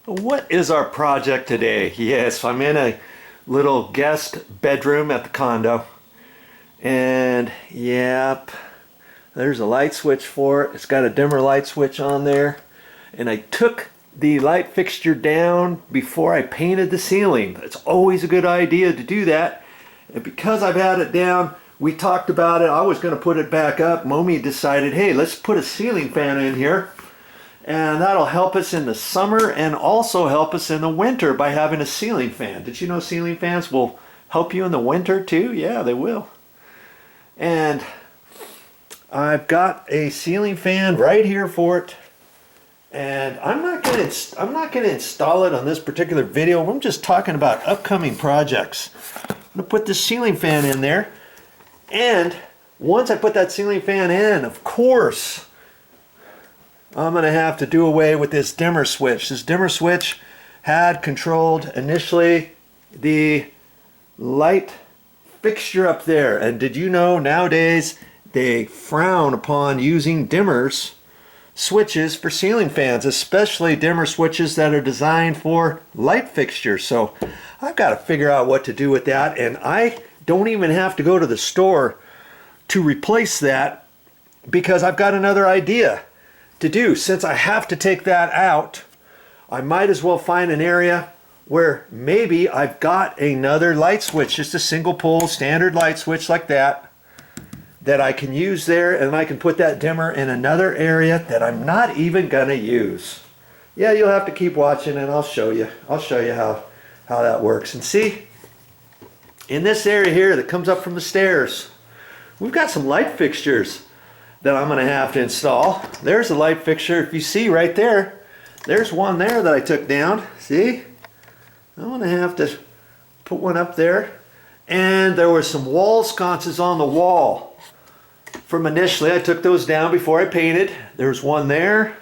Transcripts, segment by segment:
What is our project today? Yes, I'm in a little guest bedroom at the condo. And yep, there's a light switch for it. It's got a dimmer light switch on there. And I took the light fixture down before I painted the ceiling. It's always a good idea to do that. And because I've had it down, we talked about it. I was going to put it back up. Momi decided, hey, let's put a ceiling fan in here. And that'll help us in the summer and also help us in the winter by having a ceiling fan. Did you know ceiling fans will help you in the winter too? Yeah, they will. And I've got a ceiling fan right here for it. And I'm not going to install it on this particular video. I'm just talking about upcoming projects. I'm going to put this ceiling fan in there. And once I put that ceiling fan in, of course, I'm going to have to do away with this dimmer switch. This dimmer switch had controlled initially the light fixture up there. And did you know nowadays they frown upon using dimmers switches for ceiling fans, especially dimmer switches that are designed for light fixtures. So I've got to figure out what to do with that, and I don't even have to go to the store to replace that because I've got another idea to do. Since I have to take that out, I might as well find an area where maybe I've got another light switch, just a single pole standard light switch like that I can use there, and I can put that dimmer in another area that I'm not even gonna use. Yeah, you'll have to keep watching and I'll show you how that works. And see, in this area here that comes up from the stairs, we've got some light fixtures that I'm gonna have to install. There's a light fixture. If you see right there, there's one there that I took down. See? I'm gonna have to put one up there. And there were some wall sconces on the wall from initially. I took those down before I painted. There's one there.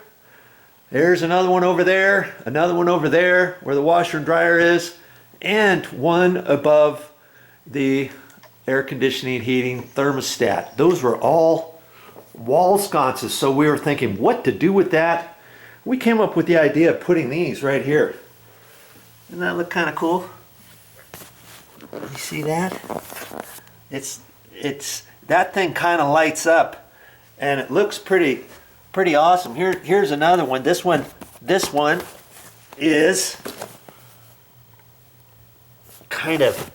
There's another one over there. Another one over there where the washer and dryer is. And one above the air conditioning, heating, thermostat. Those were all wall sconces. So we were thinking what to do with that. We came up with the idea of putting these right here. Doesn't that look kind of cool? You see that? It's that thing kind of lights up and it looks pretty awesome. Here's another one. This one is kind of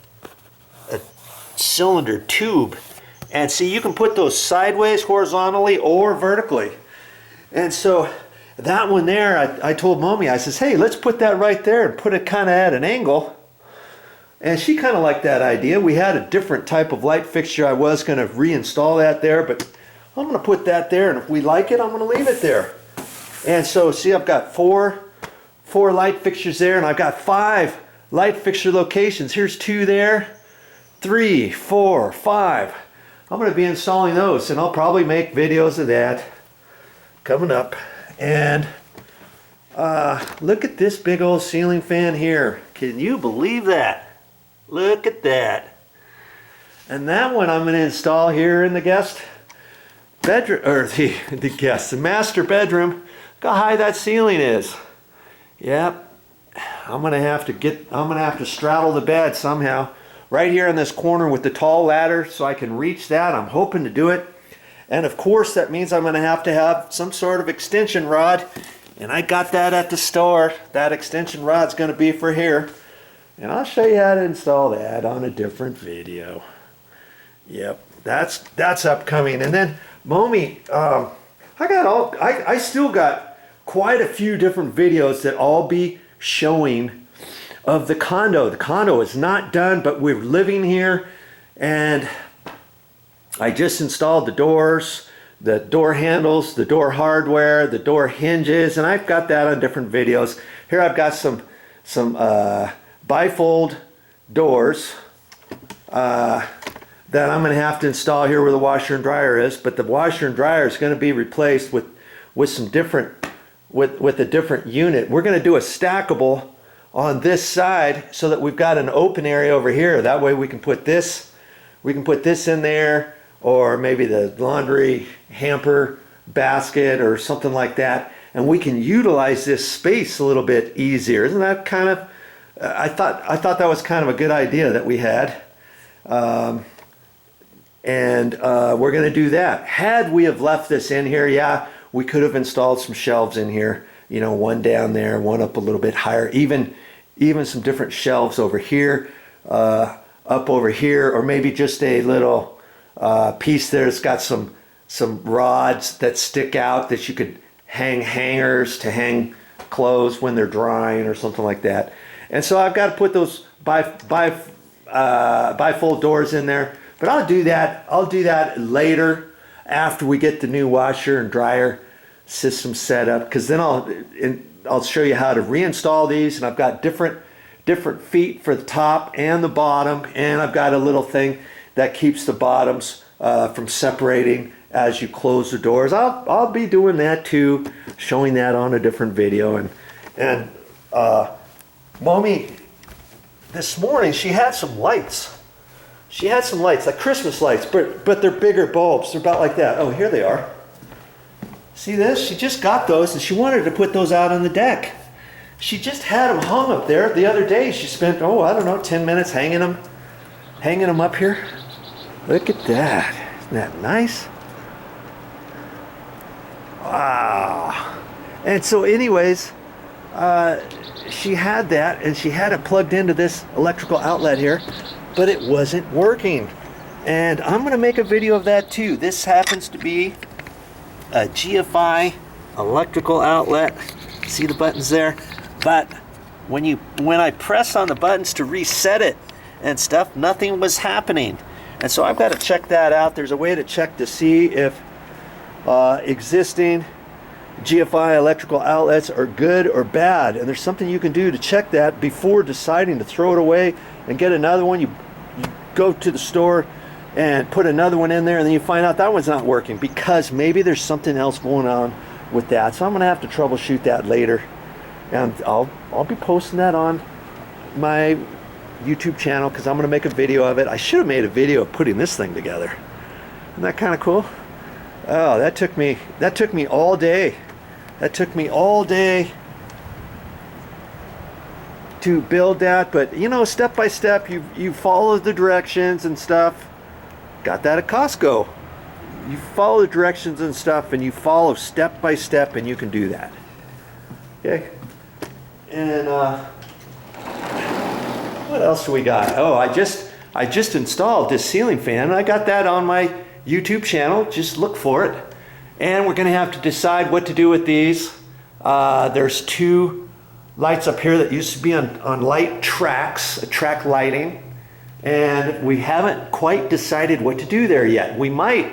a cylinder tube. And see, you can put those sideways, horizontally, or vertically. And so that one there, I told Momi, I says, hey, let's put that right there and put it kind of at an angle. And she kind of liked that idea. We had a different type of light fixture. I was going to reinstall that there, but I'm going to put that there, and if we like it, I'm going to leave it there. And so, see, I've got four light fixtures there, and I've got 5 light fixture locations. Here's 2 there, 3, 4, 5. I'm going to be installing those, and I'll probably make videos of that coming up. And look at this big old ceiling fan here. Can you believe that? Look at that. And that one I'm going to install here in the guest bedroom, or the master bedroom. Look how high that ceiling is. Yep. I'm going to have to straddle the bed somehow. Right here in this corner with the tall ladder so I can reach that. I'm hoping to do it. And of course that means I'm going to have some sort of extension rod. And I got that at the store. That extension rod's going to be for here. And I'll show you how to install that on a different video. Yep, that's upcoming. And then Momi, I still got quite a few different videos that I'll be showing of the condo. The condo is not done, but we're living here, and I just installed the doors, the door handles, the door hardware, the door hinges, and I've got that on different videos. Here I've got some bifold doors that I'm going to have to install here where the washer and dryer is, but the washer and dryer is going to be replaced with a different unit. We're going to do a stackable on this side so that we've got an open area over here. That way we can put this in there, or maybe the laundry hamper basket or something like that. and we can utilize this space a little bit easier. Isn't that kind of, I thought that was kind of a good idea that we had. We're going to do that. Had we have left this in here, yeah, we could have installed some shelves in here, you know, one down there, one up a little bit higher, even some different shelves over here, up over here, or maybe just a little piece there that's got some rods that stick out that you could hang hangers to hang clothes when they're drying or something like that. And so I've got to put those bifold doors in there. But I'll do that later after we get the new washer and dryer system set up, because then I'll show you how to reinstall these, and I've got different feet for the top and the bottom, and I've got a little thing that keeps the bottoms from separating as you close the doors. I'll be doing that too, showing that on a different video. And Mommy, this morning she had some lights. She had some lights, like Christmas lights, but they're bigger bulbs. They're about like that. Oh, here they are. See this? She just got those, and she wanted to put those out on the deck. She just had them hung up there the other day. She spent, I don't know, 10 minutes hanging them up here. Look at that. Isn't that nice? Wow. And so anyways, she had that, and she had it plugged into this electrical outlet here, but it wasn't working. And I'm going to make a video of that too. This happens to be a GFI electrical outlet. See the buttons there? But when I press on the buttons to reset it and stuff, nothing was happening. And so I've got to check that out. There's a way to check to see if existing GFI electrical outlets are good or bad, and there's something you can do to check that before deciding to throw it away and get another one. You go to the store and put another one in there, and then you find out that one's not working because maybe there's something else going on with that. So I'm gonna have to troubleshoot that later, and I'll be posting that on my YouTube channel because I'm gonna make a video of it. I should have made a video of putting this thing together. Isn't that kind of cool? Oh, that took me all day. That took me all day to build that, but you know, step by step, you follow the directions and stuff. Got that at Costco. You follow the directions and stuff, and you follow step by step, and you can do that. Okay. And what else do we got? Oh, I just installed this ceiling fan. I got that on my YouTube channel. Just look for it. And we're going to have to decide what to do with these. There's two lights up here that used to be on light tracks, track lighting, and we haven't quite decided what to do there yet. We might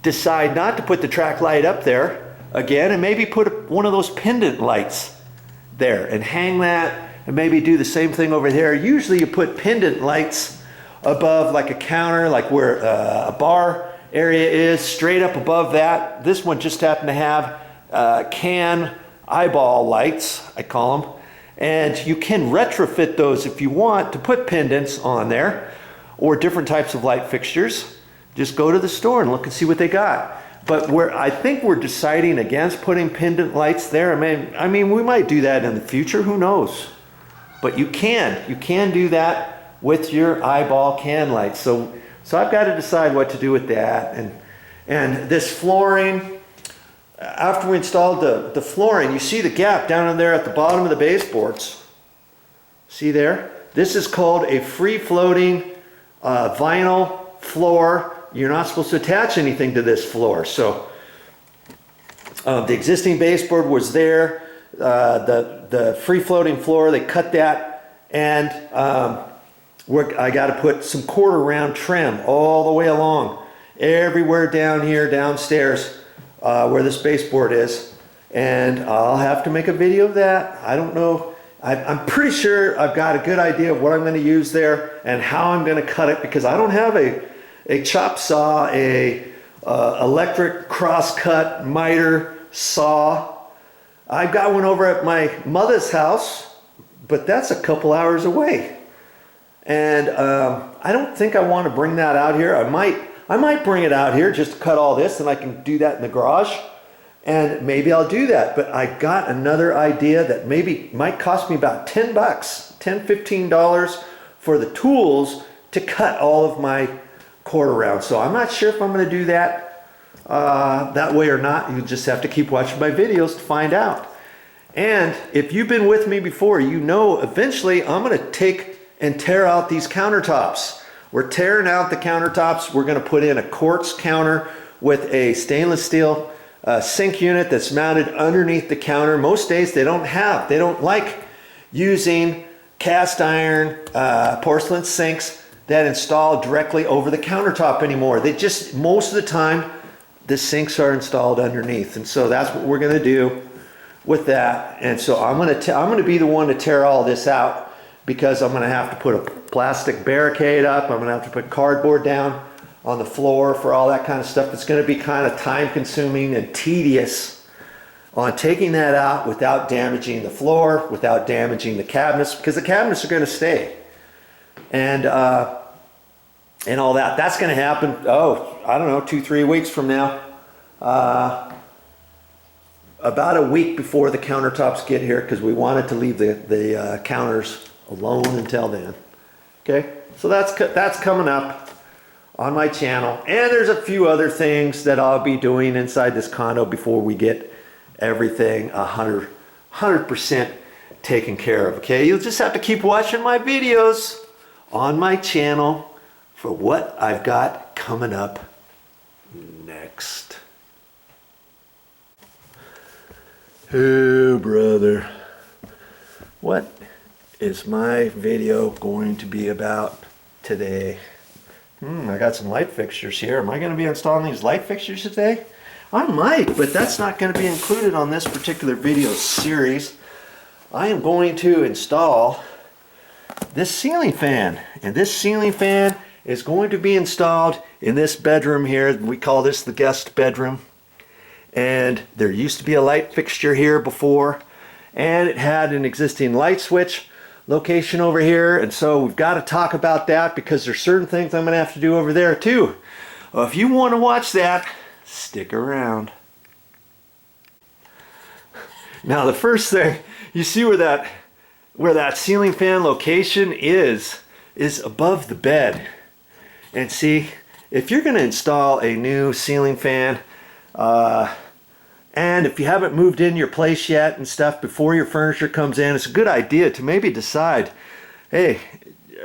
decide not to put the track light up there again, and maybe put one of those pendant lights there and hang that, and maybe do the same thing over there. Usually you put pendant lights above like a counter, like where a bar area is, straight up above that. This one just happened to have can eyeball lights, I call them, and you can retrofit those if you want to put pendants on there or different types of light fixtures. Just go to the store and look and see what they got. But I think we're deciding against putting pendant lights there. I mean, we might do that in the future, who knows? But you can do that with your eyeball can lights. So I've got to decide what to do with that. And this flooring, after we installed the flooring, you see the gap down in there at the bottom of the baseboards. See there? This is called a free-floating vinyl floor. You're not supposed to attach anything to this floor. So the existing baseboard was there. The free-floating floor, they cut that, and I got to put some quarter round trim all the way along, everywhere down here, downstairs, where this baseboard is. And I'll have to make a video of that. I don't know. I'm pretty sure I've got a good idea of what I'm going to use there and how I'm going to cut it, because I don't have a chop saw, a electric cross-cut miter saw. I've got one over at my mother's house, but that's a couple hours away. And I don't think I want to bring that out here. I might bring it out here just to cut all this, and I can do that in the garage. And maybe I'll do that, but I got another idea that maybe might cost me about 10 bucks, $10, $15 for the tools to cut all of my cord around. So I'm not sure if I'm gonna do that that way or not. You just have to keep watching my videos to find out. And if you've been with me before, you know eventually I'm gonna take and tear out these countertops. We're tearing out the countertops. We're gonna put in a quartz counter with a stainless steel sink unit that's mounted underneath the counter. Most days they don't like using cast iron porcelain sinks that install directly over the countertop anymore. They just, most of the time, the sinks are installed underneath. And so that's what we're gonna do with that. And so I'm gonna be the one to tear all this out, because I'm gonna have to put a plastic barricade up. I'm gonna have to put cardboard down on the floor for all that kind of stuff. It's going to be kind of time consuming and tedious on taking that out without damaging the floor, without damaging the cabinets, because the cabinets are going to stay. And all that. That's going to happen, I don't know, 2-3 weeks from now. About a week before the countertops get here, because we wanted to leave the counters alone until then. Okay, so that's coming up on my channel. And there's a few other things that I'll be doing inside this condo before we get everything 100% taken care of. Okay, you'll just have to keep watching my videos on my channel for what I've got coming up next. Oh brother, what is my video going to be about today? I got some light fixtures here. Am I going to be installing these light fixtures today? I might, but that's not going to be included on this particular video series. I am going to install this ceiling fan. And this ceiling fan is going to be installed in this bedroom here. We call this the guest bedroom. And there used to be a light fixture here before. And it had an existing light switch location over here, and so we've got to talk about that, because there's certain things I'm gonna have to do over there too. Well, if you want to watch that, stick around. Now the first thing, you see where that ceiling fan location is above the bed. And see, if you're going to install a new ceiling fan, and if you haven't moved in your place yet and stuff before your furniture comes in, it's a good idea to maybe decide, hey,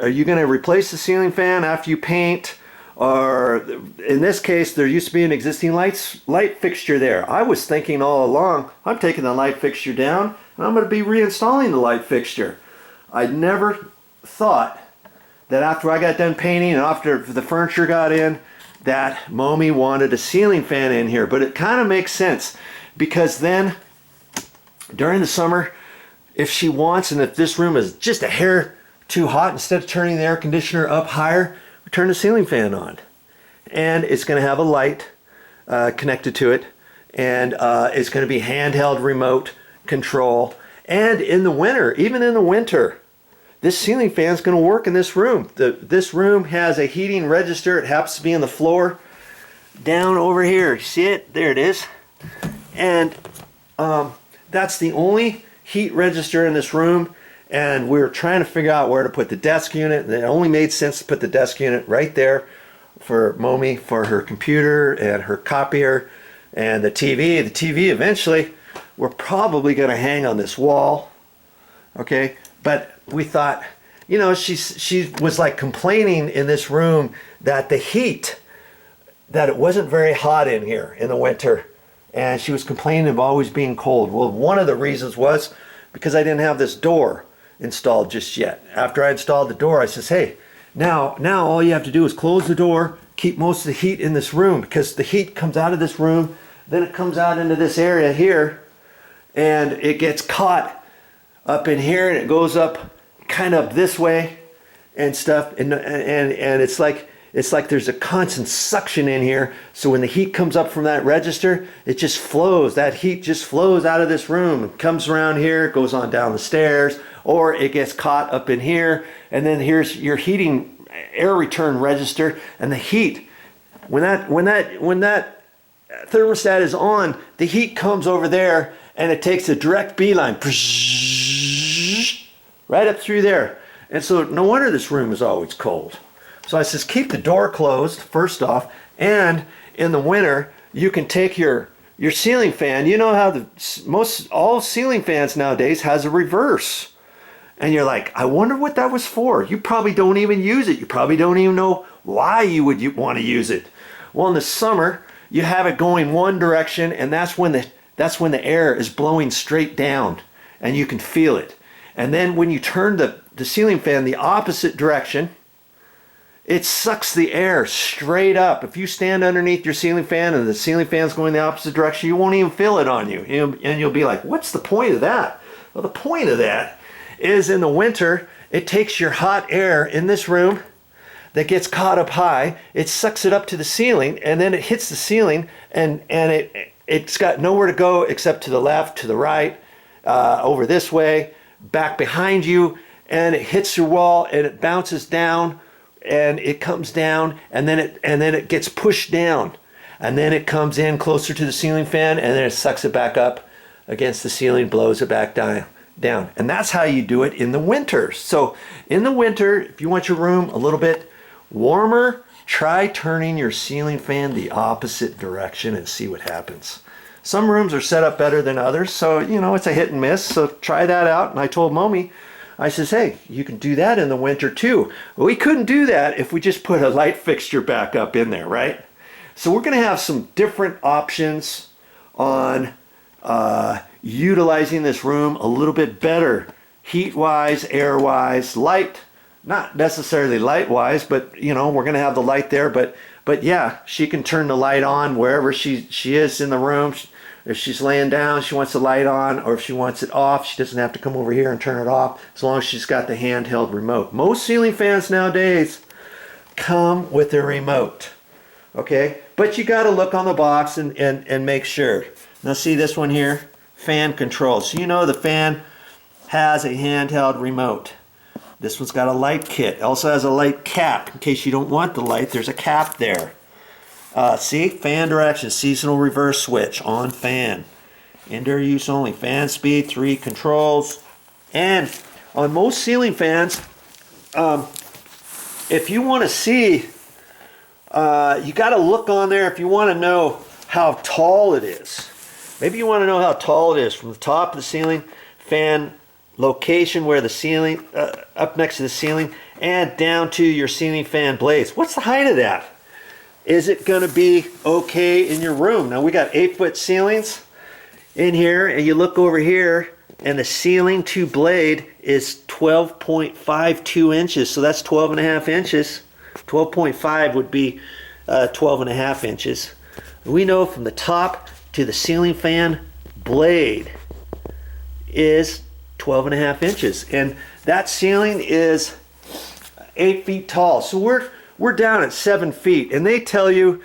are you going to replace the ceiling fan after you paint? Or in this case, there used to be an existing light fixture there. I was thinking all along, I'm taking the light fixture down and I'm going to be reinstalling the light fixture. I never thought that after I got done painting and after the furniture got in, that Mommy wanted a ceiling fan in here. But it kind of makes sense, because then during the summer, if she wants, and if this room is just a hair too hot, instead of turning the air conditioner up higher, we turn the ceiling fan on. And it's going to have a light connected to it, and it's going to be handheld remote control. And in the winter, even in the winter, this ceiling fan is going to work in this room. This room has a heating register. It happens to be on the floor down over here. See it? There it is. And that's the only heat register in this room. And we were trying to figure out where to put the desk unit. And it only made sense to put the desk unit right there for Mommy, for her computer and her copier and the TV. The TV eventually we're probably going to hang on this wall. Okay, but we thought, you know, she was like complaining in this room that the heat, that it wasn't very hot in here in the winter, and she was complaining of always being cold. Well, one of the reasons was because I didn't have this door installed just yet. After I installed the door, I says, hey, now all you have to do is close the door, keep most of the heat in this room, because the heat comes out of this room, then it comes out into this area here, and it gets caught up in here, and it goes up kind of this way and stuff, and it's like there's a constant suction in here. So when the heat comes up from that register, it just flows. That heat just flows out of this room. It comes around here, it goes on down the stairs, or it gets caught up in here. And then here's your heating air return register, and the heat, when that thermostat is on, the heat comes over there and it takes a direct beeline right up through there. And so no wonder this room is always cold. So I says, keep the door closed first off, and in the winter you can take your ceiling fan. You know how all ceiling fans nowadays has a reverse. And you're like, I wonder what that was for. You probably don't even use it. You probably don't even know why you would want to use it. Well, in the summer, you have it going one direction, and that's when the air is blowing straight down, and you can feel it. And then when you turn the ceiling fan the opposite direction, it sucks the air straight up. If you stand underneath your ceiling fan and the ceiling fan's going the opposite direction, you won't even feel it on you. And you'll be like, what's the point of that? Well, the point of that is in the winter, it takes your hot air in this room that gets caught up high, it sucks it up to the ceiling, and then it hits the ceiling, and it's got nowhere to go except to the left, to the right, over this way, back behind you, and it hits your wall, and it bounces down, and it comes down, and then it gets pushed down, and then it comes in closer to the ceiling fan, and then it sucks it back up against the ceiling, blows it back down. And that's how you do it in the winter. So in the winter, if you want your room a little bit warmer, try turning your ceiling fan the opposite direction and see what happens. Some rooms are set up better than others, so you know, it's a hit and miss. So try that out. And I told Momi, I says, hey, you can do that in the winter too. Well, we couldn't do that if we just put a light fixture back up in there, right? So we're going to have some different options on utilizing this room a little bit better, heat-wise, air-wise, light, not necessarily light-wise, but you know, we're going to have the light there, but yeah, she can turn the light on wherever she is in the room. If she's laying down, she wants the light on, or if she wants it off, she doesn't have to come over here and turn it off, as long as she's got the handheld remote. Most ceiling fans nowadays come with a remote, okay? But you got to look on the box and make sure. Now see this one here? Fan control. So you know the fan has a handheld remote. This one's got a light kit. It also has a light cap. In case you don't want the light, there's a cap there. See? Fan direction, seasonal reverse switch, on fan. Indoor use only. Fan speed, 3 controls. And on most ceiling fans, if you want to see, you got to look on there if you want to know how tall it is. Maybe you want to know how tall it is from the top of the ceiling fan location where the ceiling, up next to the ceiling, and down to your ceiling fan blades. What's the height of that? Is it going to be okay in your room? Now we got 8-foot ceilings in here, and you look over here, and the ceiling to blade is 12.52 inches, so that's 12.5 inches. 12.5 would be 12.5 inches. We know from the top to the ceiling fan blade is 12.5 inches, and that ceiling is 8 feet tall. So we're down at 7 feet, and they tell you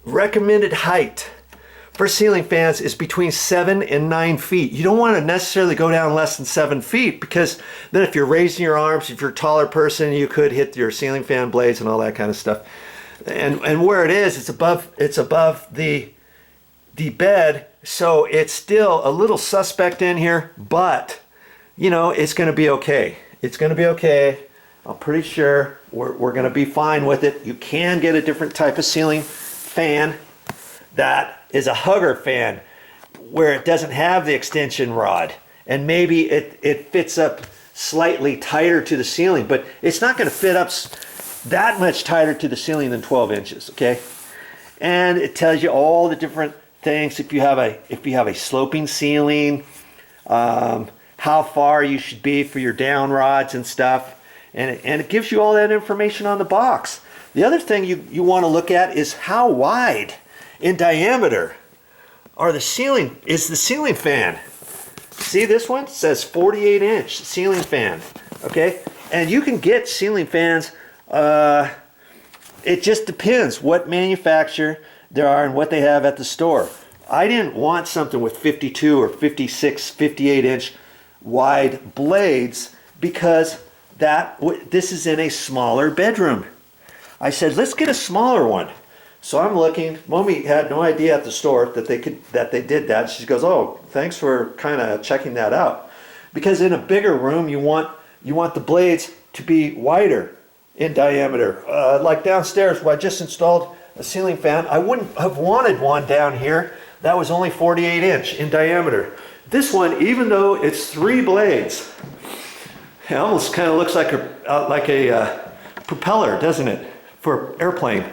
recommended height for ceiling fans is between 7 and 9 feet. You don't want to necessarily go down less than 7 feet, because then if you're raising your arms, if you're a taller person, you could hit your ceiling fan blades and all that kind of stuff. And where it is, it's above the bed, so it's still a little suspect in here, but you know, it's going to be okay. It's going to be okay. I'm pretty sure we're going to be fine with it. You can get a different type of ceiling fan that is a hugger fan, where it doesn't have the extension rod, and maybe it fits up slightly tighter to the ceiling, but it's not going to fit up that much tighter to the ceiling than 12 inches, okay? And it tells you all the different things. If you have a sloping ceiling, how far you should be for your down rods and stuff, and it gives you all that information on the box. The other thing you want to look at is how wide in diameter is the ceiling fan. See this one? It says 48-inch ceiling fan, okay? And you can get ceiling fans, it just depends what manufacturer there are and what they have at the store. I didn't want something with 52 or 56, 58-inch wide blades, because this is in a smaller bedroom. I said, let's get a smaller one. So I'm looking. Mommy had no idea at the store that they did that. She goes, "Oh, thanks for kind of checking that out." Because in a bigger room, you want the blades to be wider in diameter. Like downstairs, where I just installed a ceiling fan, I wouldn't have wanted one down here that was only 48 inch in diameter. This one, even though it's 3 blades, it almost kind of looks like a propeller, doesn't it, for airplane.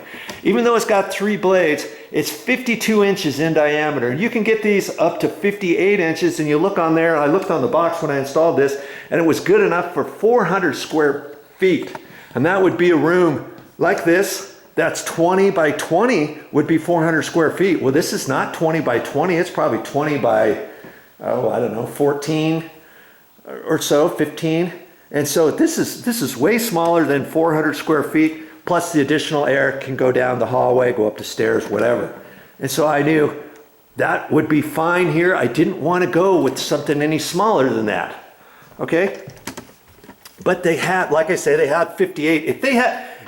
Even though it's got 3 blades, it's 52 inches in diameter. You can get these up to 58 inches, and you look on there, I looked on the box when I installed this, and it was good enough for 400 square feet. And that would be a room like this, that's 20 by 20, would be 400 square feet. Well, this is not 20 by 20, it's probably 20 by, oh, I don't know, 14 or so, 15. And so this is way smaller than 400 square feet, plus the additional air can go down the hallway, go up the stairs, whatever. And so I knew that would be fine here. I didn't want to go with something any smaller than that, okay? But they had, like I say, they had 58.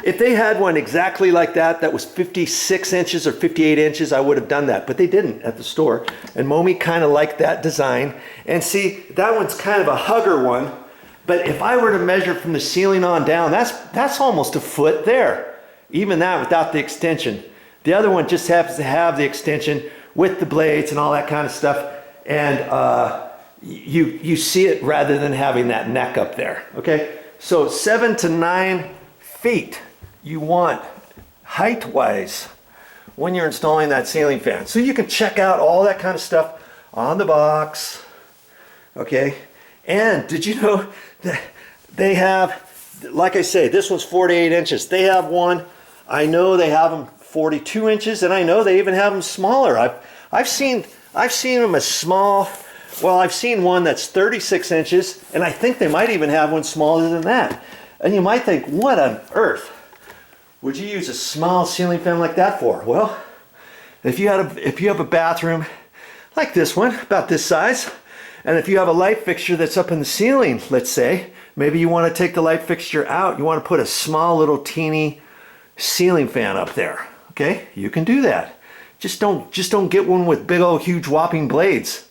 If they had one exactly like that, that was 56 inches or 58 inches, I would have done that. But they didn't at the store. And Mommy kind of liked that design. And see, that one's kind of a hugger one. But if I were to measure from the ceiling on down, that's almost a foot there. Even that without the extension. The other one just happens to have the extension with the blades and all that kind of stuff. And you see it rather than having that neck up there, okay? So 7 to 9 feet you want height-wise when you're installing that ceiling fan. So you can check out all that kind of stuff on the box, okay? And did you know that they have, like I say, this one's 48 inches. They have one, I know they have them 42 inches, and I know they even have them smaller. I've seen them as small. Well, I've seen one that's 36 inches, and I think they might even have one smaller than that. And you might think, what on earth would you use a small ceiling fan like that for? Well, if you have a bathroom like this one, about this size, and if you have a light fixture that's up in the ceiling, let's say, maybe you want to take the light fixture out, you want to put a small little teeny ceiling fan up there, okay? You can do that. Just don't get one with big old huge whopping blades,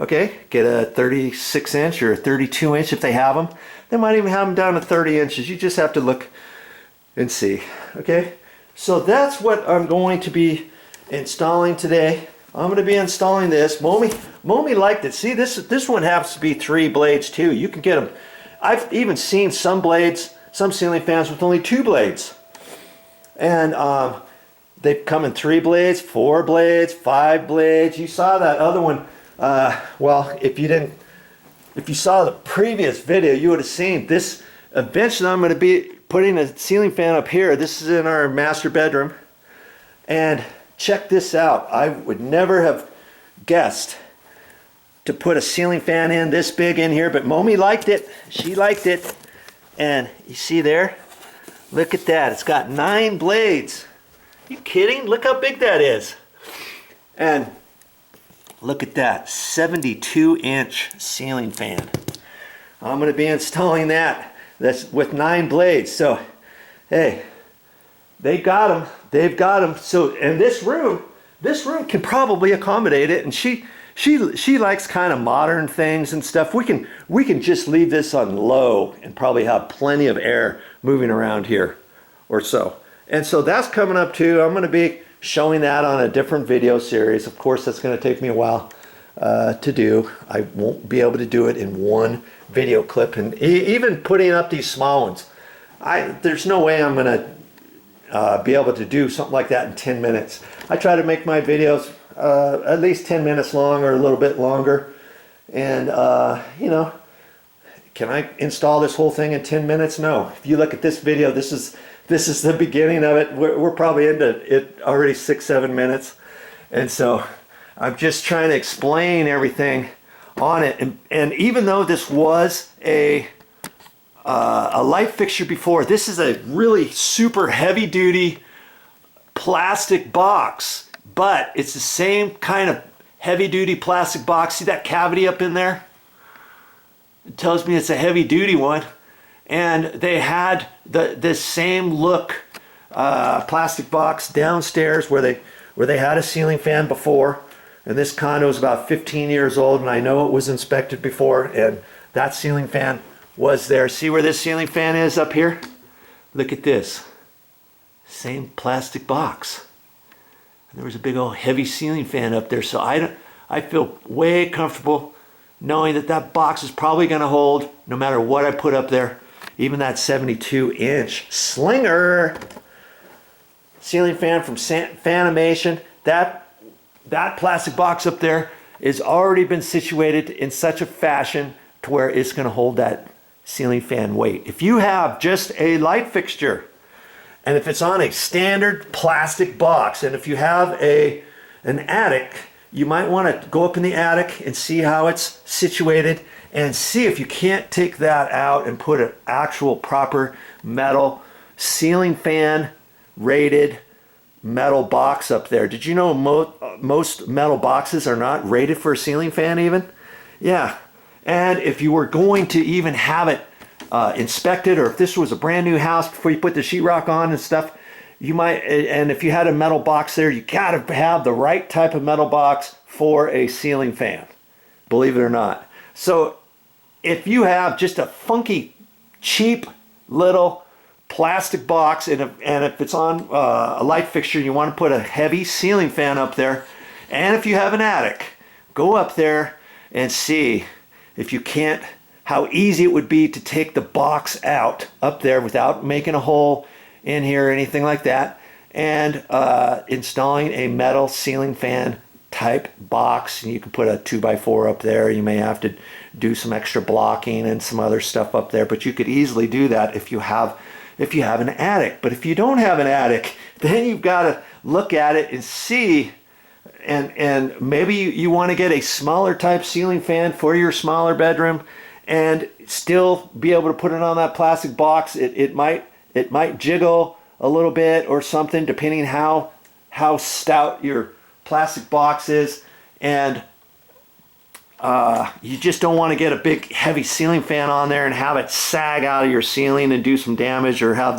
okay? Get a 36 inch or a 32 inch if they have them. They might even have them down to 30 inches. You just have to look and see, okay? So that's what I'm going to be installing today. I'm going to be installing this. Mommy liked it. See, this one happens to be 3 blades too. You can get them. I've even seen some blades, some ceiling fans with only 2 blades. And they come in 3 blades, 4 blades, 5 blades. You saw that other one. Well, if you saw the previous video, you would have seen this. Eventually, I'm going to be putting a ceiling fan up here. This is in our master bedroom. And check this out. I would never have guessed to put a ceiling fan in this big in here, but Mommy liked it. She liked it. And you see there? Look at that. It's got 9 blades. Are you kidding? Look how big that is. And look at that, 72-inch ceiling fan. I'm going to be installing that. That's with 9 blades. So, hey, they got them. They've got them. So, and this room can probably accommodate it. And she likes kind of modern things and stuff. We can just leave this on low and probably have plenty of air moving around here or so. And so that's coming up too. I'm going to be showing that on a different video series. Of course, that's going to take me a while to do. I won't be able to do it in one video clip. And even putting up these small ones, there's no way I'm going to be able to do something like that in 10 minutes. I try to make my videos at least 10 minutes long or a little bit longer. And, you know, can I install this whole thing in 10 minutes? No. If you look at this video, this is the beginning of it. We're probably into it already 6-7 minutes. And so I'm just trying to explain everything on it. And even though this was a light fixture before, this is a really super heavy duty plastic box, but it's the same kind of heavy duty plastic box. See that cavity up in there? It tells me it's a heavy duty one. And they had the same look plastic box downstairs where they had a ceiling fan before. And this condo is about 15 years old, and I know it was inspected before, and that ceiling fan was there. See where this ceiling fan is up here? Look at this. Same plastic box. And there was a big old heavy ceiling fan up there, so I feel way comfortable knowing that that box is probably going to hold no matter what I put up there. Even that 72-inch Slinger ceiling fan from Fanimation, that plastic box up there has already been situated in such a fashion to where it's going to hold that ceiling fan weight. If you have just a light fixture, and if it's on a standard plastic box, and if you have an attic, you might want to go up in the attic and see how it's situated and see if you can't take that out and put an actual proper metal ceiling fan rated metal box up there. Did you know most metal boxes are not rated for a ceiling fan even? Yeah. And if you were going to even have it inspected, or if this was a brand new house before you put the sheetrock on and stuff, you might, and if you had a metal box there, you gotta have the right type of metal box for a ceiling fan, believe it or not. So if you have just a funky, cheap little plastic box, and if it's on a light fixture, you want to put a heavy ceiling fan up there, and if you have an attic, go up there and see if you can't, how easy it would be to take the box out up there without making a hole in here or anything like that, and installing a metal ceiling fan type box. And you can put a 2x4 up there. You may have to do some extra blocking and some other stuff up there, but you could easily do that if you have an attic. But if you don't have an attic, then you've got to look at it and see, and maybe you want to get a smaller type ceiling fan for your smaller bedroom and still be able to put it on that plastic box. It might jiggle a little bit or something depending how stout your plastic box is, and you just don't want to get a big heavy ceiling fan on there and have it sag out of your ceiling and do some damage, or have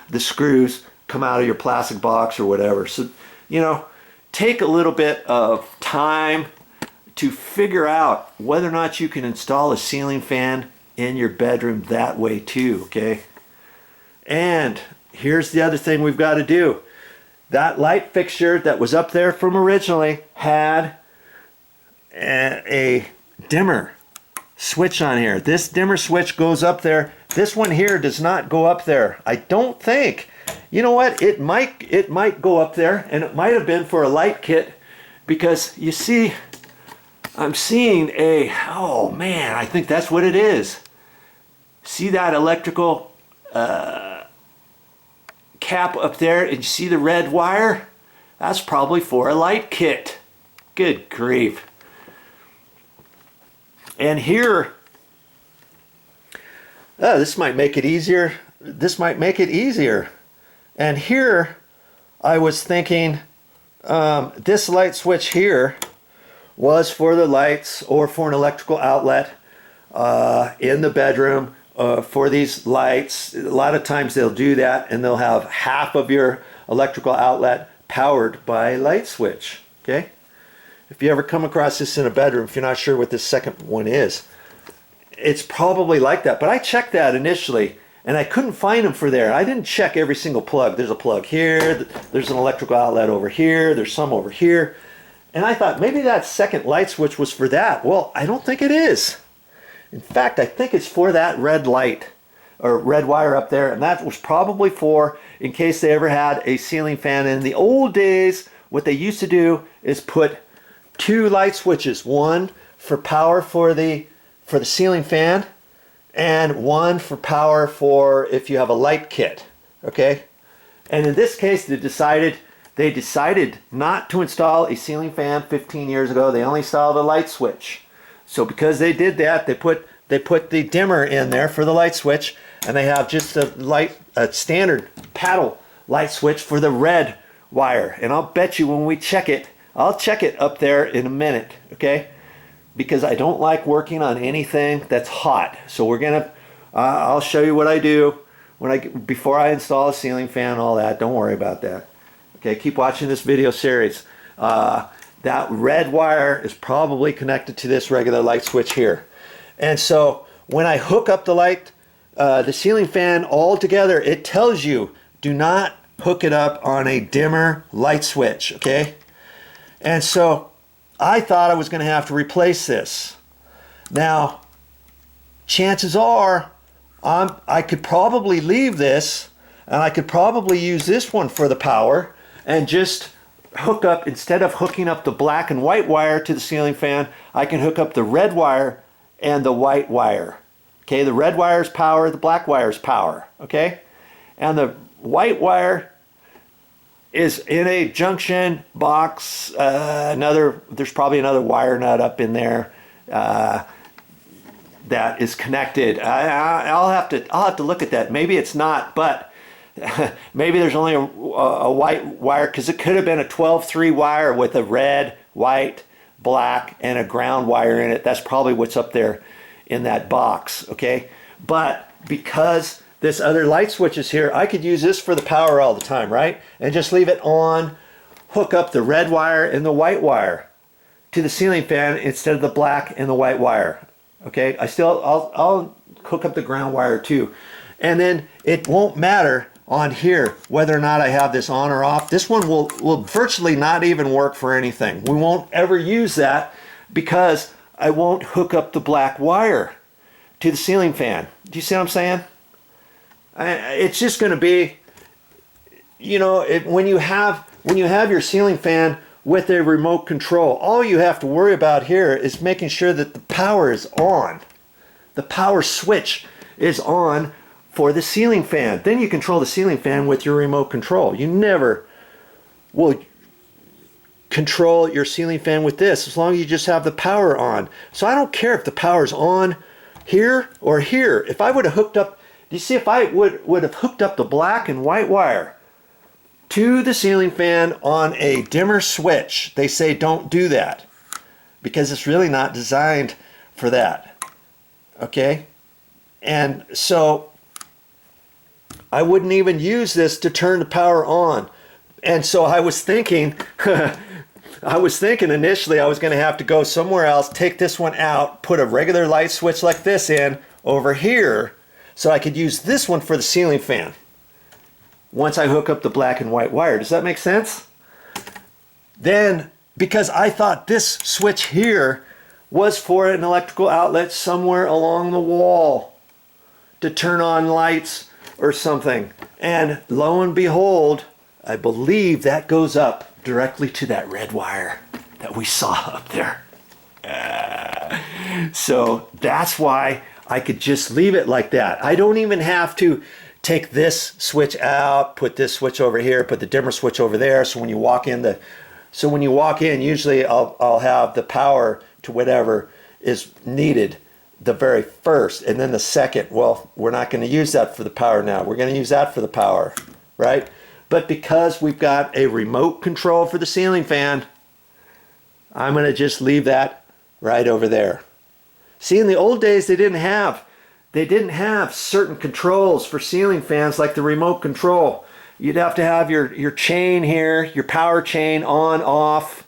the screws come out of your plastic box or whatever. So, take a little bit of time to figure out whether or not you can install a ceiling fan in your bedroom that way too, okay? And here's the other thing we've got to do. That light fixture that was up there from originally had a dimmer switch on here. This dimmer switch goes up there. This one here does not go up there, I don't think. You know what? It might go up there, and it might have been for a light kit, because you see, I'm seeing oh man, I think that's what it is. See that electrical cap up there, and you see the red wire? That's probably for a light kit. Good grief. And here, this might make it easier. This might make it easier. And here, I was thinking, this light switch here was for the lights or for an electrical outlet in the bedroom for these lights. A lot of times they'll do that, and they'll have half of your electrical outlet powered by a light switch. Okay? If you ever come across this in a bedroom, if you're not sure what this second one is, it's probably like that. But I checked that initially, and I couldn't find them for there. I didn't check every single plug. There's a plug here, there's an electrical outlet over here, there's some over here. And I thought maybe that second light switch was for that. Well, I don't think it is. In fact, I think it's for that red light or red wire up there, and that was probably for in case they ever had a ceiling fan. In the old days, what they used to do is put two light switches, one for power for the ceiling fan, and one for power for if you have a light kit. Okay? And in this case, they decided not to install a ceiling fan 15 years ago. They only installed a light switch. So because they did that, they put the dimmer in there for the light switch, and they have just a standard paddle light switch for the red wire. And I'll bet you when we check it, I'll check it up there in a minute, okay? Because I don't like working on anything that's hot. So I'll show you what I do before I install a ceiling fan, all that. Don't worry about that. Okay, keep watching this video series. That red wire is probably connected to this regular light switch here. And so when I hook up the ceiling fan all together, it tells you do not hook it up on a dimmer light switch, okay? And so I thought I was going to have to replace this. Now, chances are I could probably leave this, and I could probably use this one for the power and just hook up, instead of hooking up the black and white wire to the ceiling fan, I can hook up the red wire and the white wire. Okay, the red wire is power, the black wire is power, okay? And the white wire is in a junction box, there's probably another wire nut up in there that is connected. I'll have to look at that. Maybe it's not, but maybe there's only a white wire, because it could have been a 12-3 wire with a red, white, black, and a ground wire in it. That's probably what's up there in that box, okay? But because this other light switch is here, I could use this for the power all the time, right? And just leave it on, hook up the red wire and the white wire to the ceiling fan instead of the black and the white wire, okay? I'll hook up the ground wire too. And then it won't matter on here whether or not I have this on or off. This one will virtually not even work for anything. We won't ever use that because I won't hook up the black wire to the ceiling fan. Do you see what I'm saying? It's just going to be, you know, when you have your ceiling fan with a remote control, all you have to worry about here is making sure that the power is on. The power switch is on for the ceiling fan. Then you control the ceiling fan with your remote control. You never will control your ceiling fan with this as long as you just have the power on. So I don't care if the power's on here or here. If I would have hooked up, do you see, if I would have hooked up the black and white wire to the ceiling fan on a dimmer switch, they say don't do that because it's really not designed for that, okay? And so I wouldn't even use this to turn the power on. And so I was thinking, initially I was going to have to go somewhere else, take this one out, put a regular light switch like this in over here so I could use this one for the ceiling fan once I hook up the black and white wire. Does that make sense? Then, because I thought this switch here was for an electrical outlet somewhere along the wall to turn on lights or something, and lo and behold, I believe that goes up directly to that red wire that we saw up there. So that's why I could just leave it like that. I don't even have to take this switch out, put this switch over here, put the dimmer switch over there. So when you walk in, usually I'll have the power to whatever is needed the very first, and then the second, well, we're not going to use that for the power now. We're going to use that for the power, right? But because we've got a remote control for the ceiling fan, I'm going to just leave that right over there. See, in the old days, they didn't have certain controls for ceiling fans like the remote control. You'd have to have your chain here, your power chain on, off,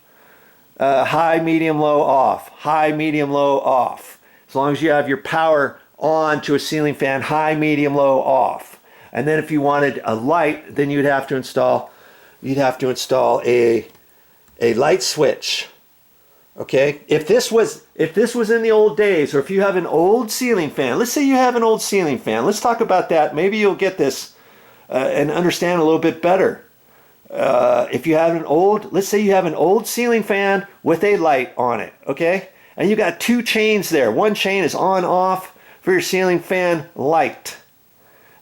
high, medium, low, off, high, medium, low, off. As long as you have your power on to a ceiling fan, high, medium, low, off. And then if you wanted a light, then you'd have to install a light switch. Okay? If this was in the old days, or if you have an old ceiling fan, let's say you have an old ceiling fan. Let's talk about that. Maybe you'll get this and understand a little bit better. If you have let's say you have an old ceiling fan with a light on it, okay? And you got two chains there. One chain is on, off for your ceiling fan light.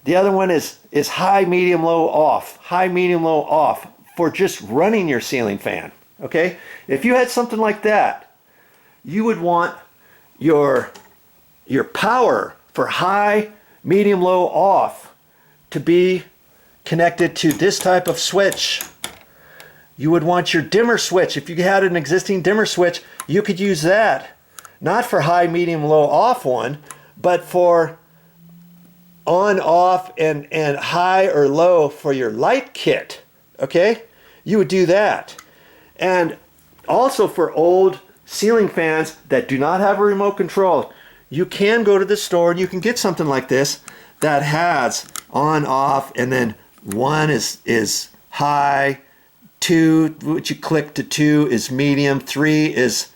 The other one is high, medium, low, off. High, medium, low, off for just running your ceiling fan, okay? If you had something like that, you would want your power for high, medium, low, off to be connected to this type of switch. You would want your dimmer switch. If you had an existing dimmer switch, you could use that. Not for high, medium, low, off one, but for on, off, and high or low for your light kit, okay? You would do that. And also for old ceiling fans that do not have a remote control, you can go to the store and you can get something like this that has on, off, and then 1 is high, 2, which you click to 2 is medium, 3 is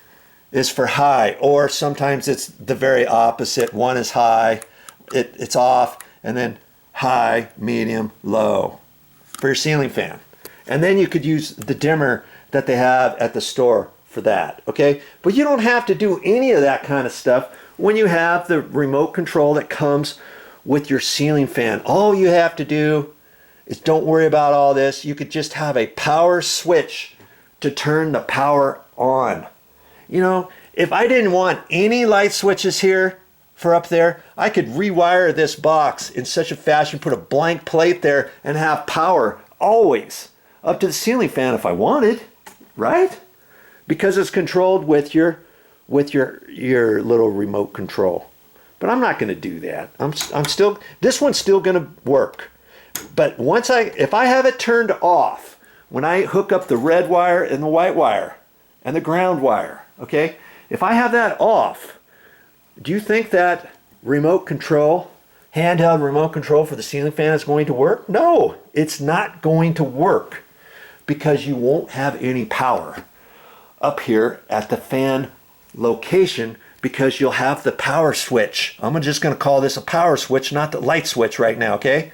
for high, or sometimes it's the very opposite. 1 is high, it's off, and then high, medium, low for your ceiling fan. And then you could use the dimmer that they have at the store for that, okay? But you don't have to do any of that kind of stuff when you have the remote control that comes with your ceiling fan. All you have to do is don't worry about all this. You could just have a power switch to turn the power on. You know, if I didn't want any light switches here for up there, I could rewire this box in such a fashion, put a blank plate there, and have power always up to the ceiling fan if I wanted, right? Because it's controlled with your little remote control. But I'm not going to do that. I'm still, this one's still going to work. But if I have it turned off, when I hook up the red wire and the white wire and the ground wire, okay? If I have that off, do you think that remote control, handheld remote control for the ceiling fan is going to work? No, it's not going to work because you won't have any power up here at the fan location because you'll have the power switch. I'm just going to call this a power switch, not the light switch right now, okay?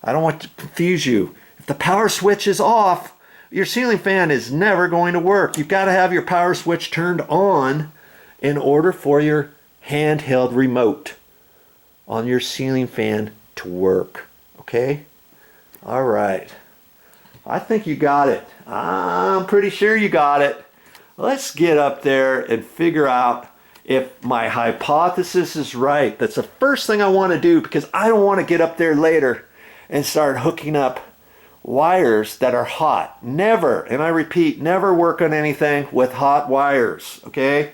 I don't want to confuse you. If the power switch is off, your ceiling fan is never going to work. You've got to have your power switch turned on in order for your handheld remote on your ceiling fan to work, okay? All right. I think you got it. I'm pretty sure you got it. Let's get up there and figure out if my hypothesis is right. That's the first thing I want to do because I don't want to get up there later and start hooking up wires that are hot. Never, and I repeat, never work on anything with hot wires, okay?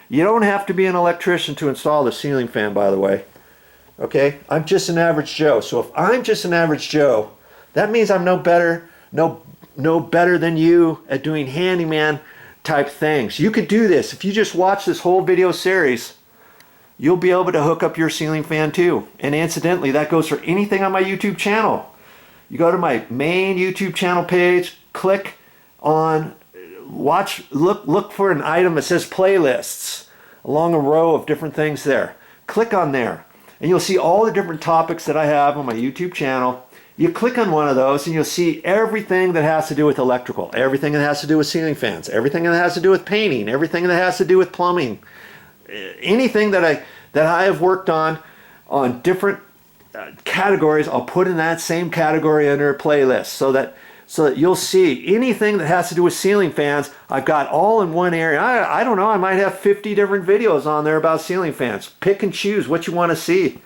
You don't have to be an electrician to install the ceiling fan, by the way, okay? I'm just an average Joe. So if I'm just an average Joe, that means I'm no better than you at doing handyman type things. You could do this. If you just watch this whole video series, you'll be able to hook up your ceiling fan too. And incidentally, that goes for anything on my YouTube channel. You go to my main YouTube channel page, click on, look for an item that says playlists along a row of different things there. Click on there and you'll see all the different topics that I have on my YouTube channel. You click on one of those and you'll see everything that has to do with electrical, everything that has to do with ceiling fans, everything that has to do with painting, everything that has to do with plumbing, anything that I have worked on different categories, I'll put in that same category under a playlist so that you'll see anything that has to do with ceiling fans. I've got all in one area. I don't know, I might have 50 different videos on there about ceiling fans. Pick and choose what you want to see.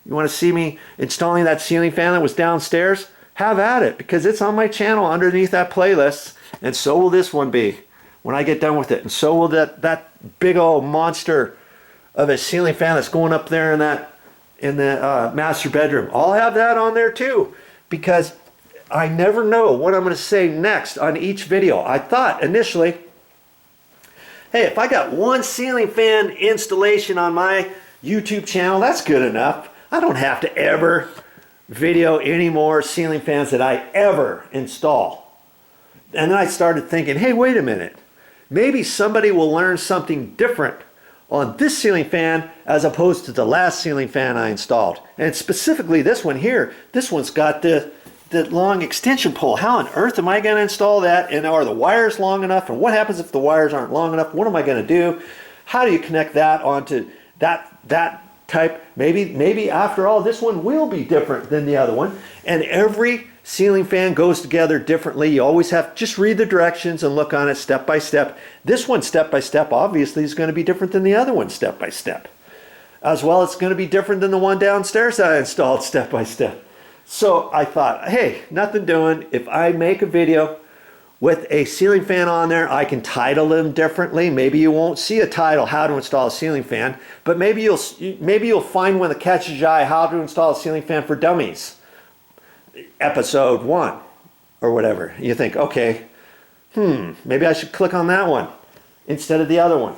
You want to see me installing that ceiling fan that was downstairs? Have at it, because it's on my channel underneath that playlist, and so will this one be when I get done with it, and so will that big old monster of a ceiling fan that's going up there in the master bedroom. I'll have that on there too, because I never know what I'm going to say next on each video. I thought initially, hey, if I got one ceiling fan installation on my YouTube channel, that's good enough. I don't have to ever video any more ceiling fans that I ever install. And then I started thinking, hey, wait a minute. Maybe somebody will learn something different on this ceiling fan as opposed to the last ceiling fan I installed. And specifically this one here. This one's got the long extension pole. How on earth am I going to install that? And are the wires long enough? And what happens if the wires aren't long enough? What am I going to do? How do you connect that onto that type? Maybe after all, this one will be different than the other one. And every ceiling fan goes together differently. You always have to just read the directions and look on it step by step. This one step by step obviously is going to be different than the other one step by step. As well, it's going to be different than the one downstairs that I installed step by step. So I thought, hey, nothing doing. If I make a video with a ceiling fan on there, I can title them differently. Maybe you won't see a title, how to install a ceiling fan, but maybe you'll find one that catches your eye, how to install a ceiling fan for dummies, episode 1 or whatever. You think, okay, maybe I should click on that one instead of the other one.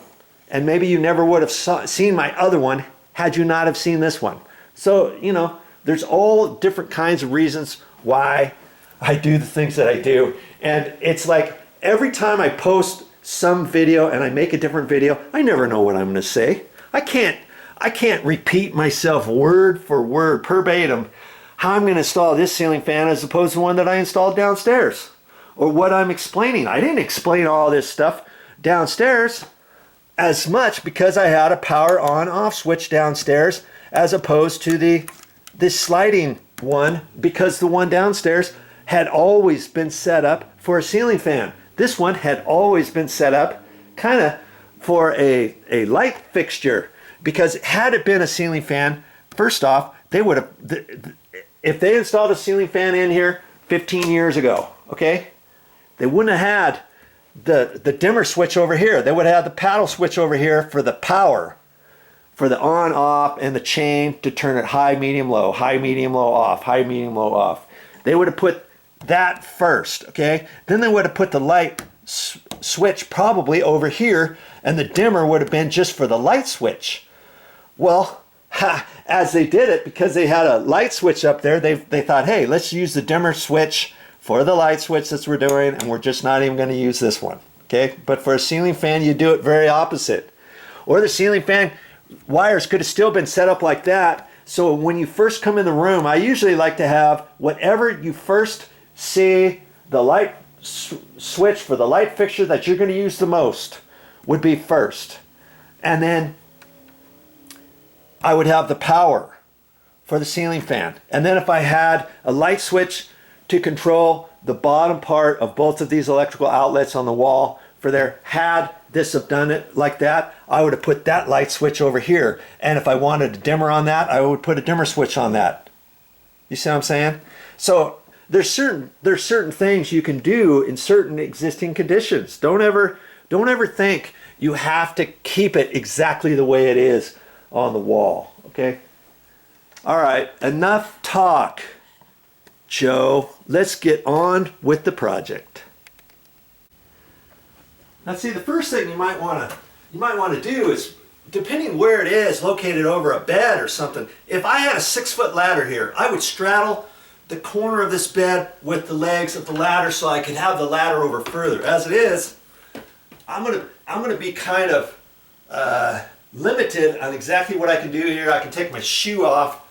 And maybe you never would have seen my other one had you not have seen this one. So, you know, there's all different kinds of reasons why I do the things that I do. And it's like every time I post some video and I make a different video, I never know what I'm going to say. I can't repeat myself word for word, verbatim, how I'm going to install this ceiling fan as opposed to one that I installed downstairs, or what I'm explaining. I didn't explain all this stuff downstairs as much because I had a power on off switch downstairs as opposed to this sliding one, because the one downstairs had always been set up for a ceiling fan. This one had always been set up kind of for a light fixture, because had it been a ceiling fan, first off, they would have, if they installed a ceiling fan in here 15 years ago, okay, they wouldn't have had the dimmer switch over here. They would have had the paddle switch over here for the power, for the on, off, and the chain to turn it high, medium, low, high, medium, low, off, high, medium, low, off. They would have put that first, okay? Then they would have put the light switch probably over here, and the dimmer would have been just for the light switch. Well, as they did it, because they had a light switch up there, they thought, hey, let's use the dimmer switch for the light switch that we're doing, and we're just not even going to use this one, okay? But for a ceiling fan, you do it very opposite. Or the ceiling fan wires could have still been set up like that. So when you first come in the room, I usually like to have whatever you first see the light switch for the light fixture that you're going to use the most would be first. And then I would have the power for the ceiling fan. And then if I had a light switch to control the bottom part of both of these electrical outlets on the wall for there, had this have done it like that, I would have put that light switch over here. And if I wanted a dimmer on that, I would put a dimmer switch on that. You see what I'm saying? So there's certain things you can do in certain existing conditions. Don't ever think you have to keep it exactly the way it is on the wall, okay? All right, enough talk, Joe. Let's get on with the project. Now see, the first thing you might want to do is, depending where it is, located over a bed or something. If I had a 6-foot ladder here, I would straddle the corner of this bed with the legs of the ladder so I could have the ladder over further. As it is, I'm gonna be kind of limited on exactly what I can do here. I can take my shoe off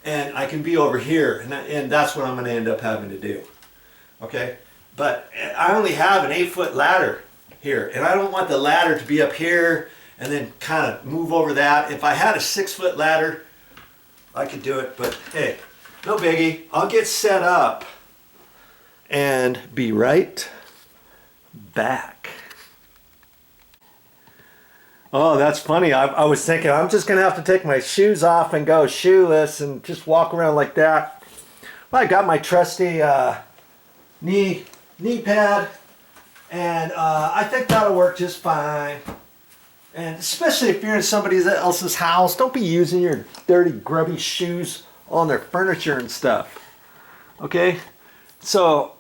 and I can be over here, and that's what I'm going to end up having to do. Okay, but I only have an 8-foot ladder here, and I don't want the ladder to be up here and then kind of move over that. If I had a 6-foot ladder, I could do it, but hey, no biggie. I'll get set up and be right back. Oh, that's funny. I was thinking I'm just going to have to take my shoes off and go shoeless and just walk around like that. Well, I got my trusty knee pad, and I think that'll work just fine. And especially if you're in somebody else's house, don't be using your dirty, grubby shoes on their furniture and stuff. Okay, so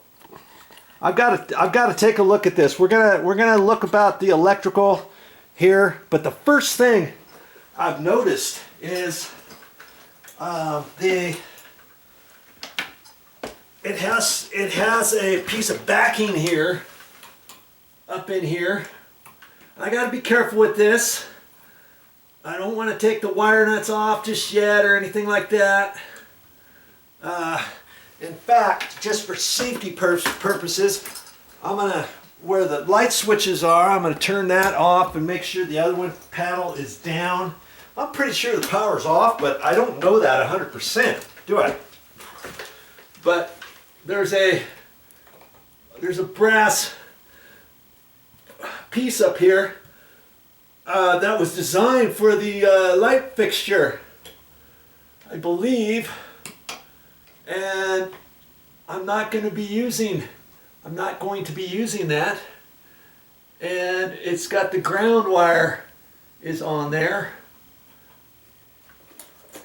I've got to take a look at this. We're gonna look about the electrical here, but the first thing I've noticed is it has a piece of backing here, up in here. I got to be careful with this. I don't want to take the wire nuts off just yet or anything like that. In fact, just for safety purposes, I'm gonna, where the light switches are, I'm going to turn that off and make sure the other one panel is down. I'm pretty sure the power's off, but I don't know that 100%, do I? But there's a brass piece up here that was designed for the light fixture, I believe, and I'm not going to be using I'm not going to be using that. And it's got the ground wire is on there.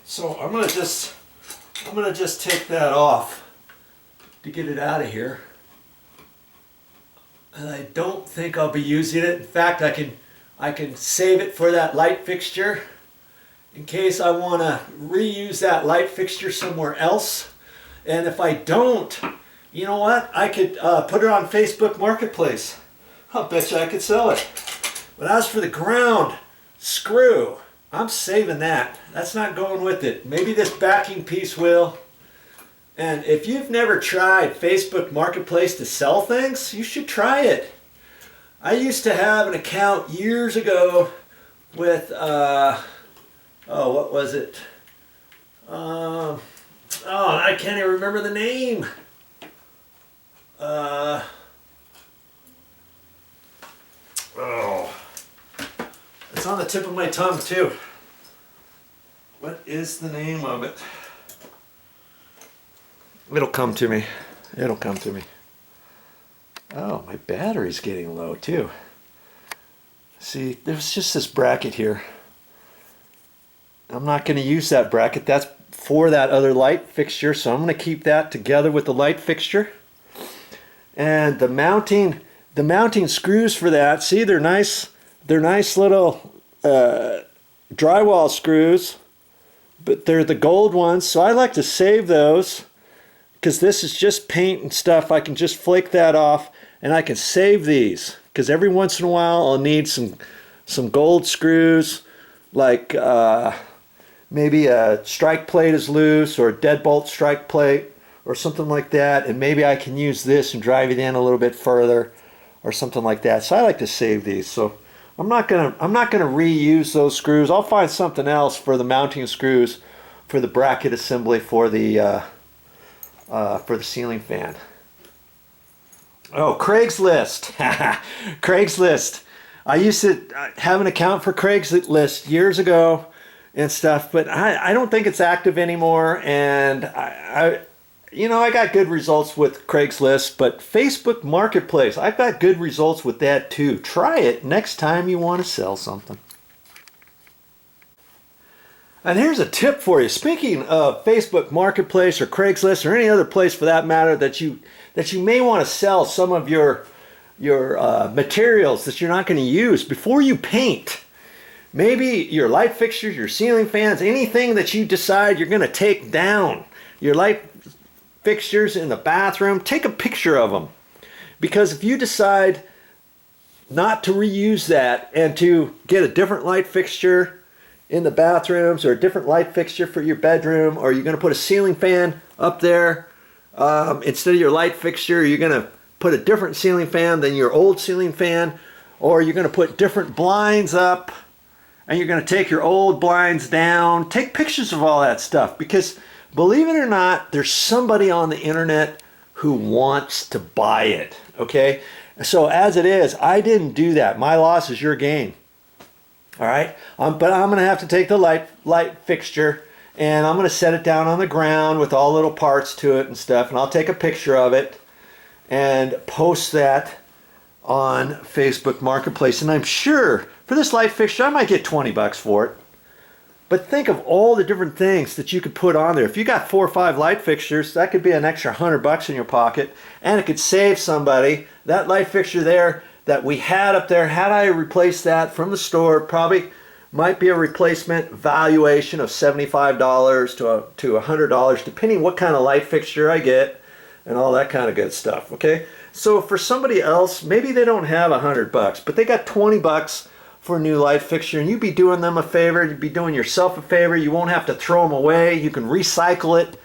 So I'm gonna just take that off to get it out of here. And I don't think I'll be using it. In fact, I can save it for that light fixture in case I want to reuse that light fixture somewhere else. And if I don't, you know what? I could put it on Facebook Marketplace. I'll bet you I could sell it. But as for the ground screw, I'm saving that. That's not going with it. Maybe this backing piece will. And if you've never tried Facebook Marketplace to sell things, you should try it. I used to have an account years ago with, oh, what was it? Oh, I can't even remember the name. Oh, it's on the tip of my tongue too. What is the name of it? It'll come to me. It'll come to me. Oh, my battery's getting low too. See, there's just this bracket here. I'm not going to use that bracket. That's for that other light fixture, so I'm going to keep that together with the light fixture. And the mounting screws for that, see, they're nice little drywall screws, but they're the gold ones, so I like to save those because this is just paint and stuff. I can just flake that off and I can save these because every once in a while I'll need some gold screws, like maybe a strike plate is loose or a deadbolt strike plate or something like that, and maybe I can use this and drive it in a little bit further or something like that. So I like to save these. So I'm not gonna reuse those screws. I'll find something else for the mounting screws for the bracket assembly for the ceiling fan. Oh, Craigslist. Craigslist. I used to have an account for Craigslist years ago and stuff, but I don't think it's active anymore. And I got good results with Craigslist, but Facebook Marketplace, I've got good results with that too. Try it next time you want to sell something. And here's a tip for you. Speaking of Facebook Marketplace or Craigslist or any other place for that matter that you may want to sell some of your materials that you're not going to use before you paint. Maybe your light fixtures, your ceiling fans, anything that you decide you're going to take down. Your light fixtures in the bathroom, take a picture of them. Because if you decide not to reuse that and to get a different light fixture in the bathrooms or a different light fixture for your bedroom, or you're going to put a ceiling fan up there instead of your light fixture, you're going to put a different ceiling fan than your old ceiling fan, or you're going to put different blinds up and you're going to take your old blinds down. Take pictures of all that stuff, because believe it or not, there's somebody on the internet who wants to buy it, okay? So as it is, I didn't do that. My loss is your gain, all right? But I'm going to have to take the light fixture and I'm going to set it down on the ground with all little parts to it and stuff, and I'll take a picture of it and post that on Facebook Marketplace. And I'm sure for this light fixture, I might get 20 bucks for it. But think of all the different things that you could put on there. If you got 4 or 5 light fixtures, that could be an extra 100 bucks in your pocket, and it could save somebody. That light fixture there that we had up there, had I replaced that from the store, probably might be a replacement valuation of $75 to $100, depending what kind of light fixture I get and all that kind of good stuff, okay? So for somebody else, maybe they don't have 100 bucks, but they got 20 bucks for a new light fixture, and you'd be doing them a favor, you'd be doing yourself a favor. You won't have to throw them away. You can recycle it.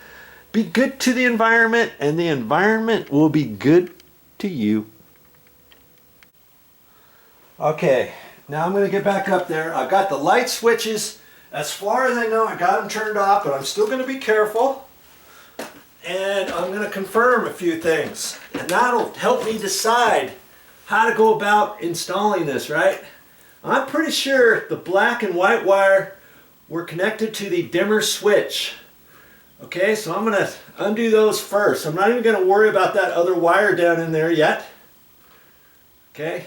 Be good to the environment, and the environment will be good to you. Okay, now I'm going to get back up there. I've got the light switches. As far as I know, I got them turned off, but I'm still going to be careful. And I'm going to confirm a few things, and that'll help me decide how to go about installing this, right? I'm pretty sure the black and white wire were connected to the dimmer switch. Okay, so I'm going to undo those first. I'm not even going to worry about that other wire down in there yet. Okay,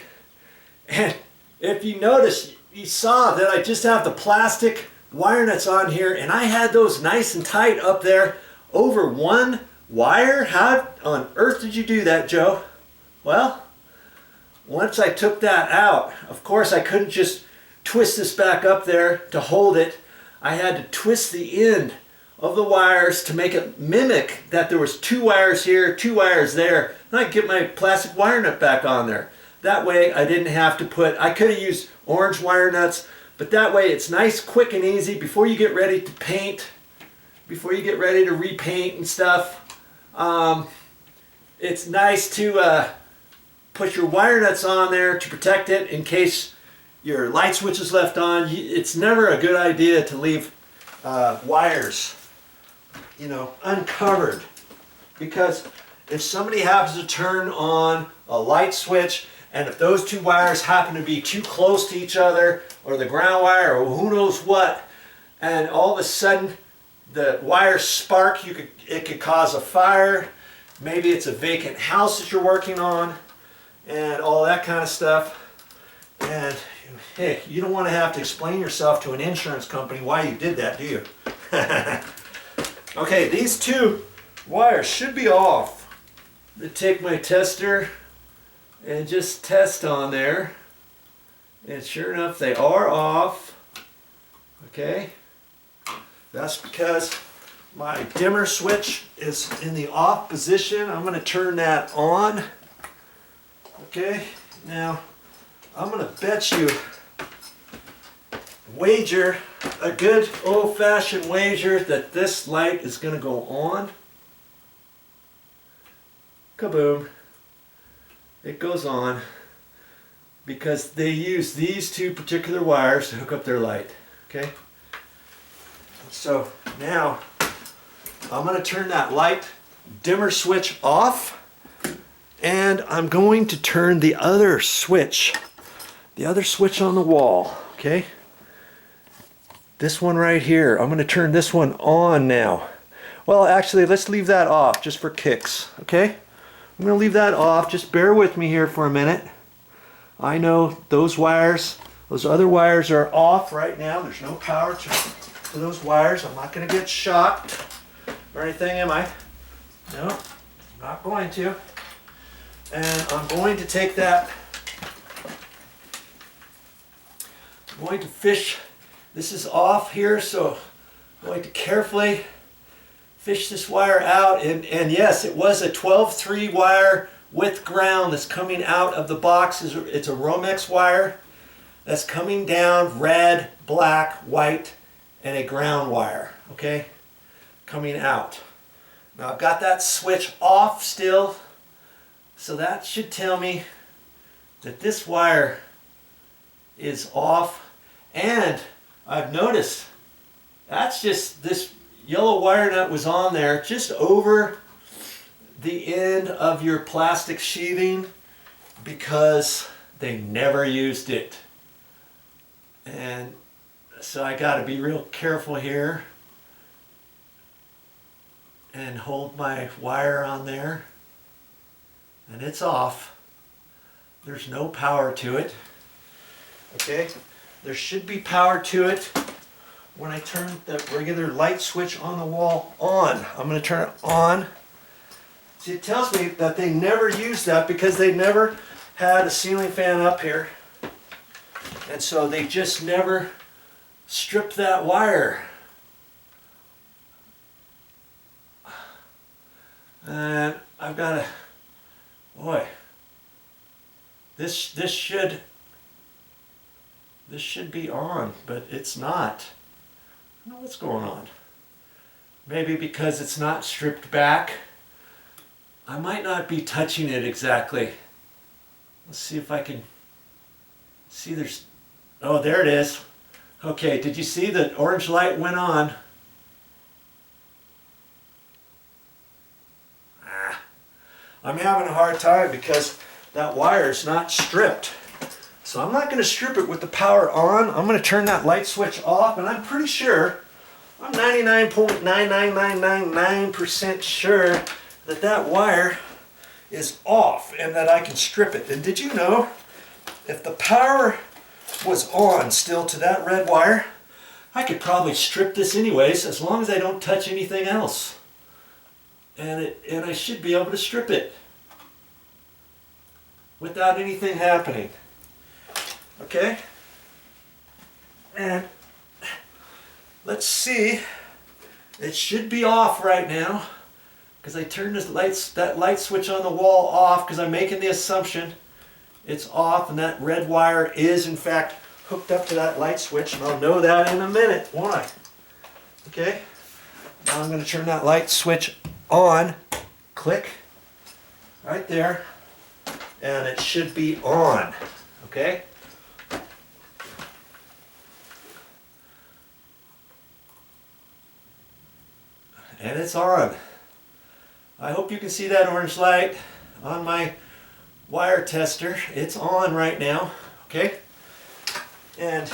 and if you notice, you saw that I just have the plastic wire nuts on here, and I had those nice and tight up there over one wire. How on earth did you do that, Joe? Well, once I took that out, of course I couldn't just twist this back up there to hold it. I had to twist the end of the wires to make it mimic that there was two wires here, two wires there, and I could get my plastic wire nut back on there. That way I didn't have to put, I could have used orange wire nuts, but that way it's nice, quick, and easy before you get ready to paint, before you get ready to repaint and stuff. It's nice to put your wire nuts on there to protect it in case your light switch is left on. It's never a good idea to leave wires, you know, uncovered, because if somebody happens to turn on a light switch, and if those two wires happen to be too close to each other, or the ground wire, or who knows what, and all of a sudden the wires spark, it could cause a fire. Maybe it's a vacant house that you're working on, and all that kind of stuff. And hey, you don't want to have to explain yourself to an insurance company why you did that, do you? Okay, these two wires should be off. I'm going to take my tester and just test on there. And sure enough, they are off. Okay. That's because my dimmer switch is in the off position. I'm going to turn that on. Okay. Now, I'm going to bet you, wager, a good old-fashioned wager that this light is going to go on. Kaboom. It goes on because they use these two particular wires to hook up their light. Okay? So now I'm going to turn that light dimmer switch off, and I'm going to turn the other switch on the wall. Okay? This one right here, I'm going to turn this one on now. Well, actually, let's leave that off just for kicks. Okay? I'm going to leave that off. Just bear with me here for a minute. I know those wires, those other wires are off right now. There's no power to those wires. I'm not going to get shocked or anything, am I? No, I'm not going to. And I'm going to take that, I'm going to fish. This is off here, so I'm going to carefully fish this wire out, and yes, it was a 12-3 wire with ground that's coming out of the box. It's a Romex wire that's coming down, red, black, white, and a ground wire, okay, coming out. Now I've got that switch off still, so that should tell me that this wire is off, and I've noticed that's just this yellow wire nut was on there just over the end of your plastic sheathing because they never used it. And so I got to be real careful here and hold my wire on there. And it's off. There's no power to it. Okay? There should be power to it when I turn the regular light switch on the wall on. I'm going to turn it on. See, it tells me that they never used that because they never had a ceiling fan up here. And so they just never stripped that wire. And I've got to, boy, this should be on, but it's not. I don't know what's going on. Maybe because it's not stripped back. I might not be touching it exactly. Let's see if I can see. There's, oh, there it is. Okay, did you see the orange light went on? I'm having a hard time because that wire is not stripped. So I'm not going to strip it with the power on. I'm going to turn that light switch off, and I'm pretty sure I'm 99.99999% sure that that wire is off and that I can strip it. And did you know, if the power was on still to that red wire, I could probably strip this anyways, as long as I don't touch anything else. And I should be able to strip it without anything happening. Okay? And let's see. It should be off right now, because I turned that light switch on the wall off, because I'm making the assumption it's off, and that red wire is in fact hooked up to that light switch, and I'll know that in a minute, won't I? Okay, now I'm going to turn that light switch on, click, right there, and it should be on, okay? And it's on. I hope you can see that orange light on my wire tester. It's on right now, okay? And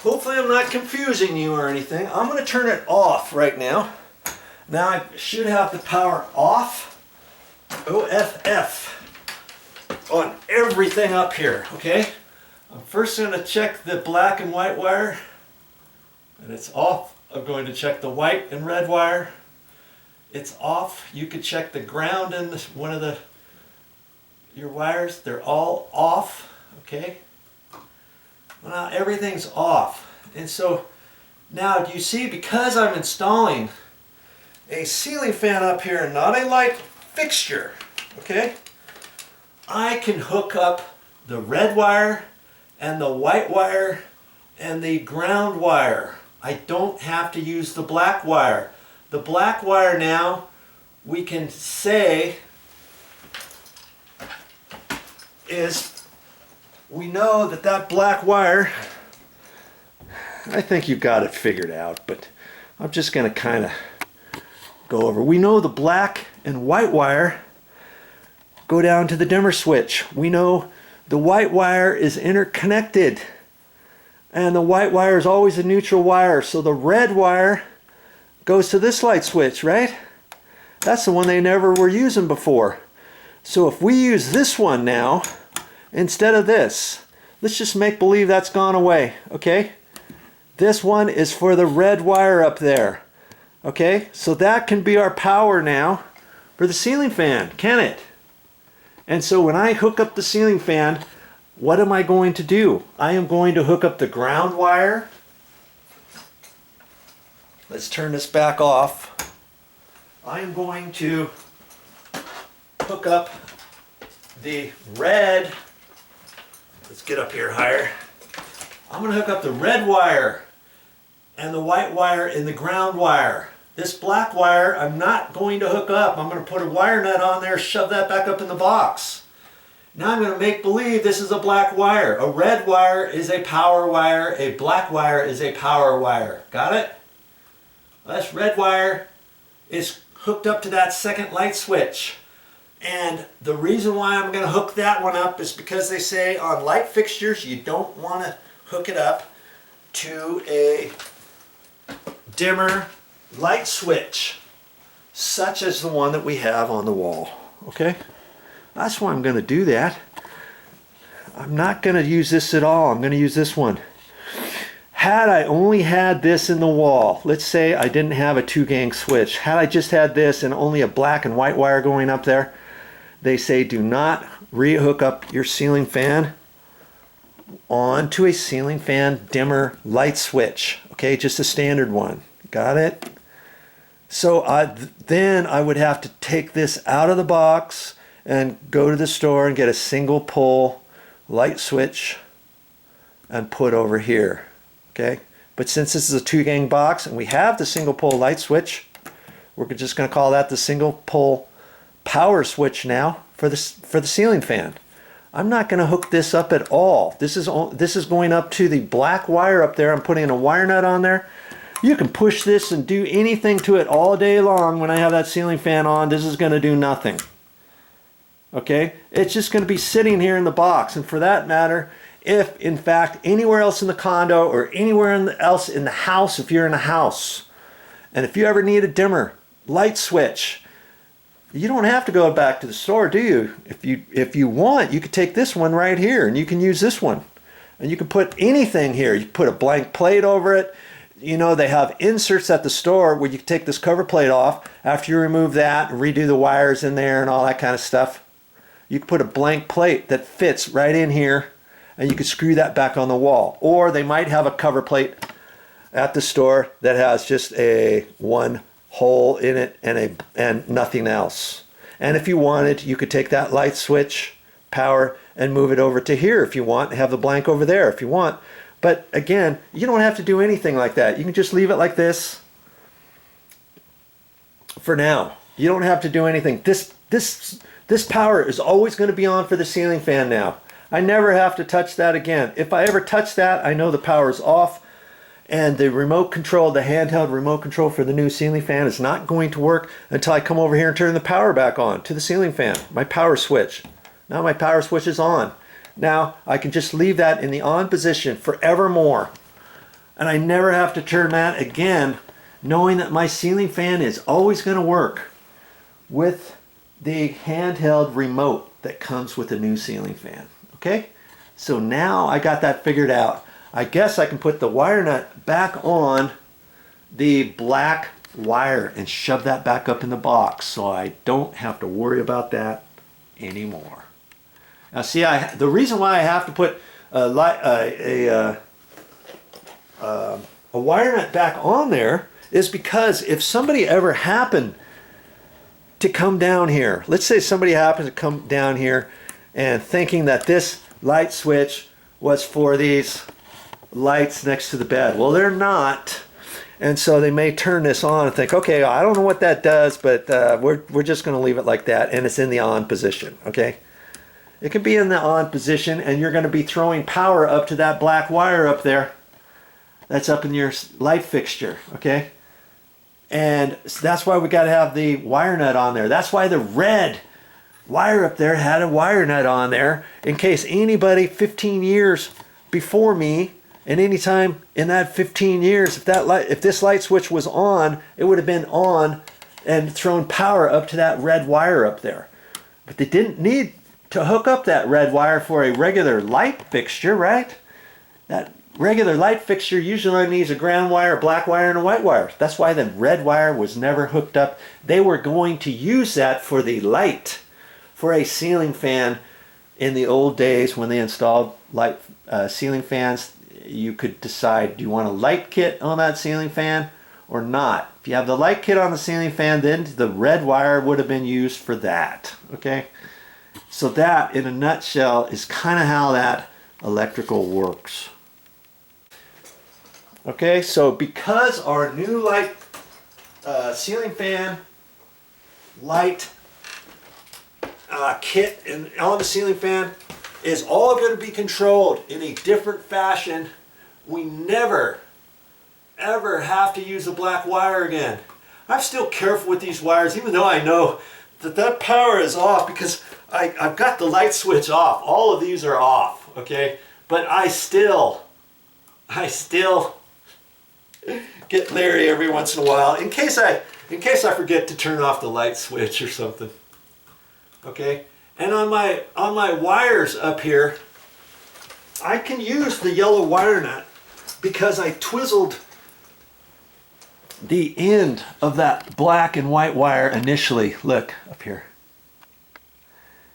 hopefully I'm not confusing you or anything. I'm going to turn it off right now. Now I should have the power off, OFF, on everything up here, okay? I'm first going to check the black and white wire, and it's off. I'm going to check the white and red wire. It's off. You could check the ground in one of your wires. They're all off, okay? Well, now everything's off. And so now, do you see, because I'm installing a ceiling fan up here and not a light fixture, okay, I can hook up the red wire and the white wire and the ground wire. I don't have to use the black wire. The black wire now, we can say, is, we know that that black wire, I think you've got it figured out, but I'm just going to kind of go over. We know the black and white wire go down to the dimmer switch. We know the white wire is interconnected, and the white wire is always a neutral wire, so the red wire goes to this light switch, right? That's the one they never were using before. So if we use this one now instead of this, let's just make believe that's gone away, okay? This one is for the red wire up there, okay? So that can be our power now for the ceiling fan, can it? And so when I hook up the ceiling fan, what am I going to do? I am going to hook up the ground wire. Let's turn this back off. I am going to hook up the red, let's get up here higher. I'm going to hook up the red wire and the white wire and the ground wire. This black wire I'm not going to hook up. I'm going to put a wire nut on there, shove that back up in the box. Now I'm going to make believe this is a black wire. A red wire is a power wire. A black wire is a power wire. Got it? This red wire is hooked up to that second light switch. And the reason why I'm going to hook that one up is because they say on light fixtures you don't want to hook it up to a dimmer light switch, such as the one that we have on the wall. Okay? That's why I'm going to do that. I'm not going to use this at all. I'm going to use this one. Had I only had this in the wall, let's say I didn't have a 2-gang switch, had I just had this and only a black and white wire going up there, they say do not re-hook up your ceiling fan onto a ceiling fan dimmer light switch. Okay, just a standard one. Got it? So then I would have to take this out of the box and go to the store and get a single pole light switch and put over here. Okay, but since this is a 2-gang box and we have the single pole light switch, we're just going to call that the single pole power switch now for the ceiling fan. I'm not going to hook this up at all. This is going up to the black wire up there. I'm putting a wire nut on there. You can push this and do anything to it all day long. When I have that ceiling fan on, this is going to do nothing. Okay, it's just going to be sitting here in the box. And for that matter, if in fact anywhere else in the condo or anywhere else in the house, if you're in a house, And if you ever need a dimmer light switch, you don't have to go back to the store, do you? If you want, you could take this one right here and you can use this one. And you can put anything here. You put a blank plate over it. You know, they have inserts at the store where you can take this cover plate off after you remove that and redo the wires in there and all that kind of stuff. You can put a blank plate that fits right in here and you can screw that back on the wall. Or they might have a cover plate at the store that has just a one hole in it and nothing else. And if you wanted, you could take that light switch power and move it over to here if you want, and have the blank over there if you want. But again, you don't have to do anything like that. You can just leave it like this for now. You don't have to do anything. This power is always going to be on for the ceiling fan now. I never have to touch that again. If I ever touch that, I know the power is off, and the remote control, the handheld remote control for the new ceiling fan is not going to work until I come over here and turn the power back on to the ceiling fan, my power switch. Now my power switch is on. Now I can just leave that in the on position forevermore. And I never have to turn that again, knowing that my ceiling fan is always going to work with the handheld remote that comes with the new ceiling fan. Okay? So now I got that figured out. I guess I can put the wire nut back on the black wire and shove that back up in the box so I don't have to worry about that anymore. Now see, the reason why I have to put a wire nut back on there is because if somebody ever happened to come down here, let's say somebody happens to come down here and thinking that this light switch was for these lights next to the bed. Well, they're not. And so they may turn this on and think, okay, I don't know what that does, but we're just going to leave it like that, and it's in the on position, okay? It can be in the on position, and you're going to be throwing power up to that black wire up there that's up in your light fixture, okay? And that's why we got to have the wire nut on there. That's why the red wire up there had a wire nut on there, in case anybody 15 years before me, and any time in that 15 years, if this light switch was on, it would have been on and thrown power up to that red wire up there. But they didn't need to hook up that red wire for a regular light fixture, right? That regular light fixture usually needs a ground wire, a black wire, and a white wire. That's why the red wire was never hooked up. They were going to use that for the light for a ceiling fan in the old days when they installed light ceiling fans. You could decide, do you want a light kit on that ceiling fan or not? If you have the light kit on the ceiling fan, then the red wire would have been used for that, okay? So that, in a nutshell, is kind of how that electrical works. Okay, so because our new light ceiling fan light kit and on the ceiling fan is all going to be controlled in a different fashion, we never ever have to use a black wire again. I'm still careful with these wires, even though I know that power is off, because I've got the light switch off. All of these are off, okay? But I still get leery every once in a while in case I forget to turn off the light switch or something. Okay? And on my wires up here, I can use the yellow wire nut because I twizzled the end of that black and white wire initially. Look up here.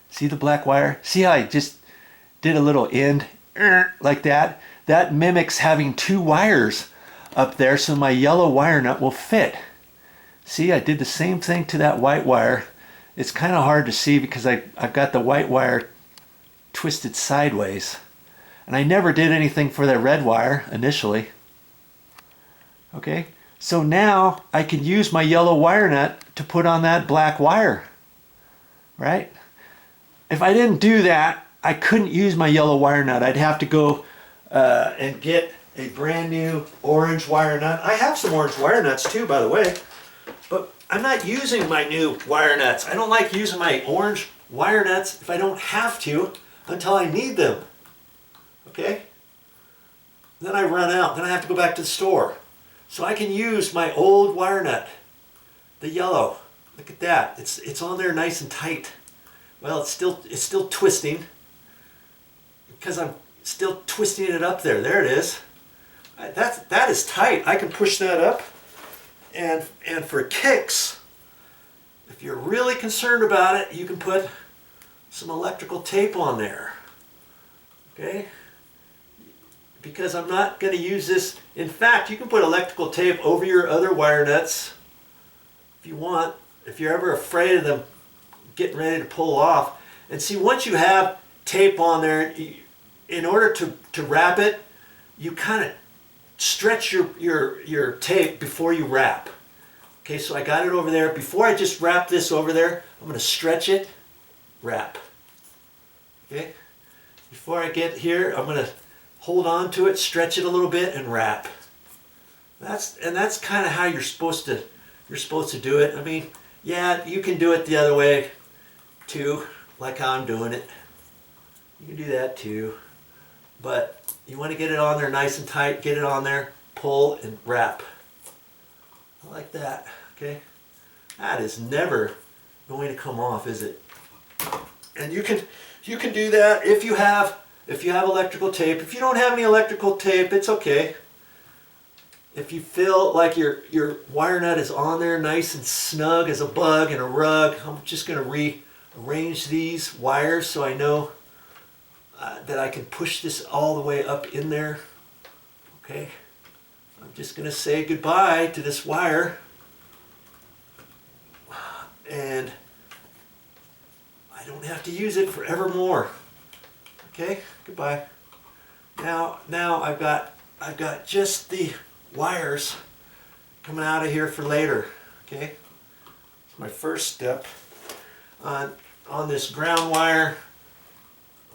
See the black wire? See how I just did a little end like that? That mimics having two wires up there, so my yellow wire nut will fit. See, I did the same thing to that white wire. It's kind of hard to see because I've got the white wire twisted sideways. And I never did anything for that red wire initially. Okay, so now I can use my yellow wire nut to put on that black wire, right? If I didn't do that, I couldn't use my yellow wire nut. I'd have to go and get a brand new orange wire nut. I have some orange wire nuts too, by the way, but I'm not using my new wire nuts. I don't like using my orange wire nuts if I don't have to until I need them. Okay? Then I run out. Then I have to go back to the store. So I can use my old wire nut, the yellow. Look at that. It's on there nice and tight. Well, it's still twisting because I'm still twisting it up there. There it is. That is tight. I can push that up. And for kicks, if you're really concerned about it, you can put some electrical tape on there. Okay? Because I'm not going to use this. In fact, you can put electrical tape over your other wire nuts if you want, if you're ever afraid of them getting ready to pull off. And see, once you have tape on there, in order to wrap it, you kind of stretch your tape before you wrap. Okay, so I got it over there. Before I just wrap this over there, I'm going to stretch it, wrap. Okay, before I get here, I'm going to hold on to it, stretch it a little bit, and wrap. That's kind of how you're supposed to do it. I mean, yeah, you can do it the other way too, like how I'm doing it. You can do that too, but you want to get it on there nice and tight. Get it on there, pull, and wrap. Like that. Okay, that is never going to come off, is it? And you can do that if you have electrical tape. If you don't have any electrical tape, it's okay. If you feel like your wire nut is on there nice and snug as a bug in a rug, I'm just going to rearrange these wires so I know that I can push this all the way up in there. Okay, I'm just going to say goodbye to this wire, and I don't have to use it forevermore. Okay, goodbye. Now I've got just the wires coming out of here for later. Okay, it's my first step on this ground wire.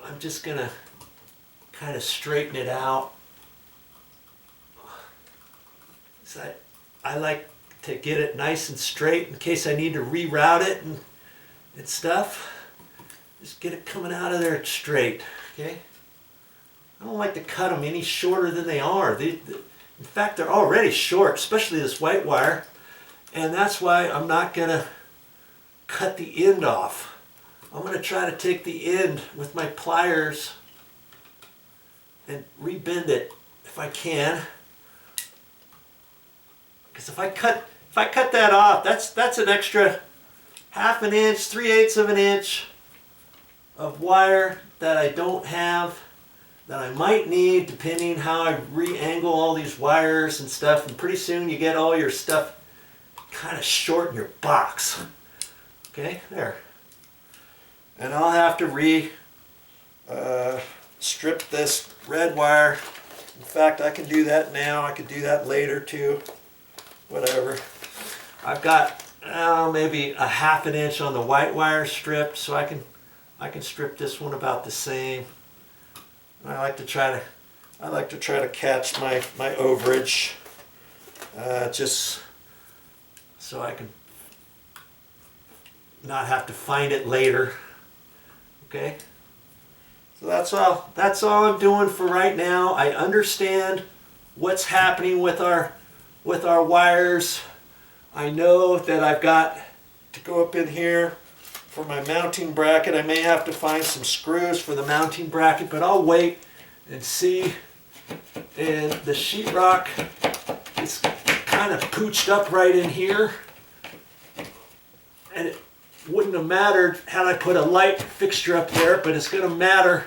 I'm just gonna kind of straighten it out. So I like to get it nice and straight in case I need to reroute it and stuff. Just get it coming out of there straight. Okay, I don't like to cut them any shorter than they are. In fact, they're already short, especially this white wire, and that's why I'm not going to cut the end off. I'm going to try to take the end with my pliers and rebend it if I can. Because if I cut that off, that's an extra 1/2 inch, 3/8 of an inch of wire that I don't have, that I might need depending how I re-angle all these wires and stuff, and pretty soon you get all your stuff kind of short in your box. Okay, there. And I'll have to strip this red wire. In fact, I can do that now. I could do that later too. Whatever. I've got maybe a 1/2 inch on the white wire stripped, so I can strip this one about the same. And I like to try to catch my overage, just so I can not have to find it later. Okay, so that's all I'm doing for right now. I understand what's happening with our wires. I know that I've got to go up in here for my mounting bracket. I may have to find some screws for the mounting bracket, but I'll wait and see. And the sheetrock is kind of pooched up right in here, and it wouldn't have mattered had I put a light fixture up there, but it's going to matter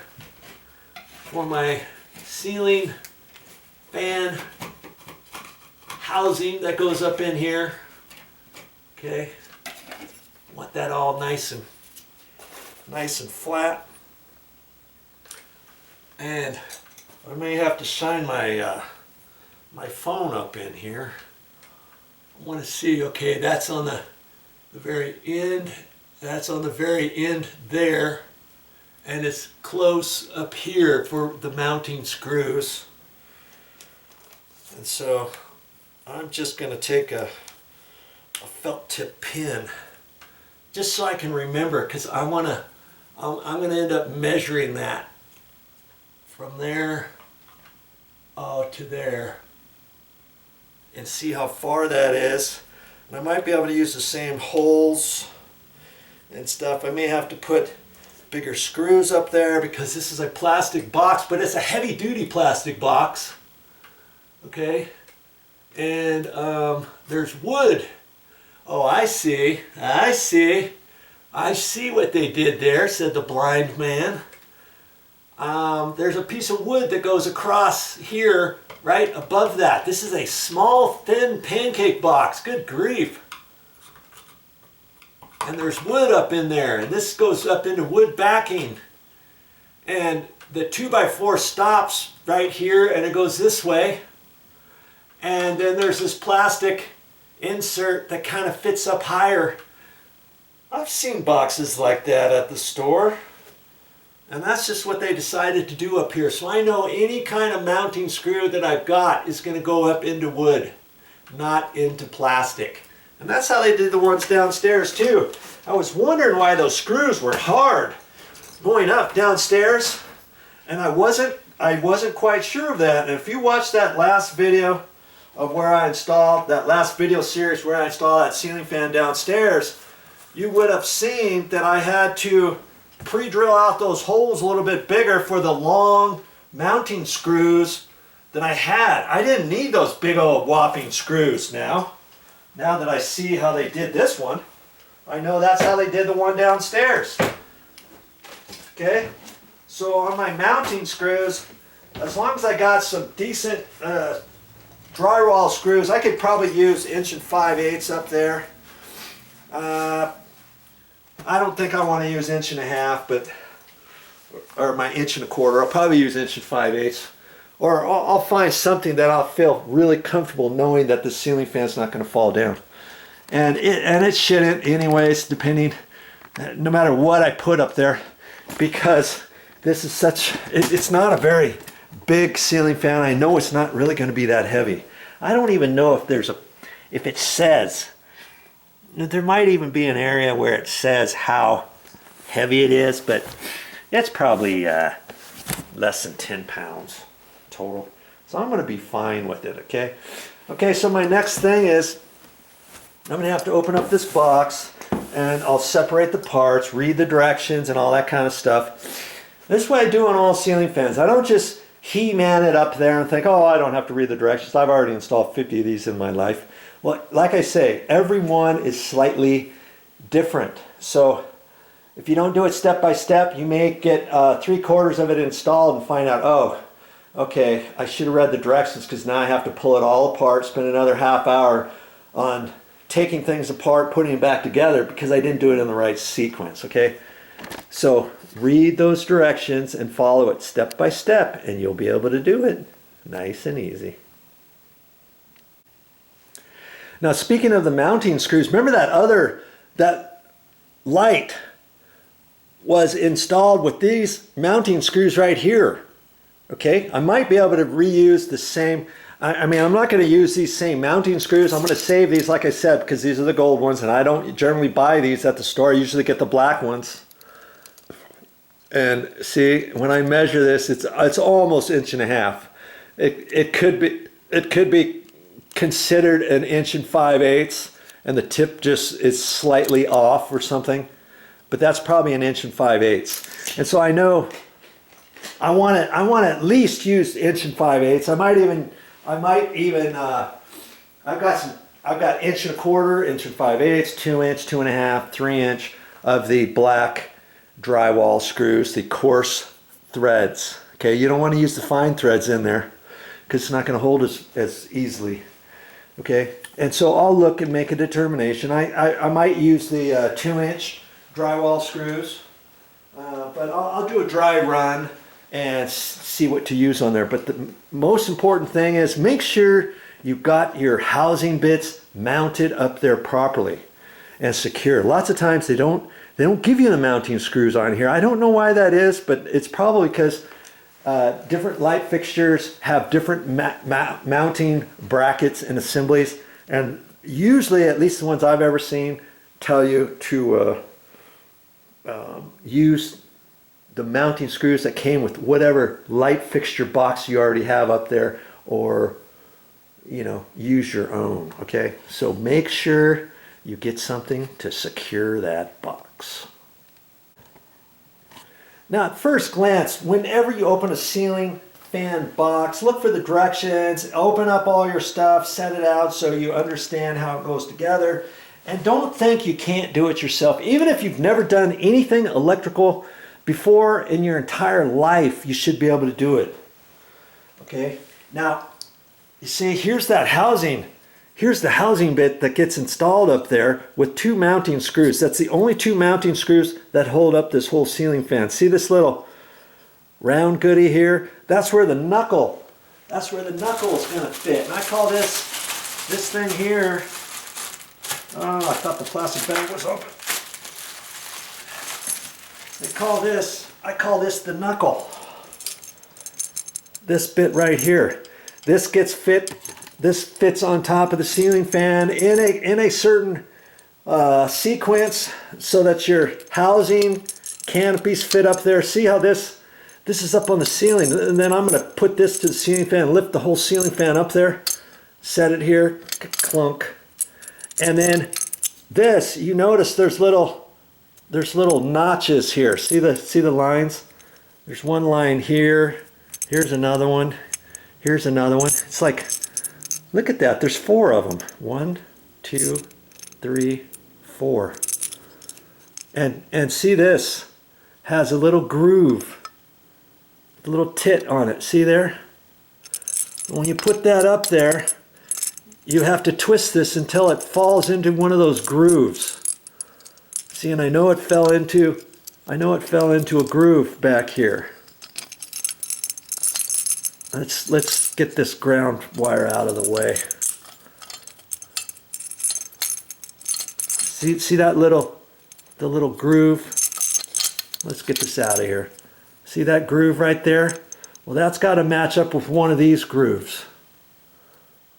for my ceiling fan housing that goes up in here. Okay, want that all nice and flat. And I may have to shine my my phone up in here. I want to see. Okay, that's on the very end. That's on the very end there, and it's close up here for the mounting screws. And so I'm just going to take a felt tip pin, just so I can remember, because I'm going to end up measuring that from there to there. and see how far that is. And I might be able to use the same holes and stuff. I may have to put bigger screws up there because this is a plastic box, but it's a heavy duty plastic box. Okay, and there's wood. Oh, I see what they did there, said the blind man. There's a piece of wood that goes across here, right above that. This is a small, thin pancake box. Good grief. And there's wood up in there, and this goes up into wood backing. And the 2x4 stops right here, and it goes this way. And then there's this plastic insert that kind of fits up higher. I've seen boxes like that at the store. And that's just what they decided to do up here. So I know any kind of mounting screw that I've got is going to go up into wood, not into plastic. And that's how they did the ones downstairs too. I was wondering why those screws were hard going up downstairs, and I wasn't quite sure of that. And if you watched that last video of where I installed, that last video series where I installed that ceiling fan downstairs, you would have seen that I had to pre-drill out those holes a little bit bigger for the long mounting screws that I had. I didn't need those big old whopping screws now. Now that I see how they did this one, I know that's how they did the one downstairs. Okay, so on my mounting screws, as long as I got some decent drywall screws, I could probably use 1 5/8" up there. I don't think I want to use 1 1/2", but or my 1 1/4". I'll probably use 1 5/8", or I'll find something that I'll feel really comfortable knowing that the ceiling fan's not going to fall down, and it shouldn't anyways, depending, no matter what I put up there, because this is it's not a very big ceiling fan. I know it's not really going to be that heavy. I don't even know if it says. There might even be an area where it says how heavy it is, but it's probably less than 10 pounds total. So I'm going to be fine with it, okay? Okay, so my next thing is I'm going to have to open up this box, and I'll separate the parts, read the directions, and all that kind of stuff. This is what I do on all ceiling fans. I don't just He-Man it up there and think, oh, I don't have to read the directions. I've already installed 50 of these in my life. Well, like I say, every one is slightly different. So if you don't do it step by step, you may get 3/4 of it installed and find out, oh, okay, I should have read the directions, because now I have to pull it all apart, spend another half hour on taking things apart, putting them back together, because I didn't do it in the right sequence, okay? So read those directions and follow it step by step, and you'll be able to do it nice and easy. Now, speaking of the mounting screws, remember that light was installed with these mounting screws right here. Okay, I might be able to reuse the same. I mean, I'm not going to use these same mounting screws. I'm going to save these, like I said, because these are the gold ones, and I don't generally buy these at the store. I usually get the black ones. And see, when I measure this, it's almost 1 1/2". It could be considered an 1 5/8", and the tip just is slightly off or something, but that's probably an 1 5/8". And so I know I want to at least use 1 5/8". I might even I've got 1 1/4", 1 5/8", 2 inch, 2 1/2", 3 inch of the black drywall screws, the coarse threads. Okay, you don't want to use the fine threads in there because it's not going to hold as easily. Okay, and so I'll look and make a determination. I might use the 2 inch drywall screws, but I'll do a dry run and see what to use on there. But the most important thing is make sure you've got your housing bits mounted up there properly and secure. Lots of times they don't give you the mounting screws on here. I don't know why that is, but it's probably because different light fixtures have different mounting brackets and assemblies, and usually, at least the ones I've ever seen, tell you to use the mounting screws that came with whatever light fixture box you already have up there, or you know, use your own, okay? So make sure you get something to secure that box. Now at first glance, whenever you open a ceiling fan box, look for the directions, open up all your stuff, set it out so you understand how it goes together, and don't think you can't do it yourself. Even if you've never done anything electrical before in your entire life, you should be able to do it. Okay, now you see, here's that housing. Here's the housing bit that gets installed up there with 2 mounting screws. That's the only 2 mounting screws that hold up this whole ceiling fan. See this little round goodie here? That's where the knuckle is going to fit. And I call this thing here, oh, I thought the plastic bag was open. I call this the knuckle. This bit right here. This fits on top of the ceiling fan in a certain sequence so that your housing canopies fit up there. See how this is up on the ceiling, and then I'm going to put this to the ceiling fan, lift the whole ceiling fan up there, set it here, clunk, and then this, you notice there's little notches here. See the lines? There's one line here. Here's another one. Here's another one. It's like, look at that. There's 4 of them. 1, 2, 3, 4. And see, this has a little groove, a little tit on it. See there? When you put that up there, you have to twist this until it falls into one of those grooves. See, and I know it fell into a groove back here. Let's get this ground wire out of the way. See that the little groove? Let's get this out of here. See that groove right there? Well, that's got to match up with one of these grooves.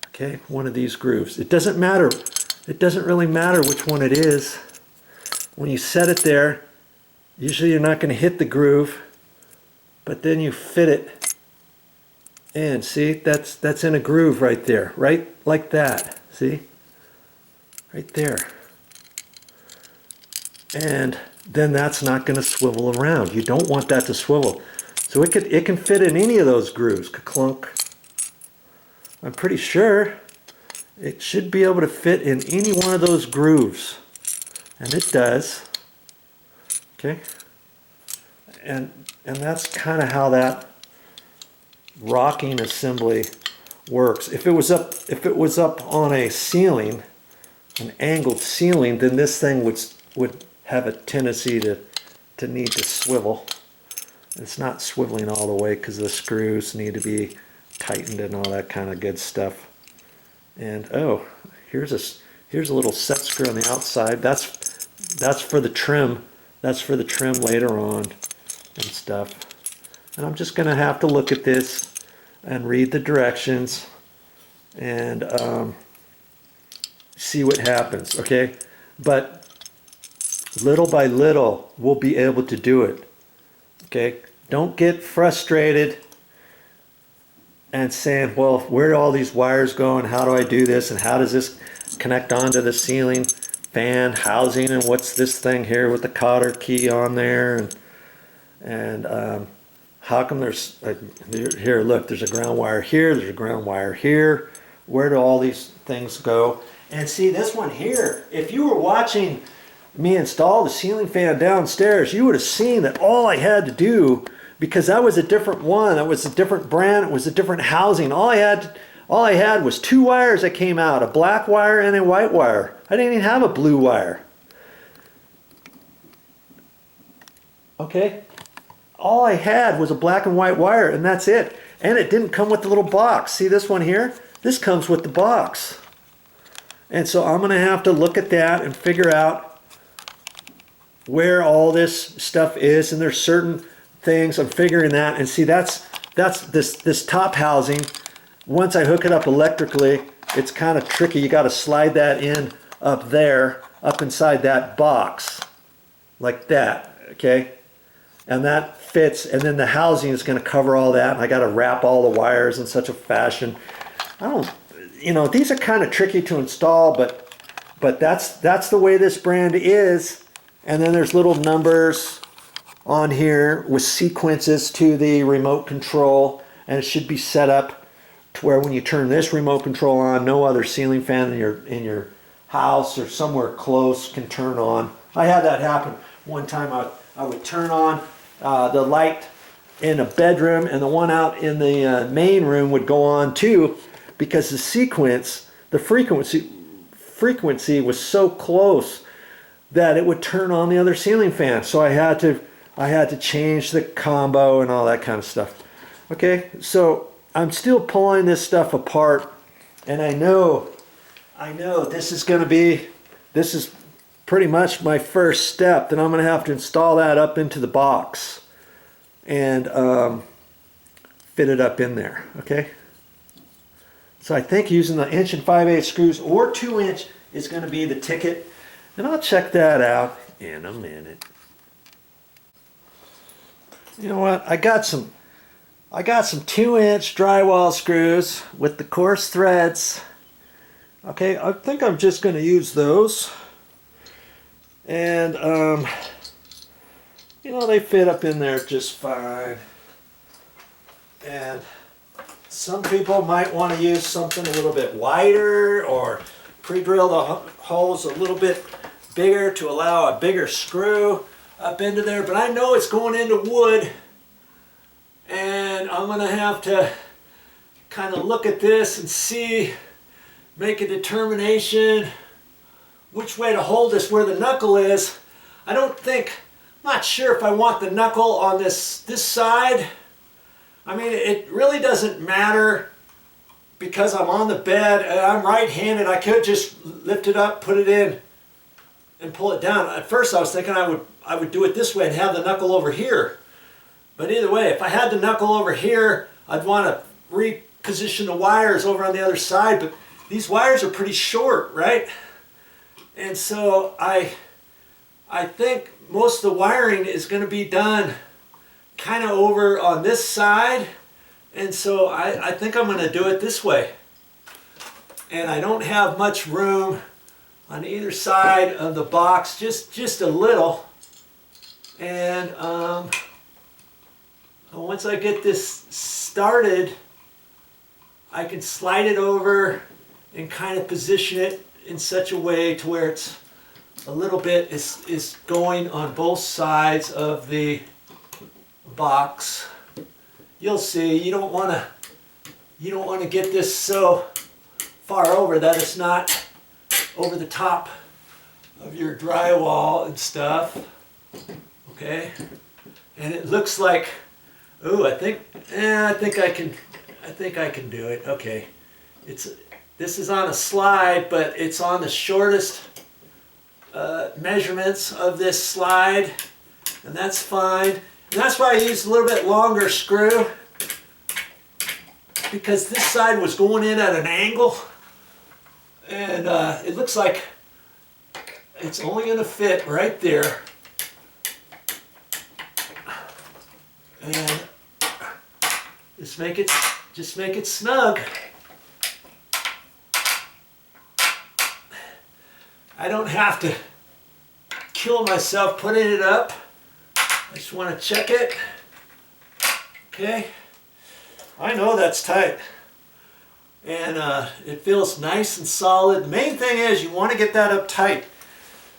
Okay, one of these grooves. It doesn't matter. It doesn't really matter which one it is. When you set it there, usually you're not going to hit the groove, but then you fit it. And see, that's in a groove right there, right like that. See? Right there. And then that's not going to swivel around. You don't want that to swivel. So it can fit in any of those grooves. Ka-clunk. I'm pretty sure it should be able to fit in any one of those grooves. And it does. Okay? And that's kind of how that rocking assembly works. If it was up on a ceiling, an angled ceiling, then this thing would have a tendency to need to swivel. It's not swiveling all the way because the screws need to be tightened and all that kind of good stuff. And oh, here's a little set screw on the outside. That's for the trim. That's for the trim later on and stuff. And I'm just going to have to look at this and read the directions and see what happens, okay? But little by little, we'll be able to do it, okay? Don't get frustrated and saying, well, where do all these wires go and how do I do this and how does this connect onto the ceiling fan housing and what's this thing here with the cotter key on there and how come there's here, look, there's a ground wire here, there's a ground wire here, where do all these things go? And see this one here, if you were watching me install the ceiling fan downstairs, you would have seen that all I had to do, because that was a different one, that was a different brand, it was a different housing, all I had was 2 wires that came out, a black wire and a white wire. I didn't even have a blue wire. Okay? All I had was a black and white wire, and that's it. And it didn't come with the little box. See this one here? This comes with the box. And so I'm going to have to look at that and figure out where all this stuff is. And there's certain things I'm figuring that. And see, that's this top housing. Once I hook it up electrically, it's kind of tricky. You got to slide that in up there, up inside that box, like that. Okay. And that fits, and then the housing is going to cover all that, and I got to wrap all the wires in such a fashion. you know, these are kind of tricky to install, but that's the way this brand is. And then there's little numbers on here with sequences to the remote control, and it should be set up to where when you turn this remote control on, no other ceiling fan in your house or somewhere close can turn on. I had that happen one time. I would turn on the light in a bedroom, and the one out in the main room would go on too, because the frequency was so close that it would turn on the other ceiling fan. So I had to change the combo and all that kind of stuff. Okay, so I'm still pulling this stuff apart, and I know this is pretty much my first step. Then I'm going to have to install that up into the box and fit it up in there. Okay, so I think using the 1 5/8" screws or 2" is going to be the ticket, and I'll check that out in a minute. You know what? I got some 2" drywall screws with the coarse threads. Okay, I think I'm just going to use those. And, you know, they fit up in there just fine. And some people might want to use something a little bit wider or pre-drill the holes a little bit bigger to allow a bigger screw up into there. But I know it's going into wood, and I'm going to have to kind of look at this and see, make a determination which way to hold this where the knuckle is. I'm not sure if I want the knuckle on this side. I mean, it really doesn't matter because I'm on the bed and I'm right-handed. I could just lift it up, put it in, and pull it down. At first I was thinking I would do it this way and have the knuckle over here. But either way, if I had the knuckle over here, I'd want to reposition the wires over on the other side. But these wires are pretty short, right? And so I think most of the wiring is going to be done kind of over on this side. And so I think I'm going to do it this way. And I don't have much room on either side of the box, just a little. And once I get this started, I can slide it over and kind of position it in such a way to where it's a little bit is going on both sides of the box. You'll see, you don't want to get this so far over that it's not over the top of your drywall and stuff. Okay, and it looks like, ooh, I think I can do it. Okay, this is on a slide, but it's on the shortest measurements of this slide, and that's fine. And that's why I used a little bit longer screw, because this side was going in at an angle, and it looks like it's only going to fit right there. And just make it snug. I don't have to kill myself putting it up. I just want to check it. Okay. I know that's tight. And it feels nice and solid. The main thing is you want to get that up tight.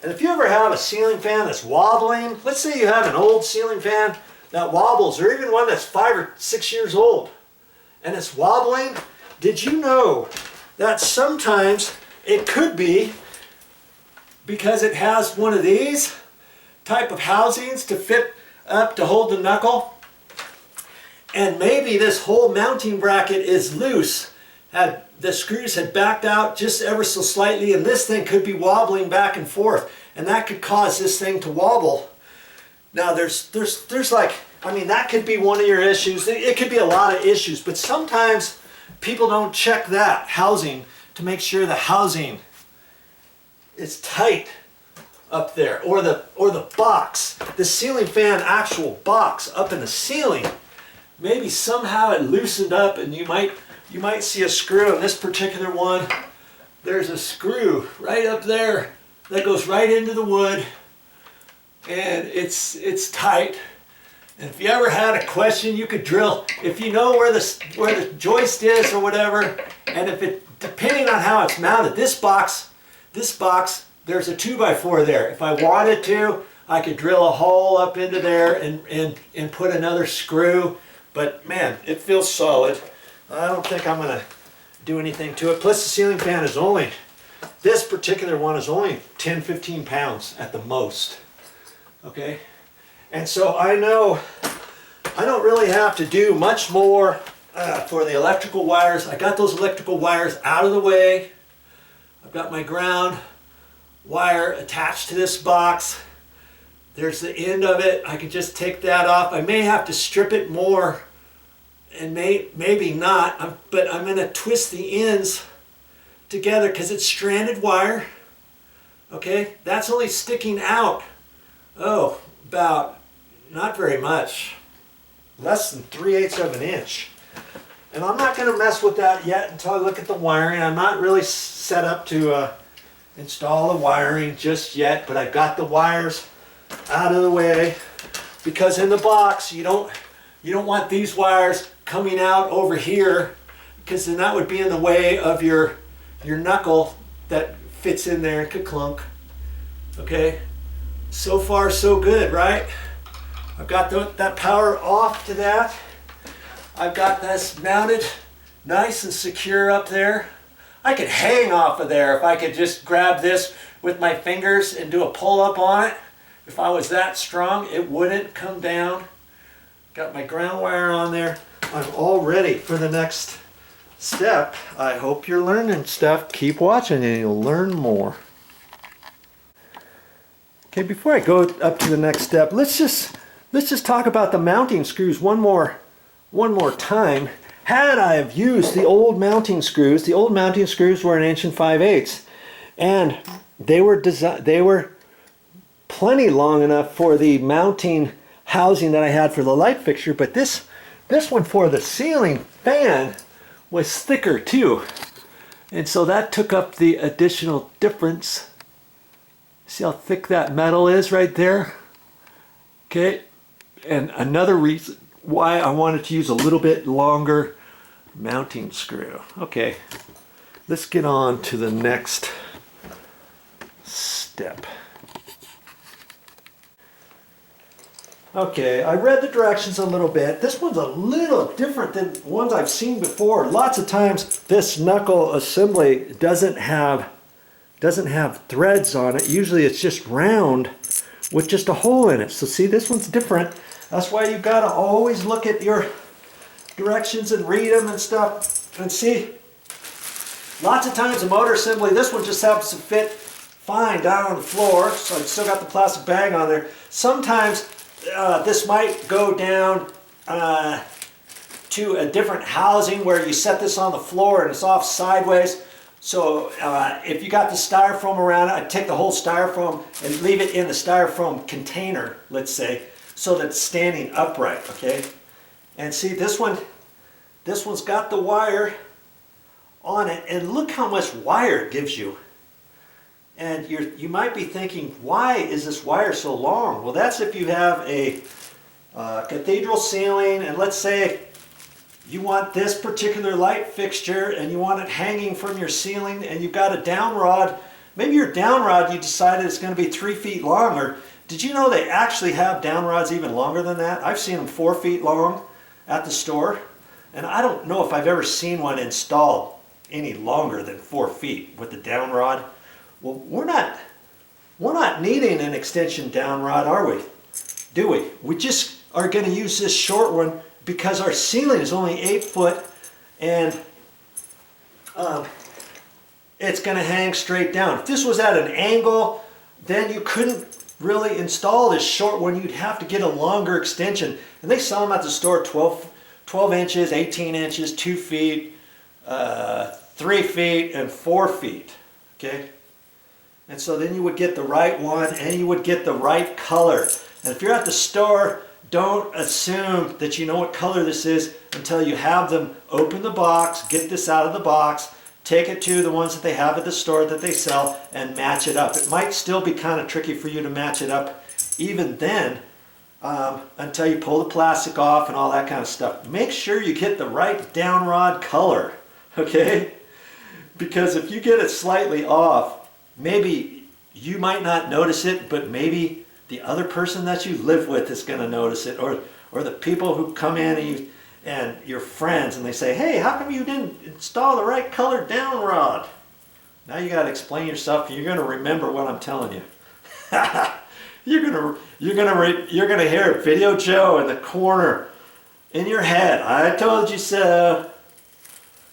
And if you ever have a ceiling fan that's wobbling, let's say you have an old ceiling fan that wobbles, or even one that's 5 or 6 years old, and it's wobbling, did you know that sometimes it could be because it has one of these type of housings to fit up to hold the knuckle, and maybe this whole mounting bracket is loose, the screws had backed out just ever so slightly, and this thing could be wobbling back and forth, and that could cause this thing to wobble. Now there's like, I mean, that could be one of your issues. It could be a lot of issues, but sometimes people don't check that housing to make sure the housing is tight up there, or the box, the ceiling fan actual box up in the ceiling. Maybe somehow it loosened up and you might you might see a screw in this particular one. There's a screw right up there that goes right into the wood, and it's tight. And if you ever had a question, you could drill. If you know where the joist is or whatever, and if it, depending on how it's mounted, this box, there's a 2x4 there. If I wanted to, I could drill a hole up into there and put another screw. But man, it feels solid. I don't think I'm gonna do anything to it. Plus the ceiling fan is only, this particular one is only 10, 15 pounds at the most. Okay? And so I know I don't really have to do much more for the electrical wires. I got those electrical wires out of the way. I've got my ground wire attached to this box. There's the end of it. I can just take that off. I may have to strip it more, and maybe not, but I'm going to twist the ends together because it's stranded wire. Okay, that's only sticking out, oh, about, not very much, less than 3/8 of an inch. And I'm not going to mess with that yet until I look at the wiring. I'm not really set up to install the wiring just yet, but I've got the wires out of the way because in the box you don't want these wires coming out over here, because then that would be in the way of your knuckle that fits in there and could clunk. Okay, so far so good, right? I've got that power off to that. I've got this mounted nice and secure up there. I could hang off of there if I could just grab this with my fingers and do a pull up on it. If I was that strong, it wouldn't come down. Got my ground wire on there. I'm all ready for the next step. I hope you're learning stuff. Keep watching and you'll learn more. Okay, before I go up to the next step, let's just talk about the mounting screws one more time. Had I have used the old mounting screws were 1 inch and 5/8, and they were plenty long enough for the mounting housing that I had for the light fixture, but this one for the ceiling fan was thicker too, and so that took up the additional difference. See how thick that metal is right there? Okay, and another reason why I wanted to use a little bit longer mounting screw. Okay, let's get on to the next step. Okay, I read the directions a little bit. This one's a little different than ones I've seen before. Lots of times this knuckle assembly doesn't have threads on it. Usually it's just round with just a hole in it. So see, this one's different. That's why you've got to always look at your directions and read them and stuff and see. Lots of times a motor assembly, this one just happens to fit fine down on the floor, so I've still got the plastic bag on there. Sometimes this might go down to a different housing where you set this on the floor and it's off sideways. So if you got the styrofoam around it, I'd take the whole styrofoam and leave it in the styrofoam container, let's say, so that it's standing upright, okay? And see, this one's got the wire on it, and look how much wire it gives you. And you might be thinking, why is this wire so long? Well, that's if you have a cathedral ceiling, and let's say you want this particular light fixture and you want it hanging from your ceiling, and you've got a down rod. Maybe your down rod, you decided it's going to be 3 feet long, or did you know they actually have down rods even longer than that? I've seen them 4 feet long at the store, and I don't know if I've ever seen one installed any longer than 4 feet with the down rod. Well, we're not needing an extension down rod, are we? Do we? We just are going to use this short one because our ceiling is only 8 foot, and it's going to hang straight down. If this was at an angle, then you couldn't really install this short one. You'd have to get a longer extension, and they sell them at the store 12 inches, 18 inches, 2 feet, 3 feet, and 4 feet. Okay? And so then you would get the right one, and you would get the right color. And if you're at the store, don't assume that you know what color this is until you have them open the box, get this out of the box, take it to the ones that they have at the store that they sell, and match it up. It might still be kind of tricky for you to match it up even then, until you pull the plastic off and all that kind of stuff. Make sure you get the right down rod color, okay? Because if you get it slightly off, maybe you might not notice it, but maybe the other person that you live with is going to notice it, or the people who come in and your friends, and they say, hey, how come you didn't install the right color down rod? Now you got to explain yourself. You're going to remember what I'm telling you. You're gonna hear VideoJoe in the corner in your head. I told you so.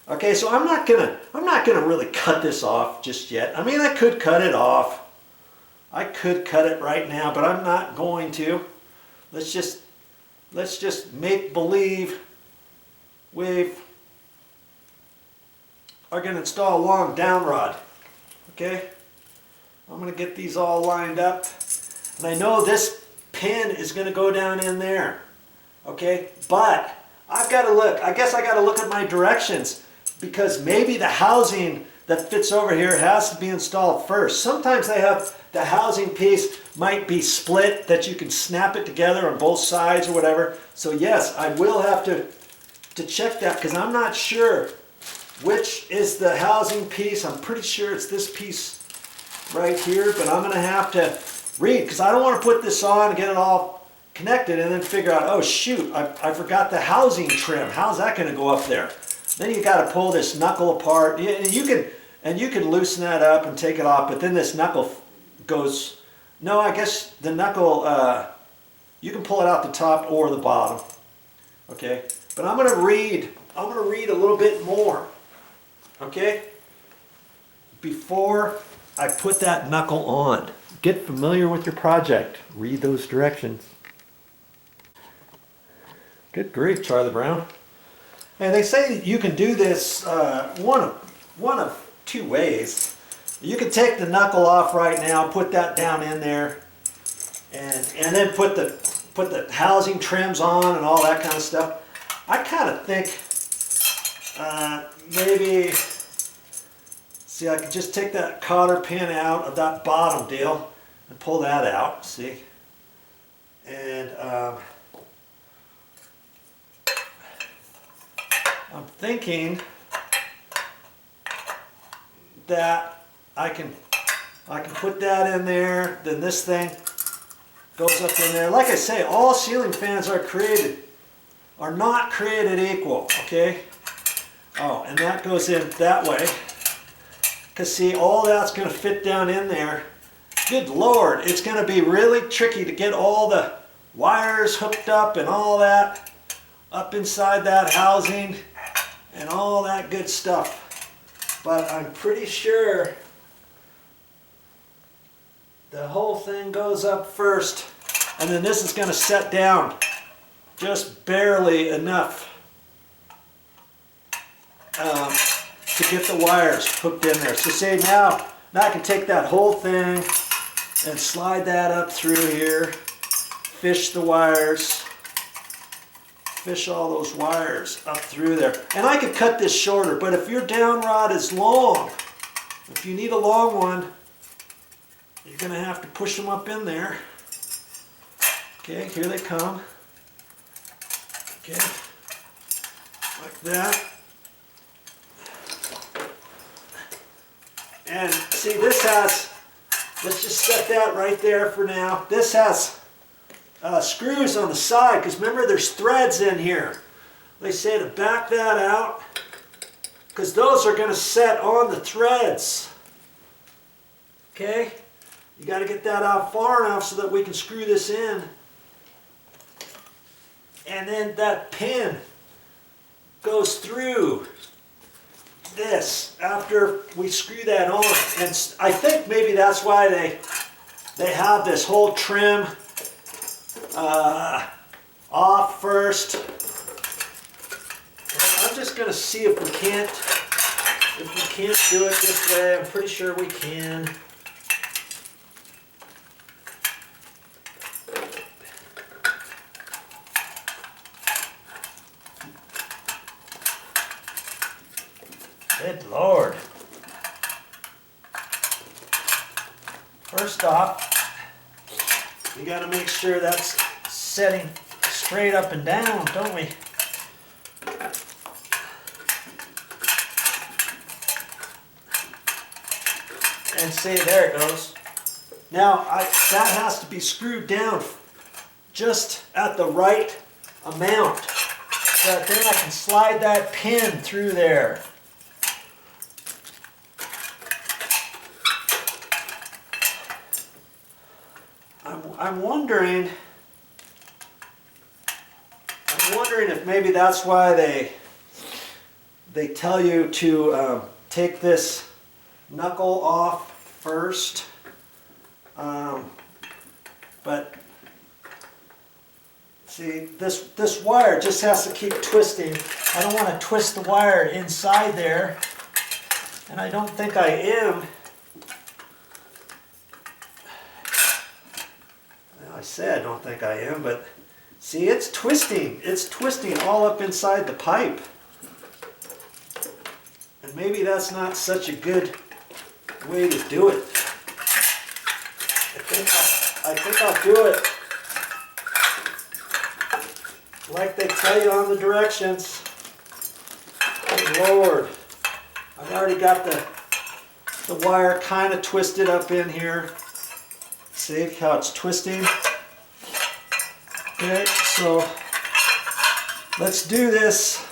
Okay, so I'm not gonna really cut this off just yet. I mean, I could cut it off. I could cut it right now, but I'm not going to. Let's just make believe we are gonna install a long down rod. Okay, I'm gonna get these all lined up. And I know this pin is going to go down in there, okay? But I've got to look. I guess I got to look at my directions, because maybe the housing that fits over here has to be installed first. Sometimes they have the housing piece might be split, that you can snap it together on both sides or whatever. So yes, I will have to check that, because I'm not sure which is the housing piece. I'm pretty sure it's this piece right here, but I'm going to have to read, because I don't want to put this on and get it all connected and then figure out, oh shoot, I forgot the housing trim. How's that going to go up there? Then you got to pull this knuckle apart. You can loosen that up and take it off, but then this knuckle goes. No, I guess the knuckle, you can pull it out the top or the bottom. Okay, but I'm going to read. I'm going to read a little bit more. Okay, before I put that knuckle on. Get familiar with your project. Read those directions. Good grief, Charlie Brown. And they say you can do this one of two ways. You can take the knuckle off right now, put that down in there, and then put the housing trims on and all that kind of stuff. I kind of think maybe. See, I could just take that cotter pin out of that bottom deal and pull that out, see? And I'm thinking that I can put that in there, then this thing goes up in there. Like I say, all ceiling fans are not created equal, okay? Oh, and that goes in that way. Because see, all that's going to fit down in there. Good Lord, it's going to be really tricky to get all the wires hooked up and all that up inside that housing and all that good stuff. But I'm pretty sure the whole thing goes up first, and then this is going to set down just barely enough to get the wires hooked in there. So say now I can take that whole thing and slide that up through here, fish the wires, fish all those wires up through there. And I could cut this shorter, but if your down rod is long, if you need a long one, you're going to have to push them up in there. Okay, here they come. Okay, like that. And see, this has, let's just set that right there for now. This has screws on the side, because remember there's threads in here. They say to back that out, because those are going to set on the threads. Okay? You got to get that out far enough so that we can screw this in. And then that pin goes through this after we screw that on. And I think maybe that's why they have this whole trim off first. I'm just going to see if we can't do it this way. I'm pretty sure we can. Good Lord. First off, we got to make sure that's setting straight up and down, don't we? And see, there it goes. Now, that has to be screwed down just at the right amount, so that then I can slide that pin through there. I'm wondering if maybe that's why they tell you to take this knuckle off first, but see, this wire just has to keep twisting. I don't want to twist the wire inside there, and I don't think I am. I said I don't think I am, but see, it's twisting. It's twisting all up inside the pipe. And maybe that's not such a good way to do it. I think I'll do it like they tell you on the directions. Good Lord. I've already got the wire kind of twisted up in here. See how it's twisting? Okay, so let's do this.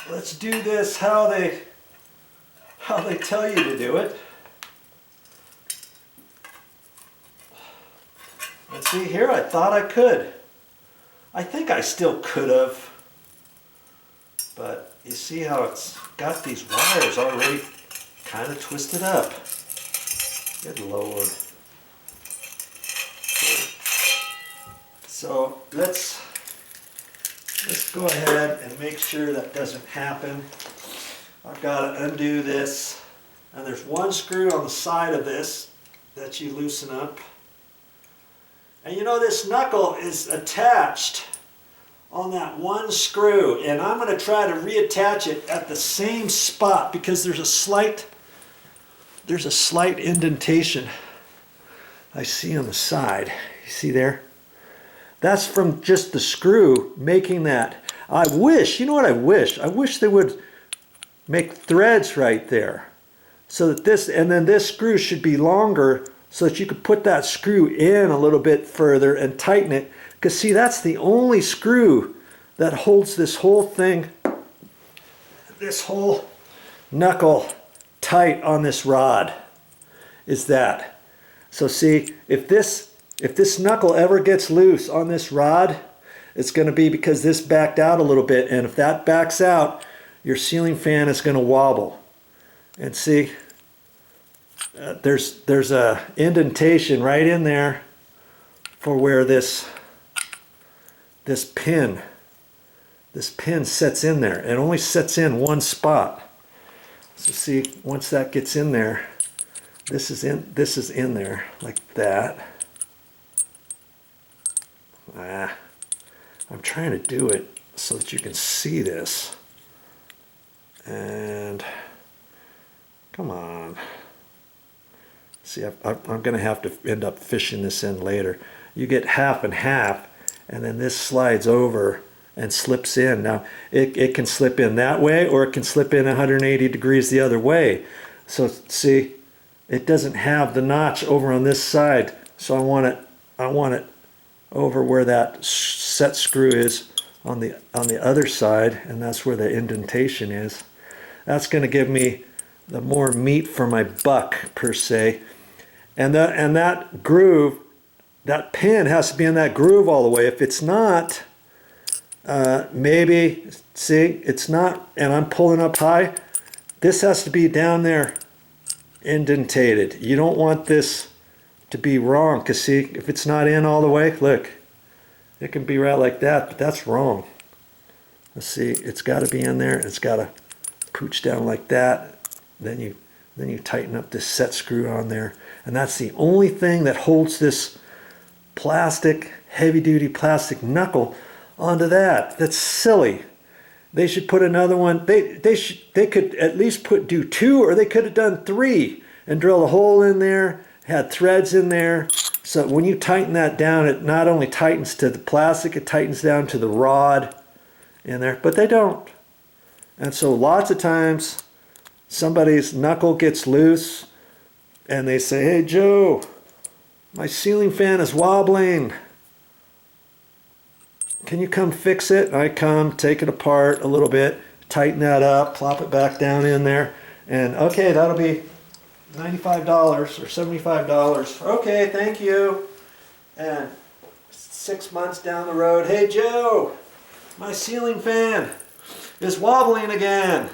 Let's do this how they tell you to do it. Let's see here, I thought I could. I think I still could have. But you see how it's got these wires already kind of twisted up. Good Lord. So let's go ahead and make sure that doesn't happen. I've got to undo this, and there's one screw on the side of this that you loosen up. And you know, this knuckle is attached on that one screw, and I'm going to try to reattach it at the same spot because there's a slight indentation I see on the side. You see there? That's from just the screw making that. I wish, you know what I wish? I wish they would make threads right there. So that this, and then this screw should be longer so that you could put that screw in a little bit further and tighten it. Because see, that's the only screw that holds this whole thing, this whole knuckle tight on this rod, is that. So see, if this knuckle ever gets loose on this rod, it's going to be because this backed out a little bit, and if that backs out, your ceiling fan is going to wobble. And see, there's a indentation right in there for where this pin sets in there. It only sets in one spot. So see, once that gets in there, this is in there like that. I'm trying to do it so that you can see this. And come on. See, I'm going to have to end up fishing this in later. You get half and half, and then this slides over and slips in. Now, it can slip in that way, or it can slip in 180 degrees the other way. So see, it doesn't have the notch over on this side. So I want it over where that set screw is on the other side, and that's where the indentation is. That's going to give me the more meat for my buck, per se. And that groove, that pin has to be in that groove all the way. If it's not, maybe, see, it's not, and I'm pulling up high, this has to be down there indentated. You don't want this to be wrong, because see, if it's not in all the way, look, it can be right like that, but that's wrong. Let's see, it's got to be in there, it's got to pooch down like that. Then you tighten up this set screw on there, and that's the only thing that holds this plastic, heavy-duty plastic knuckle onto that. That's silly. They should put another one. They could at least do two, or they could have done three and drilled a hole in there, had threads in there. So when you tighten that down, it not only tightens to the plastic, it tightens down to the rod in there, but they don't. And so lots of times somebody's knuckle gets loose and they say, "Hey Joe, my ceiling fan is wobbling. Can you come fix it?" And I come, take it apart a little bit, tighten that up, plop it back down in there, and okay, that'll be $95 or $75. Okay, thank you. And 6 months down the road, "Hey Joe, my ceiling fan is wobbling again."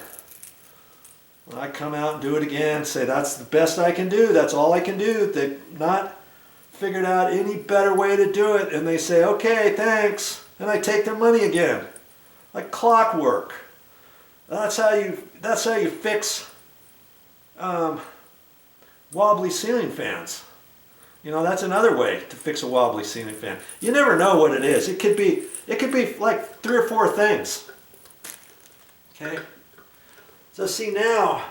Well, I come out and do it again, say that's the best I can do, that's all I can do. They've not figured out any better way to do it, and they say, "Okay, thanks." And I take their money again, like clockwork. That's how you fix wobbly ceiling fans. You know, that's another way to fix a wobbly ceiling fan. You never know what it is. It could be like 3 or 4 things. Okay. So see now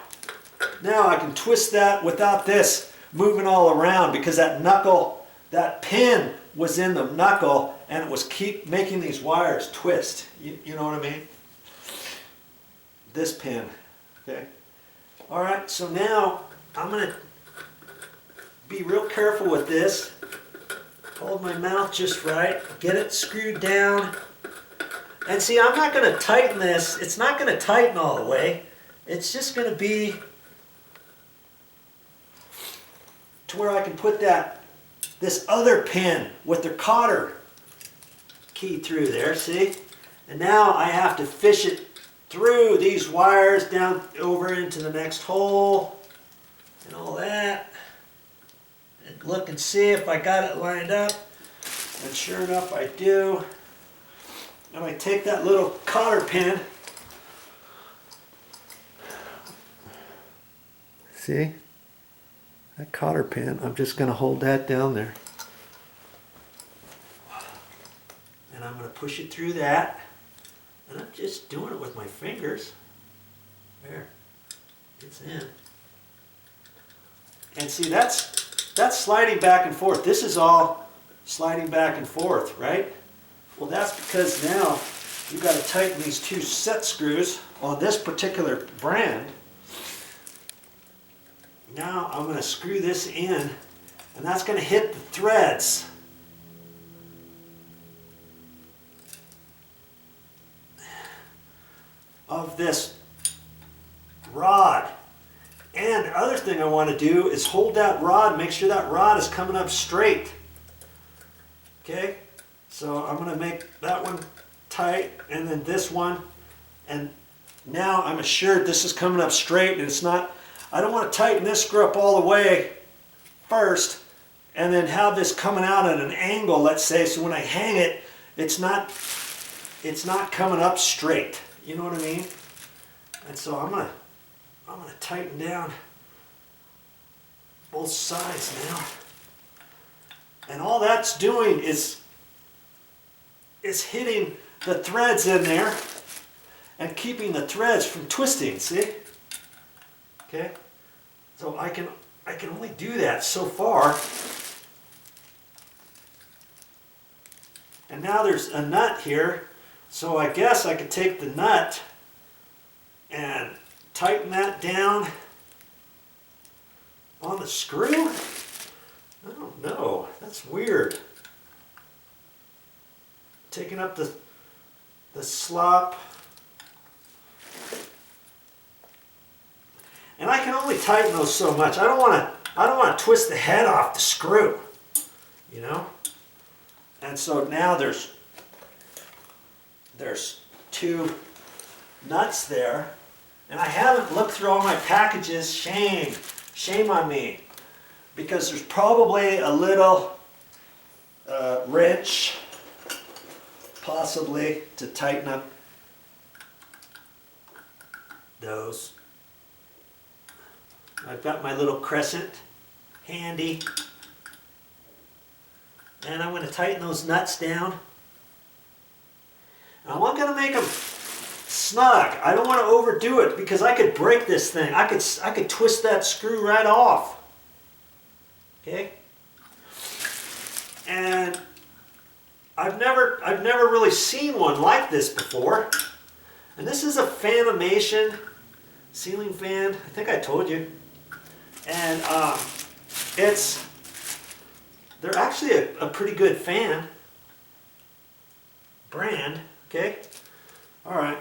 I can twist that without this moving all around, because that knuckle, that pin was in the knuckle, and it was keep making these wires twist. You know what I mean? This pin. Okay. All right. So now I'm going to be real careful with this. Hold my mouth just right. Get it screwed down. And see, I'm not going to tighten this. It's not going to tighten all the way. It's just going to be to where I can put this other pin with the cotter key through there, see? And now I have to fish it through these wires down over into the next hole and all that. And look and see if I got it lined up. And sure enough, I do. And I take that little cotter pin. See? That cotter pin, I'm just going to hold that down there. And I'm going to push it through that. And I'm just doing it with my fingers. There. It's in. And see, that's sliding back and forth. This is all sliding back and forth, right? Well, that's because now you've got to tighten these 2 set screws on this particular brand. Now I'm going to screw this in, and that's going to hit the threads. Of this rod. And the other thing I want to do is hold that rod, make sure that rod is coming up straight. Okay? So I'm going to make that one tight, and then this one, and now I'm assured this is coming up straight, and it's not, I don't want to tighten this screw up all the way first and then have this coming out at an angle, let's say, so when I hang it, it's not coming up straight. You know what I mean? And so I'm gonna tighten down both sides now. And all that's doing is hitting the threads in there and keeping the threads from twisting, see? Okay? So I can only do that so far. And now there's a nut here, so I guess I could take the nut and tighten that down on the screw. I don't know, that's weird. Taking up the slop. And I can only tighten those so much. I don't want to twist the head off the screw, you know. And so now there's 2 nuts there, and I haven't looked through all my packages. Shame on me, because there's probably a little wrench, possibly, to tighten up those. I've got my little crescent handy, and I'm going to tighten those nuts down. Now I'm going to make them snug. I don't want to overdo it because I could break this thing. I could twist that screw right off. Okay? And I've never really seen one like this before. And this is a Fanimation ceiling fan. I think I told you. And they're actually a pretty good fan brand. Okay? All right,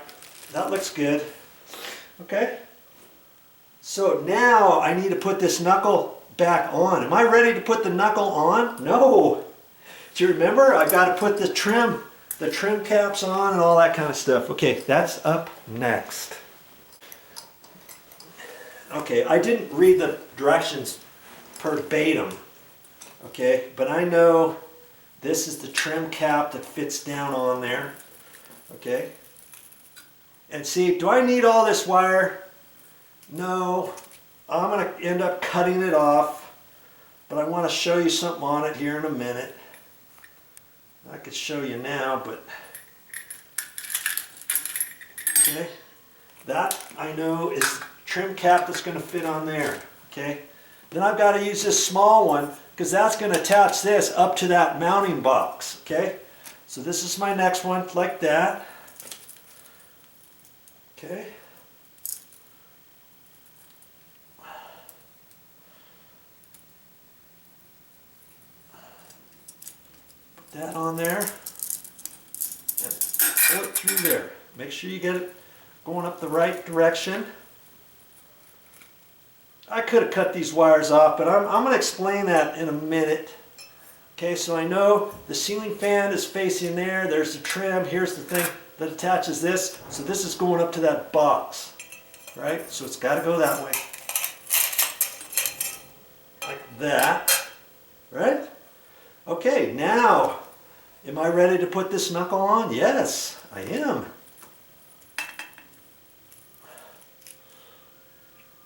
that looks good. Okay? So now I need to put this knuckle back on. Am I ready to put the knuckle on? No. Do you remember? I got to put the trim caps on and all that kind of stuff. Okay, that's up next. Okay, I didn't read the directions verbatim. Okay, but I know this is the trim cap that fits down on there. Okay. And see, do I need all this wire? No. I'm going to end up cutting it off. But I want to show you something on it here in a minute. I could show you now, but... Okay. That, I know, is trim cap that's going to fit on there. Okay. Then I've got to use this small one because that's going to attach this up to that mounting box. Okay. So this is my next one, like that. Okay. Put that on there and pull it through there. Make sure you get it going up the right direction. I could have cut these wires off, but I'm going to explain that in a minute. Okay, so I know the ceiling fan is facing there. There's the trim. Here's the thing that attaches this. So this is going up to that box, right? So it's got to go that way. Like that, right? Okay, now, am I ready to put this knuckle on? Yes, I am.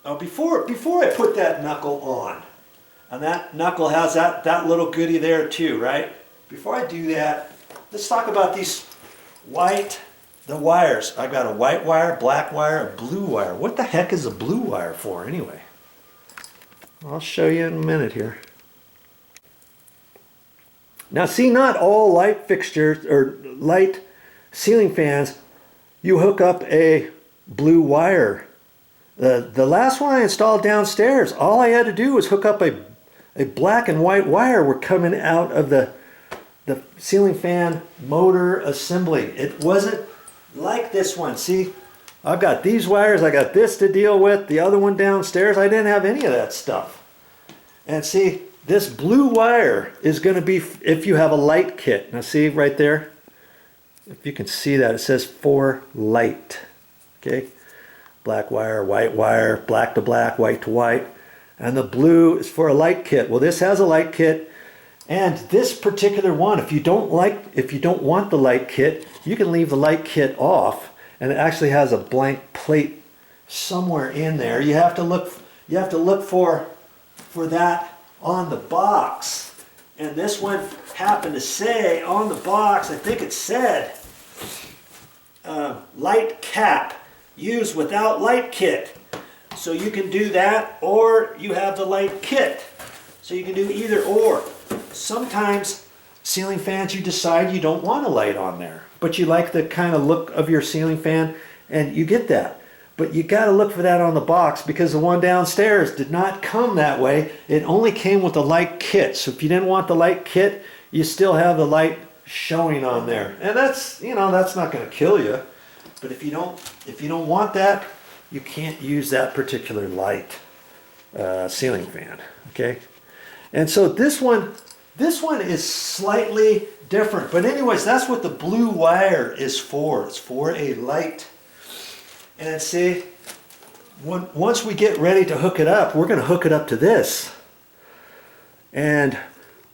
Now before I put that knuckle on, and that knuckle has that little goodie there too, right? Before I do that, let's talk about the wires. I've got a white wire, black wire, a blue wire. What the heck is a blue wire for anyway? I'll show you in a minute here. Now see, not all light fixtures or light ceiling fans, you hook up a blue wire. The last one I installed downstairs, all I had to do was hook up a black and white wire were coming out of the ceiling fan motor assembly. It wasn't like this one. See, I've got these wires, I got this to deal with, the other one downstairs, I didn't have any of that stuff. And see, this blue wire is going to be if you have a light kit. Now see right there, if you can see that, it says for light. Okay, black wire, white wire, black to black, white to white. And the blue is for a light kit. Well, this has a light kit. And this particular one, if you don't want the light kit, you can leave the light kit off, and it actually has a blank plate somewhere in there. You have to look for that on the box. And this one happened to say on the box, I think it said light cap used without light kit. So you can do that, or you have the light kit. So you can do either or. Sometimes ceiling fans, you decide you don't want a light on there, but you like the kind of look of your ceiling fan, and you get that. But you got to look for that on the box, because the one downstairs did not come that way. It only came with the light kit. So if you didn't want the light kit, you still have the light showing on there. And that's, that's not going to kill you. But if you don't want that, you can't use that particular light ceiling fan. Okay? And so this one is slightly different. But anyways, that's what the blue wire is for. It's for a light. And see, once we get ready to hook it up, we're going to hook it up to this. And,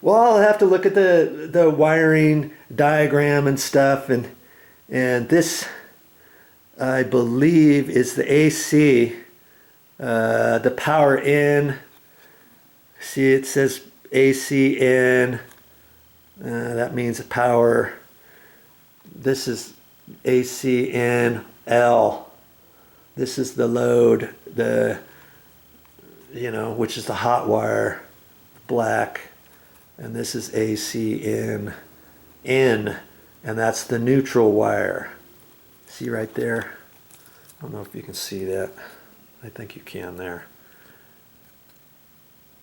well, I'll have to look at the wiring diagram and stuff. And this, I believe, is the AC, the power in. See, it says AC in. That means power. This is AC in L. This is the load, which is the hot wire, black. And this is AC in, and that's the neutral wire. See right there? I don't know if you can see that. I think you can there.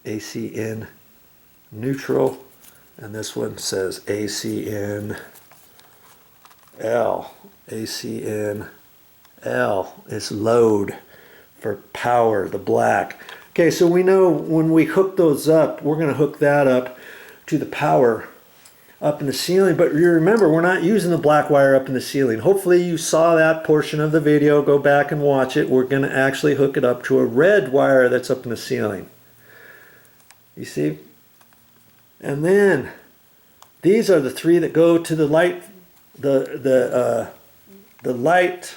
AC in, neutral, and this one says AC in L. AC in L is load for power, the black. Okay, so we know when we hook those up, we're going to hook that up to the power up in the ceiling. But you remember, we're not using the black wire up in the ceiling. Hopefully you saw that portion of the video. Go back and watch it. We're going to actually hook it up to a red wire that's up in the ceiling. You see? And then these are the three that go to the light, the light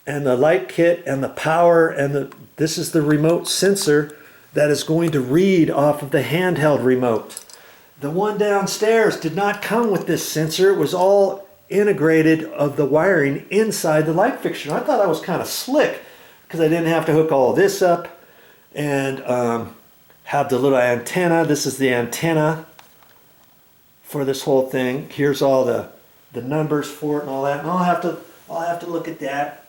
and the light kit and the power, and this is the remote sensor that is going to read off of the handheld remote. The one downstairs did not come with this sensor. It was all integrated of the wiring inside the light fixture. I thought I was kind of slick because I didn't have to hook all of this up and have the little antenna. This is the antenna for this whole thing. Here's all the numbers for it and all that. And I'll have to look at that.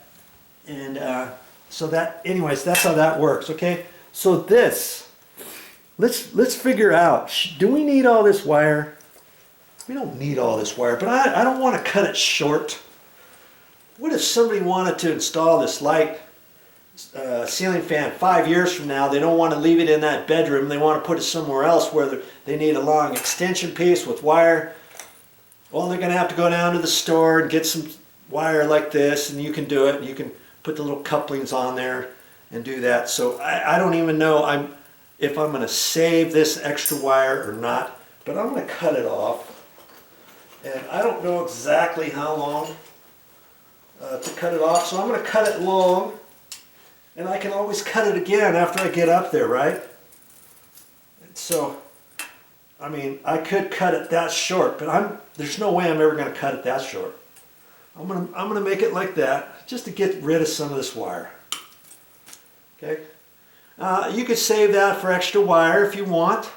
And so that, anyways, that's how that works. Okay. So this, let's figure out, do we need all this wire? We don't need all this wire, but I don't want to cut it short. What if somebody wanted to install this light ceiling fan 5 years from now? They don't want to leave it in that bedroom. They want to put it somewhere else where they need a long extension piece with wire. Well, they're going to have to go down to the store and get some wire like this, and you can do it. You can put the little couplings on there and do that. So I don't even know if I'm going to save this extra wire or not, but I'm going to cut it off. And I don't know exactly how long to cut it off, so I'm going to cut it long, and I can always cut it again after I get up there, right? And so, I mean, I could cut it that short, but there's no way I'm ever going to cut it that short. I'm gonna make it like that just to get rid of some of this wire. Okay. You could save that for extra wire if you want.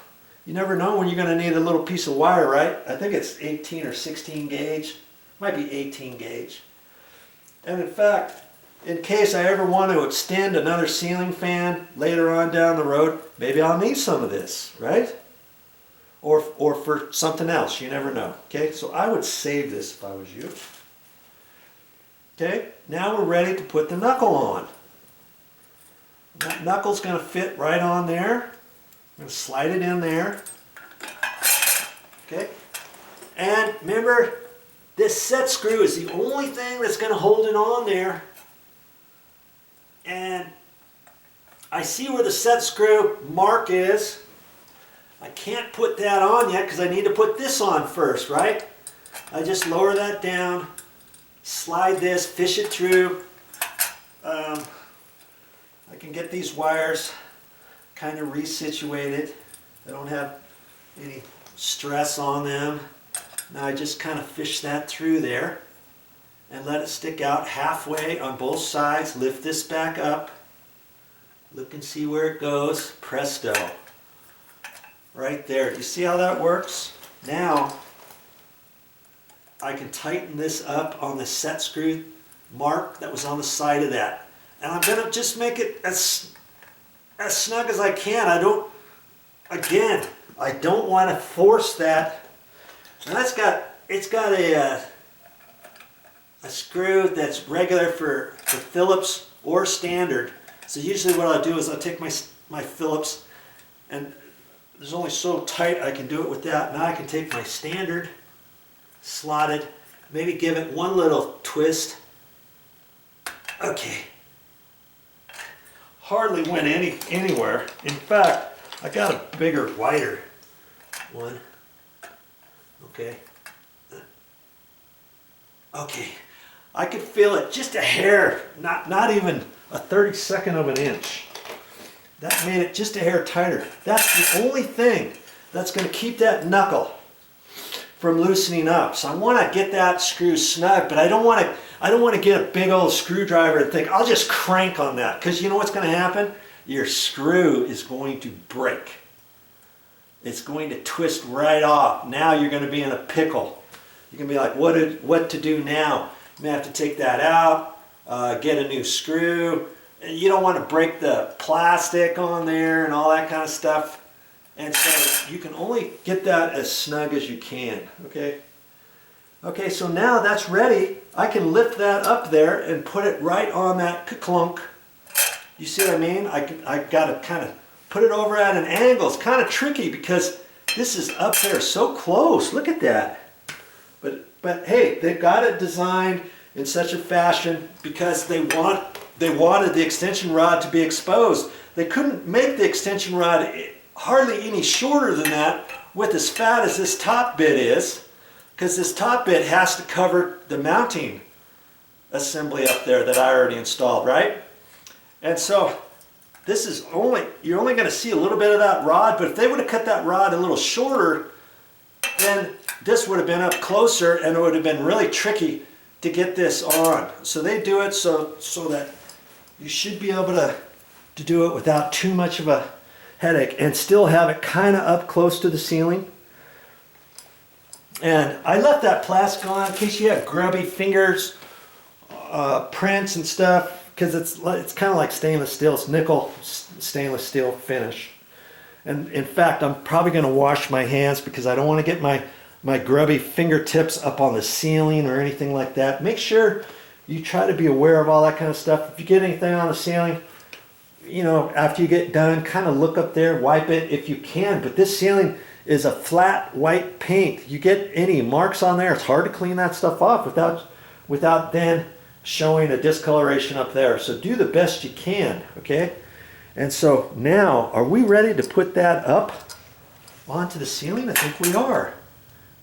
You never know when you're going to need a little piece of wire, right? I think it's 18 or 16 gauge. Might be 18 gauge. And in fact, in case I ever want to extend another ceiling fan later on down the road, maybe I'll need some of this, right? Or for something else. You never know. Okay. So I would save this if I was you. Okay, now we're ready to put the knuckle on. That knuckle's going to fit right on there. I'm going to slide it in there. Okay, and remember, this set screw is the only thing that's going to hold it on there. And I see where the set screw mark is. I can't put that on yet because I need to put this on first, right? I just lower that down. Slide this, fish it through. I can get these wires kind of resituated. They don't have any stress on them. Now I just kind of fish that through there and let it stick out halfway on both sides. Lift this back up. Look and see where it goes. Presto. Right there. You see how that works? Now I can tighten this up on the set screw mark that was on the side of that. And I'm going to just make it as snug as I can. I don't want to force that. And it's got a screw that's regular for Phillips or standard. So usually what I'll do is I'll take my Phillips, and there's only so tight I can do it with that. Now I can take my standard, slotted, maybe give it one little twist. Okay. Hardly went anywhere. In fact, I got a bigger, wider one. Okay. Okay. I could feel it just a hair, not even a 32nd of an inch. That made it just a hair tighter. That's the only thing that's going to keep that knuckle from loosening up. So I want to get that screw snug, but I don't want to get a big old screwdriver and think I'll just crank on that, because you know what's going to happen? Your screw is going to break. It's going to twist right off. Now you're going to be in a pickle. You're going to be like, what to do now? You may have to take that out, get a new screw. You don't want to break the plastic on there and all that kind of stuff. And so you can only get that as snug as you can, okay? Okay, so now that's ready. I can lift that up there and put it right on that clunk. You see what I mean? I got to kind of put it over at an angle. It's kind of tricky because this is up there so close. Look at that. But hey, they got it designed in such a fashion because they wanted the extension rod to be exposed. They couldn't make the extension rod hardly any shorter than that with as fat as this top bit is, because this top bit has to cover the mounting assembly up there that I already installed, right? And so this is you're only going to see a little bit of that rod, but if they would have cut that rod a little shorter, then this would have been up closer and it would have been really tricky to get this on. So they do it so that you should be able to do it without too much of a headache and still have it kind of up close to the ceiling. And I left that plastic on in case you have grubby fingers, prints and stuff, because it's kind of like stainless steel. It's nickel stainless steel finish. And in fact, I'm probably going to wash my hands because I don't want to get my grubby fingertips up on the ceiling or anything like that. Make sure you try to be aware of all that kind of stuff. If you get anything on the ceiling, you know, after you get done, kind of look up there, wipe it if you can. But this ceiling is a flat white paint. You get any marks on there, it's hard to clean that stuff off without then showing a discoloration up there. So do the best you can, okay? And so now, are we ready to put that up onto the ceiling? I think we are.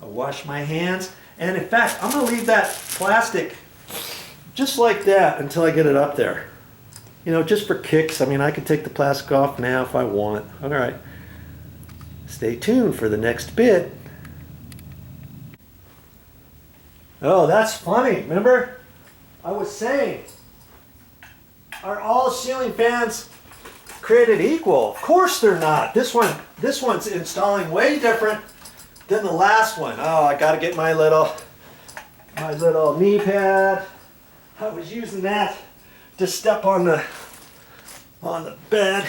I'll wash my hands. And in fact, I'm going to leave that plastic just like that until I get it up there. You know, just for kicks. I mean, I can take the plastic off now if I want. All right. Stay tuned for the next bit. Oh, that's funny. Remember? I was saying, are all ceiling fans created equal? Of course they're not. This one's installing way different than the last one. Oh, I got to get my little knee pad. I was using that to step on the bed.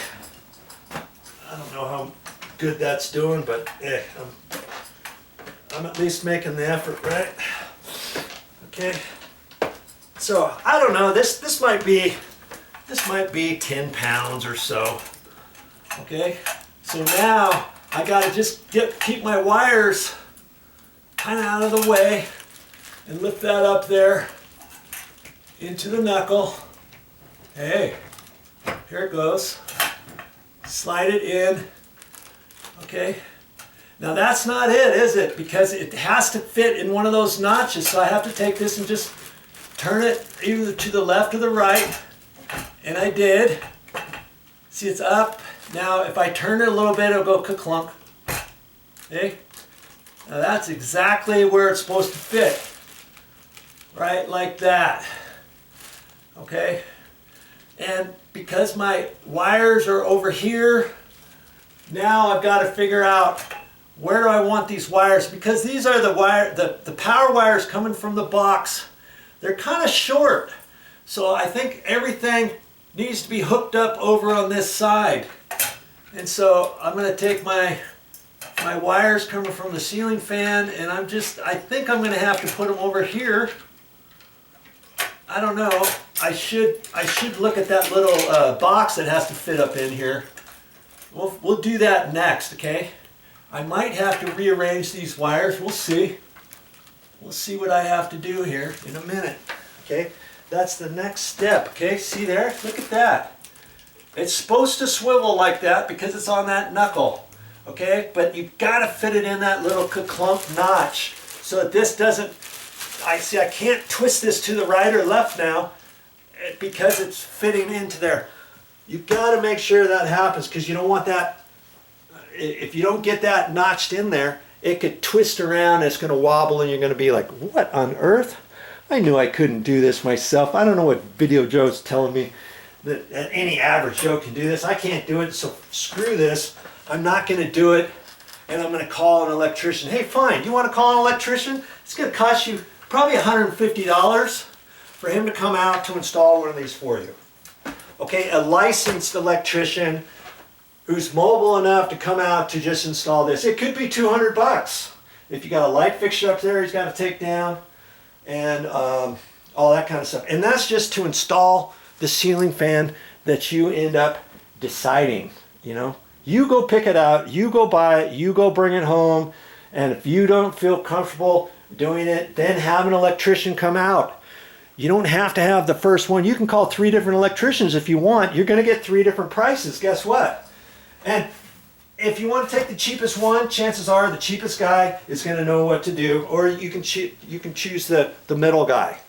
I don't know how good that's doing, but I'm at least making the effort, right? Okay. So I don't know. This might be 10 pounds or so. Okay. So now I gotta just keep my wires kind of out of the way and lift that up there into the knuckle. Hey, here it goes. Slide it in. Okay. Now that's not it, is it? Because it has to fit in one of those notches. So I have to take this and just turn it either to the left or the right. And I did. See, it's up. Now if I turn it a little bit, it'll go ka-clunk. Okay? Now that's exactly where it's supposed to fit. Right like that. Okay? And because my wires are over here, now I've got to figure out where do I want these wires, because these are the power wires coming from the box. They're kind of short. So I think everything needs to be hooked up over on this side. And so I'm going to take my wires coming from the ceiling fan, and I think I'm going to have to put them over here. I don't know. I should look at that little box that has to fit up in here. We'll do that next, okay? I might have to rearrange these wires. We'll see. We'll see what I have to do here in a minute. Okay? That's the next step. Okay? See there? Look at that. It's supposed to swivel like that because it's on that knuckle. Okay? But you've got to fit it in that little ka-clunk notch so that this doesn't... I can't twist this to the right or left now because it's fitting into there. You've got to make sure that happens, because you don't want that. If you don't get that notched in there, it could twist around, it's going to wobble, and you're going to be like, what on earth? I knew I couldn't do this myself. I don't know what VideoJoe's telling me that any average Joe can do this. I can't do it, so screw this. I'm not going to do it, and I'm going to call an electrician. Hey, fine, you want to call an electrician? It's going to cost you probably $150 for him to come out to install one of these for you. Okay, a licensed electrician who's mobile enough to come out to just install this. It could be 200 bucks. If you got a light fixture up there he's got to take down and all that kind of stuff. And that's just to install the ceiling fan that you end up deciding, you know. You go pick it out, you go buy it, you go bring it home, and if you don't feel comfortable doing it, then have an electrician come out. You don't have to have the first one. You can call 3 different electricians if you want. You're going to get 3 different prices. Guess what? And if you want to take the cheapest one, chances are the cheapest guy is going to know what to do. Or you can choose the middle guy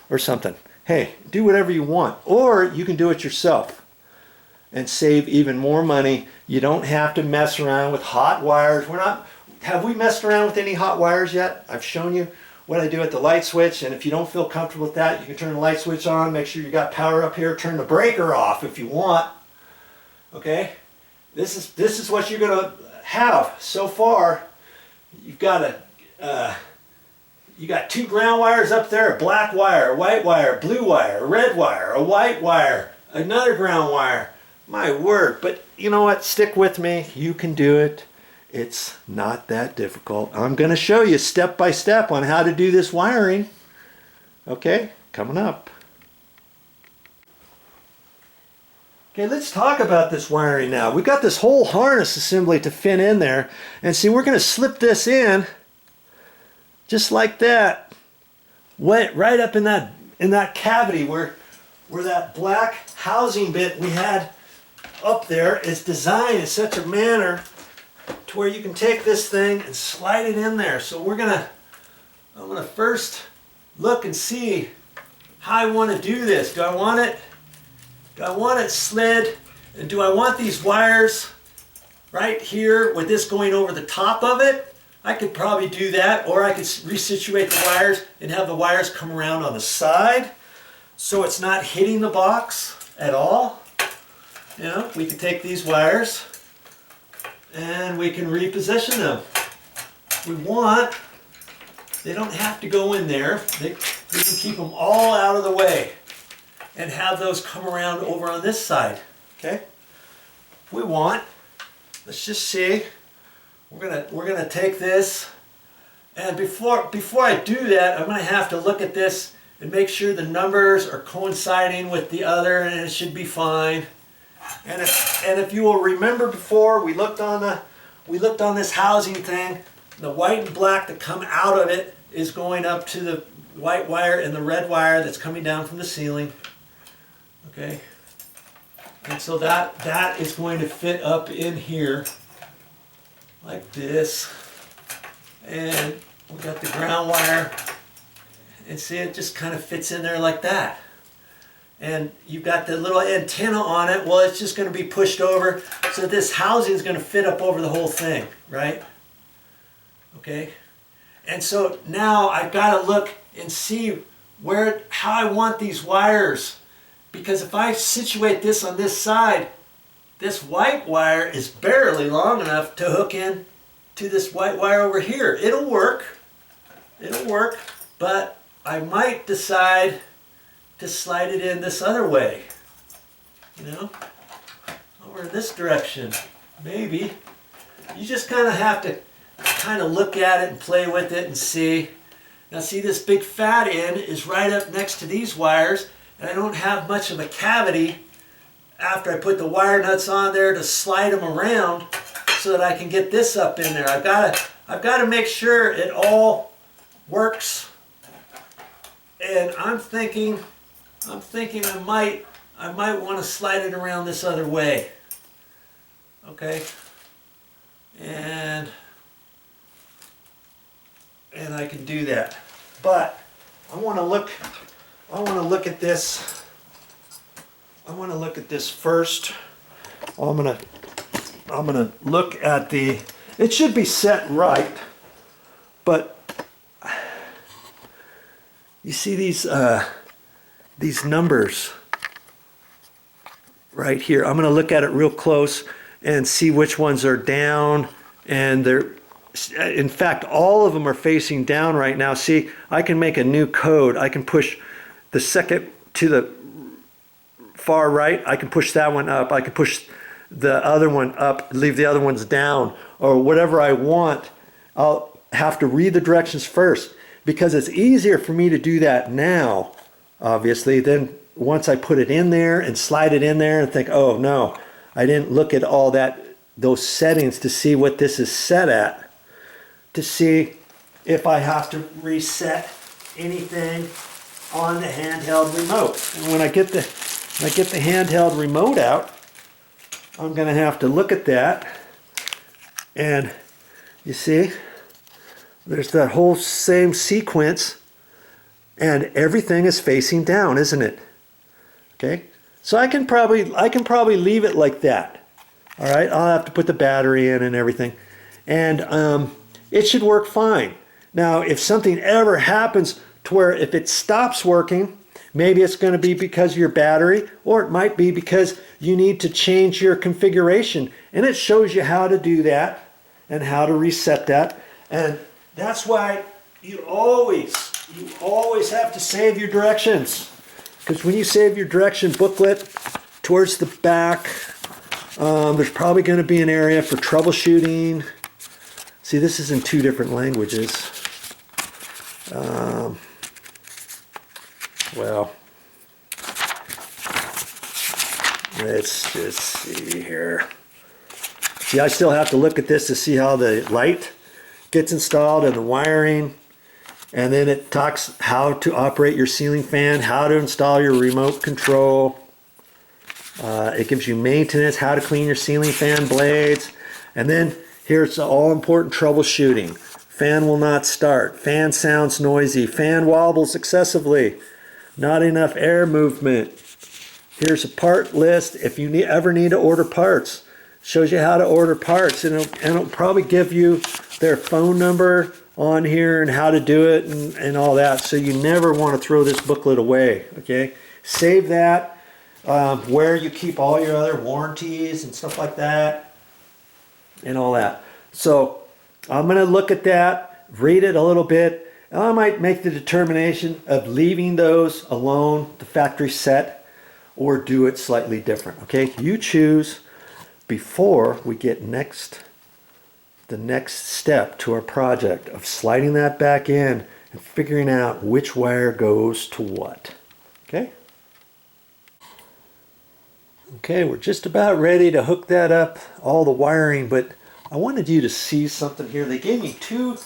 or something. Hey, do whatever you want. Or you can do it yourself and save even more money. You don't have to mess around with hot wires. Have we messed around with any hot wires yet? I've shown you what I do at the light switch, and if you don't feel comfortable with that, you can turn the light switch on, make sure you got power up here, turn the breaker off if you want. Okay? This is what you're going to have so far. You've got you got 2 ground wires up there, a black wire, a white wire, a blue wire, a red wire, a white wire, another ground wire. My word, but you know what? Stick with me. You can do it. It's not that difficult. I'm going to show you step by step on how to do this wiring. Okay, coming up. Okay, let's talk about this wiring now. We've got this whole harness assembly to fit in there. And see, we're going to slip this in just like that. Went right up in that cavity where that black housing bit we had up there is designed in such a manner to where you can take this thing and slide it in there. So I'm gonna first look and see how I want to do this. Do I want it slid, and do I want these wires right here with this going over the top of it? I could probably do that, or I could resituate the wires and have the wires come around on the side so it's not hitting the box at all. You know, we could take these wires and we can reposition them. If we want, they don't have to go in there. We can keep them all out of the way and have those come around over on this side. Okay? If we want, let's just see. We're gonna take this, and before I do that, I'm gonna have to look at this and make sure the numbers are coinciding with the other, and it should be fine. And if you will remember before, we looked on this housing thing. The white and black that come out of it is going up to the white wire and the red wire that's coming down from the ceiling. Okay, and so that is going to fit up in here like this, and we got the ground wire, and see, it just kind of fits in there like that. And you've got the little antenna on it. Well, it's just going to be pushed over, so this housing is going to fit up over the whole thing, right? Okay, and so now I've got to look and see how I want these wires, because if I situate this on this side, this white wire is barely long enough to hook in to this white wire over here. It'll work, but I might decide to slide it in this other way, you know, over in this direction, maybe. You just kind of have to kind of look at it and play with it and see. Now see, this big fat end is right up next to these wires, and I don't have much of a cavity after I put the wire nuts on there to slide them around so that I can get this up in there. I've got to make sure it all works, and I'm thinking I might want to slide it around this other way. Okay, and I can do that, but I want to look at this. I want to look at this first. I'm gonna look at it should be set right. But you see these numbers right here. I'm going to look at it real close and see which ones are down, and they're, in fact, all of them are facing down right now. See, I can make a new code. I can push the second to the far right. I can push that one up. I can push the other one up, leave the other ones down, or whatever I want. I'll have to read the directions first, because it's easier for me to do that now, obviously, than once I put it in there and slide it in there and think, oh no, I didn't look at all those settings to see what this is set at, to see if I have to reset anything on the handheld remote. And when I get the handheld remote out, I'm going to have to look at that, and you see there's that whole same sequence, and everything is facing down, isn't it? Okay, so I can probably leave it like that. All right, I'll have to put the battery in and everything, and it should work fine. Now, if something ever happens to where if it stops working, maybe it's going to be because of your battery, or it might be because you need to change your configuration, and it shows you how to do that and how to reset that. And that's why you always have to save your directions, because when you save your direction booklet towards the back, there's probably going to be an area for troubleshooting. See, this is in 2 different languages. Well, let's just see here. See, I still have to look at this to see how the light gets installed and the wiring. And then it talks how to operate your ceiling fan, how to install your remote control. It gives you maintenance, how to clean your ceiling fan blades. And then here's the all-important troubleshooting. Fan will not start. Fan sounds noisy. Fan wobbles excessively. Not enough air movement. Here's a part list if you ever need to order parts. Shows you how to order parts, and it'll probably give you their phone number on here and how to do it and all that. So you never want to throw this booklet away. Okay, save that where you keep all your other warranties and stuff like that and all that. So I'm going to look at that, read it a little bit, and I might make the determination of leaving those alone, the factory set, or do it slightly different. Okay, you choose before we get the next step to our project of sliding that back in and figuring out which wire goes to what. Okay? Okay, we're just about ready to hook that up, all the wiring, but I wanted you to see something here. They gave me 2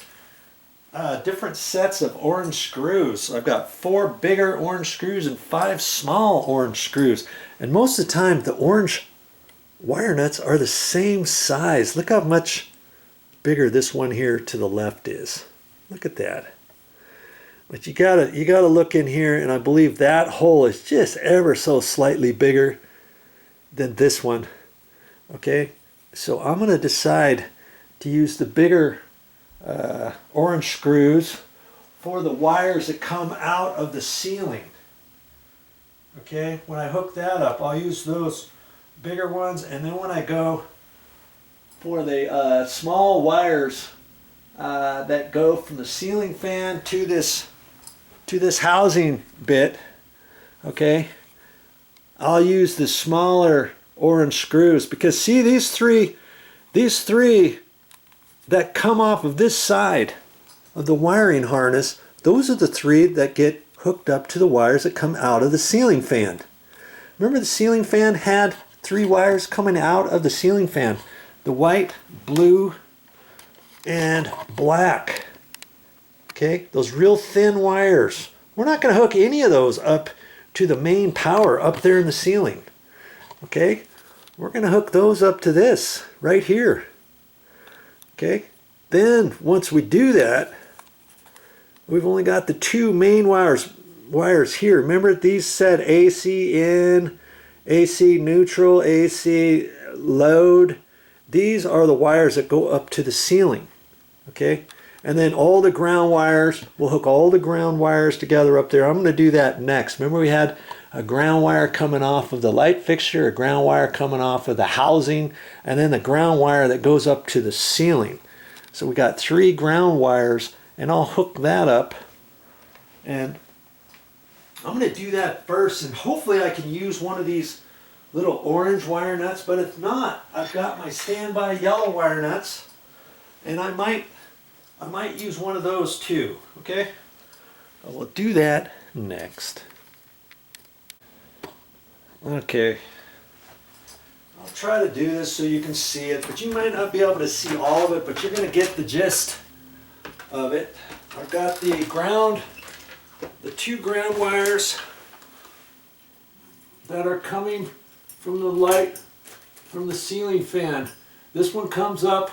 different sets of orange screws. I've got 4 bigger orange screws and 5 small orange screws. And most of the time, the orange wire nuts are the same size. Look how much bigger this one here to the left is. Look at that. But you gotta look in here, and I believe that hole is just ever so slightly bigger than this one. Okay, so I'm gonna decide to use the bigger orange screws for the wires that come out of the ceiling. Okay, when I hook that up, I'll use those bigger ones, and then when I go for the small wires that go from the ceiling fan to this housing bit, okay, I'll use the smaller orange screws, because see these three that come off of this side of the wiring harness, those are the 3 that get hooked up to the wires that come out of the ceiling fan. Remember, the ceiling fan had 3 wires coming out of the ceiling fan. The white, blue, and black. Okay, those real thin wires. We're not going to hook any of those up to the main power up there in the ceiling. Okay, we're going to hook those up to this right here. Okay, then once we do that, we've only got the 2 main wires here. Remember, these said AC in, AC neutral, AC load. These are the wires that go up to the ceiling. Okay, And then all the ground wires, we'll hook all the ground wires together up there. I'm going to do that next. Remember we had a ground wire coming off of the light fixture, a ground wire coming off of the housing, and then the ground wire that goes up to the ceiling. So we got 3 ground wires, and I'll hook that up. And I'm going to do that first, and hopefully I can use one of these little orange wire nuts, but if not, I've got my standby yellow wire nuts, and I might use one of those too, okay? We'll do that next. Okay, I'll try to do this so you can see it, but you might not be able to see all of it, but you're going to get the gist of it. I've got the 2 ground wires that are coming from the light from the ceiling fan. This one comes up.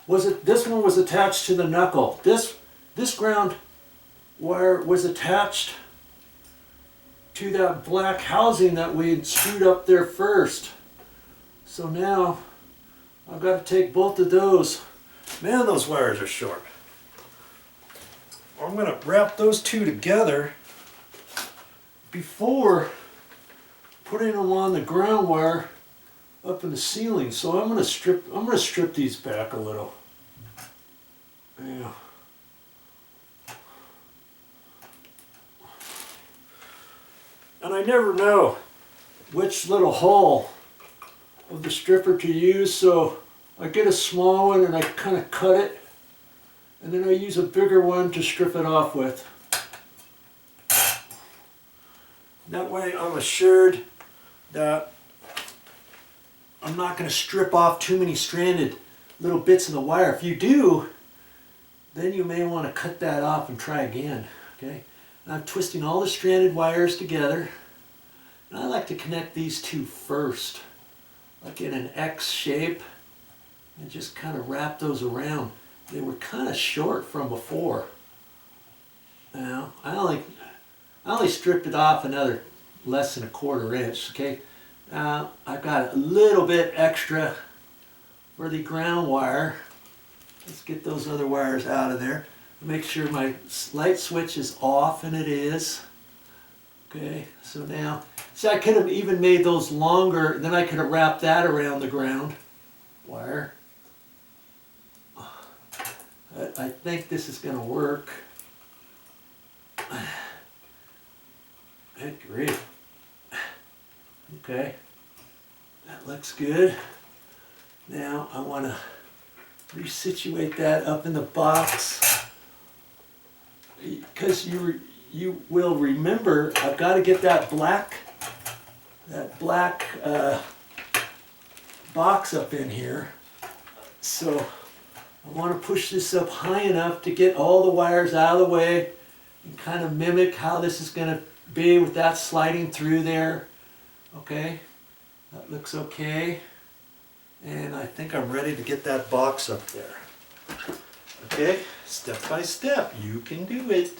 This one was attached to the knuckle. This ground wire was attached to that black housing that we had screwed up there first. So now I've got to take both of those. Man, those wires are short. I'm going to wrap those 2 together before putting them on the ground wire up in the ceiling. So I'm going to strip these back a little. Yeah. And I never know which little hole of the stripper to use, so I get a small one and I kind of cut it, and then I use a bigger one to strip it off with. That way I'm assured that I'm not going to strip off too many stranded little bits of the wire. If you do, then you may want to cut that off and try again. Okay? And I'm twisting all the stranded wires together, and I like to connect these 2 first, like in an X shape, and just kind of wrap those around. They were kind of short from before. Now I only stripped it off another less than 1/4 inch. Okay, now I've got a little bit extra for the ground wire. Let's get those other wires out of there. Make sure my light switch is off, and it is. Okay, so now, see, I could have even made those longer, then I could have wrapped that around the ground wire. I think this is going to work. Good grief. Okay, that looks good. Now I want to resituate that up in the box, because you will remember I've got to get that black box up in here. So I want to push this up high enough to get all the wires out of the way and kind of mimic how this is going to be with that sliding through there. Okay, that looks okay. And I think I'm ready to get that box up there. Okay, step by step, you can do it.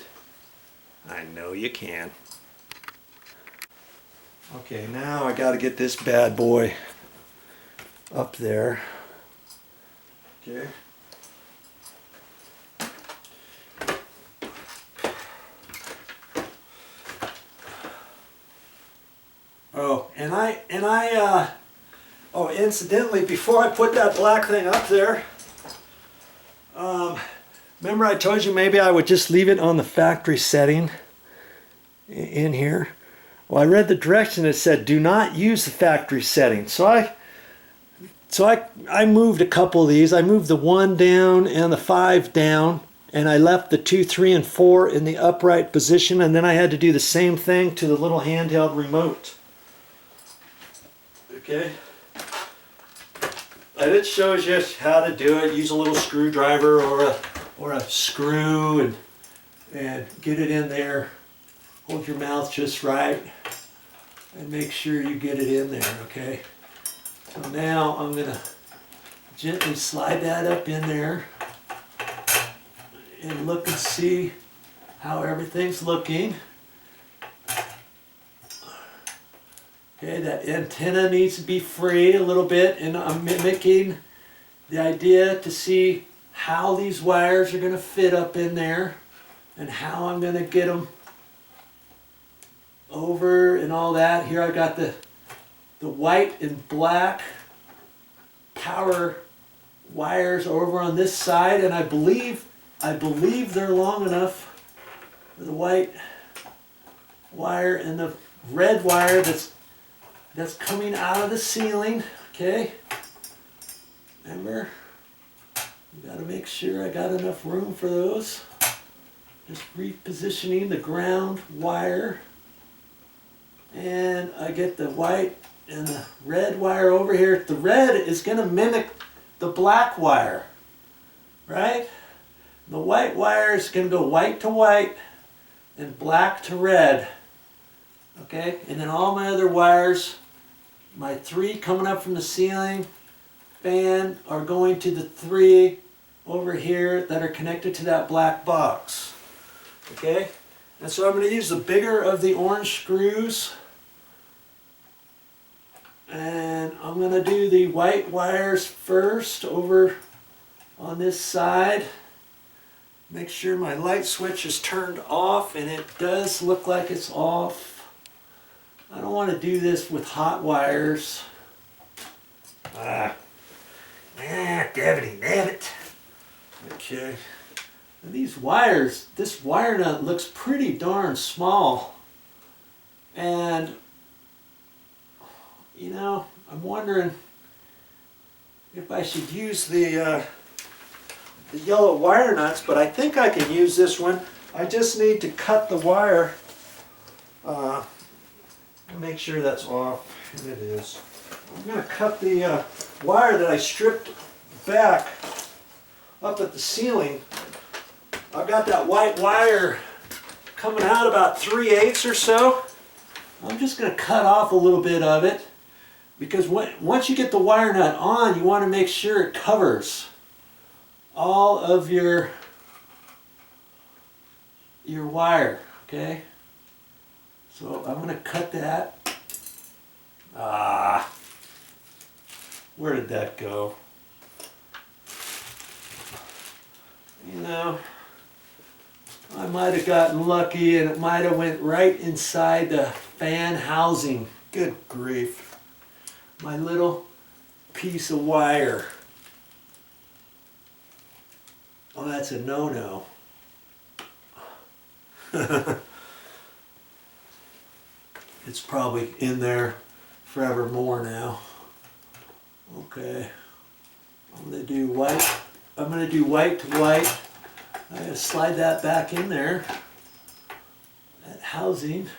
I know you can. Okay, now I got to get this bad boy up there. Okay. Oh, incidentally, before I put that black thing up there, remember I told you maybe I would just leave it on the factory setting in here? Well, I read the direction that said do not use the factory setting. So I moved a couple of these. I moved the 1 down and the 5 down, and I left the 2, 3, and 4 in the upright position, and then I had to do the same thing to the little handheld remote. Okay, and it shows you how to do it. Use a little screwdriver or a screw and get it in there. Hold your mouth just right and make sure you get it in there. Okay, so now I'm gonna gently slide that up in there and look and see how everything's looking. Okay, that antenna needs to be free a little bit, and I'm mimicking the idea to see how these wires are going to fit up in there and how I'm going to get them over and all that. Here I got the white and black power wires over on this side, and I believe they're long enough for the white wire and the red wire that's coming out of the ceiling. Okay, remember, you got to make sure I got enough room for those. Just repositioning the ground wire, and I get the white and the red wire over here. The red is going to mimic the black wire, right? The white wire is going to go white to white and black to red. Okay, and then all my other wires, my 3 coming up from the ceiling fan, are going to the 3 over here that are connected to that black box. Okay, and so I'm going to use the bigger of the orange screws, and I'm going to do the white wires first over on this side. Make sure my light switch is turned off, and it does look like it's off. I don't want to do this with hot wires. Dabbit. Okay. And these wires, this wire nut looks pretty darn small. And, you know, I'm wondering if I should use the yellow wire nuts, but I think I can use this one. I just need to cut the wire. Make sure that's off, and it is. I'm going to cut the wire that I stripped back up at the ceiling. I've got that white wire coming out about 3/8 or so. I'm just going to cut off a little bit of it, because once you get the wire nut on, you want to make sure it covers all of your wire, okay? So I'm going to cut that. Where did that go? You know, I might have gotten lucky and it might have went right inside the fan housing. Good grief. My little piece of wire. Oh, that's a no-no. It's probably in there forevermore now. Okay. I'm going to do white. I'm going to do white to white. I'm going to slide that back in there. That housing.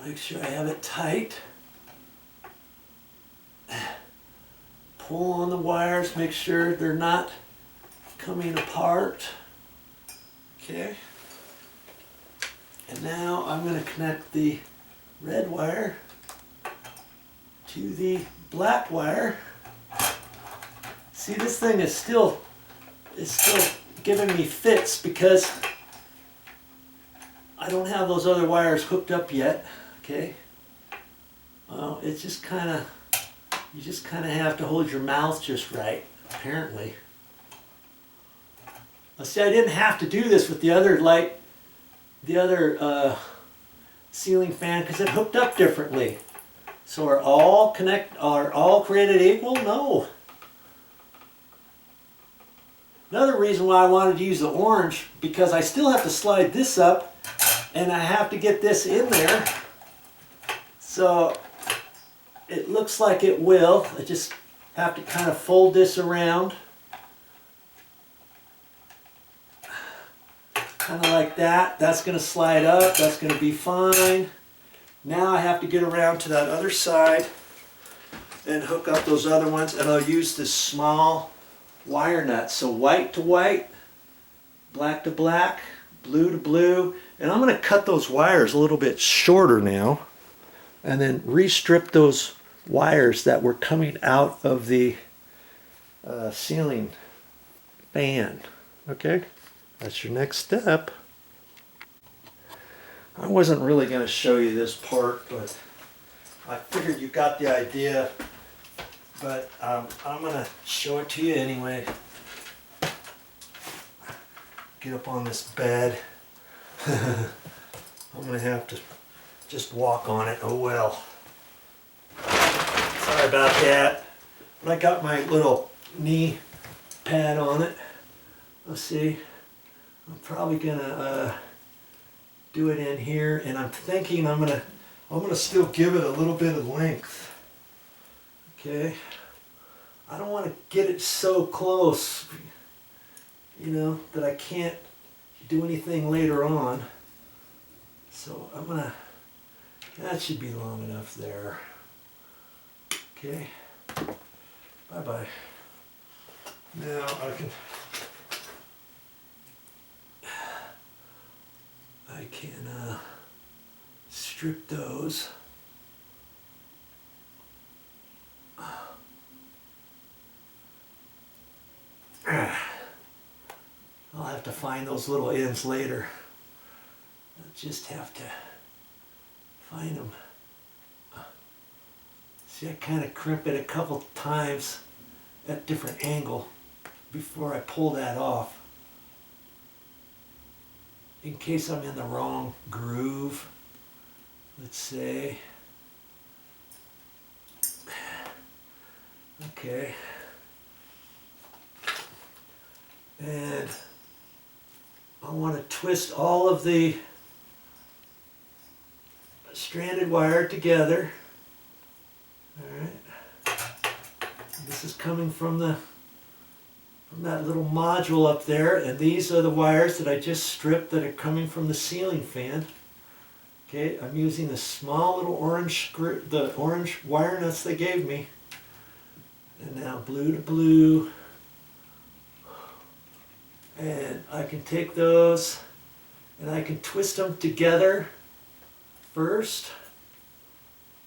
Make sure I have it tight. Pull on the wires, make sure they're not coming apart. Okay. And now I'm going to connect the red wire to the black wire. See, this thing is still giving me fits because I don't have those other wires hooked up yet. Okay. Well, it's just kind of, you just kind of have to hold your mouth just right, apparently. Now, see, I didn't have to do this with the other ceiling fan because it hooked up differently. So are all created equal? No. Another reason why I wanted to use the orange, because I still have to slide this up and I have to get this in there. So it looks like it will. I just have to kind of fold this around. Kind of like that. That's going to slide up. That's going to be fine. Now I have to get around to that other side and hook up those other ones, and I'll use this small wire nut. So white to white, black to black, blue to blue, and I'm going to cut those wires a little bit shorter now and then restrip those wires that were coming out of the ceiling fan. Okay, that's your next step. I wasn't really going to show you this part, but I figured you got the idea. But I'm going to show it to you anyway. Get up on this bed. I'm going to have to just walk on it. Oh well. Sorry about that. But I got my little knee pad on it. Let's see. I'm probably going to do it in here, and I'm thinking I'm gonna still give it a little bit of length. Okay, I don't want to get it so close, you know, that I can't do anything later on. So that should be long enough there. Okay, bye bye. Now I can strip those. I'll have to find those little ends later. I'll just have to find them. See, I kind of crimp it a couple times at different angle before I pull that off, in case I'm in the wrong groove, let's say. Okay. And I want to twist all of the stranded wire together. All right. This is coming from that little module up there, and these are the wires that I just stripped that are coming from the ceiling fan. Okay, I'm using the small little orange screw, the orange wire nuts they gave me. And now blue to blue. And I can take those and I can twist them together first,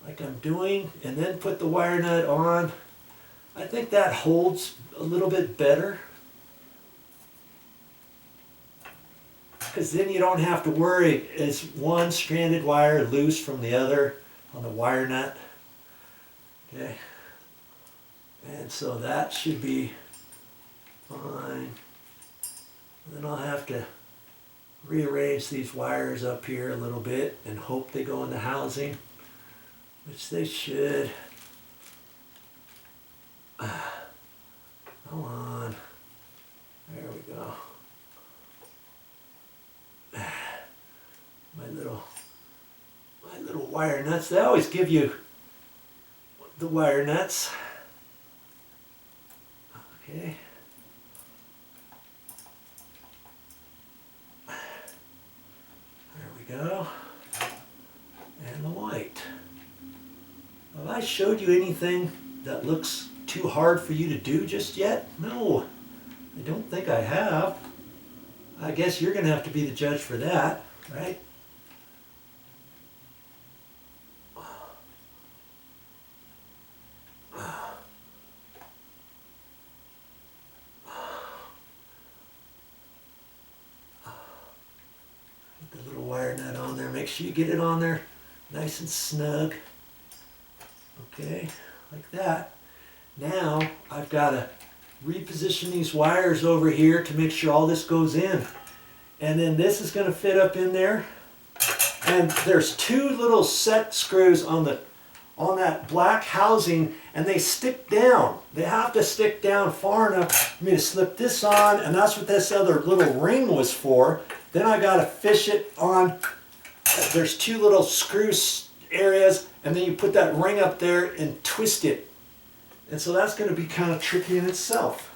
like I'm doing, and then put the wire nut on. I think that holds a little bit better, because then you don't have to worry, is one stranded wire loose from the other on the wire nut. Okay, and so that should be fine. And then I'll have to rearrange these wires up here a little bit and hope they go in the housing, which they should. Come on. There we go. My little wire nuts. They always give you the wire nuts. Okay. There we go. And the white. Have I showed you anything that looks too hard for you to do just yet? No, I don't think I have. I guess you're going to have to be the judge for that, right? Put the little wire nut on there. Make sure you get it on there nice and snug. Okay, like that. Now I've got to reposition these wires over here to make sure all this goes in. And then this is going to fit up in there. And there's two little set screws on that black housing, and they stick down. They have to stick down far enough for me to slip this on, and that's what this other little ring was for. Then I got to fish it on. There's two little screw areas, and then you put that ring up there and twist it. And so that's going to be kind of tricky in itself.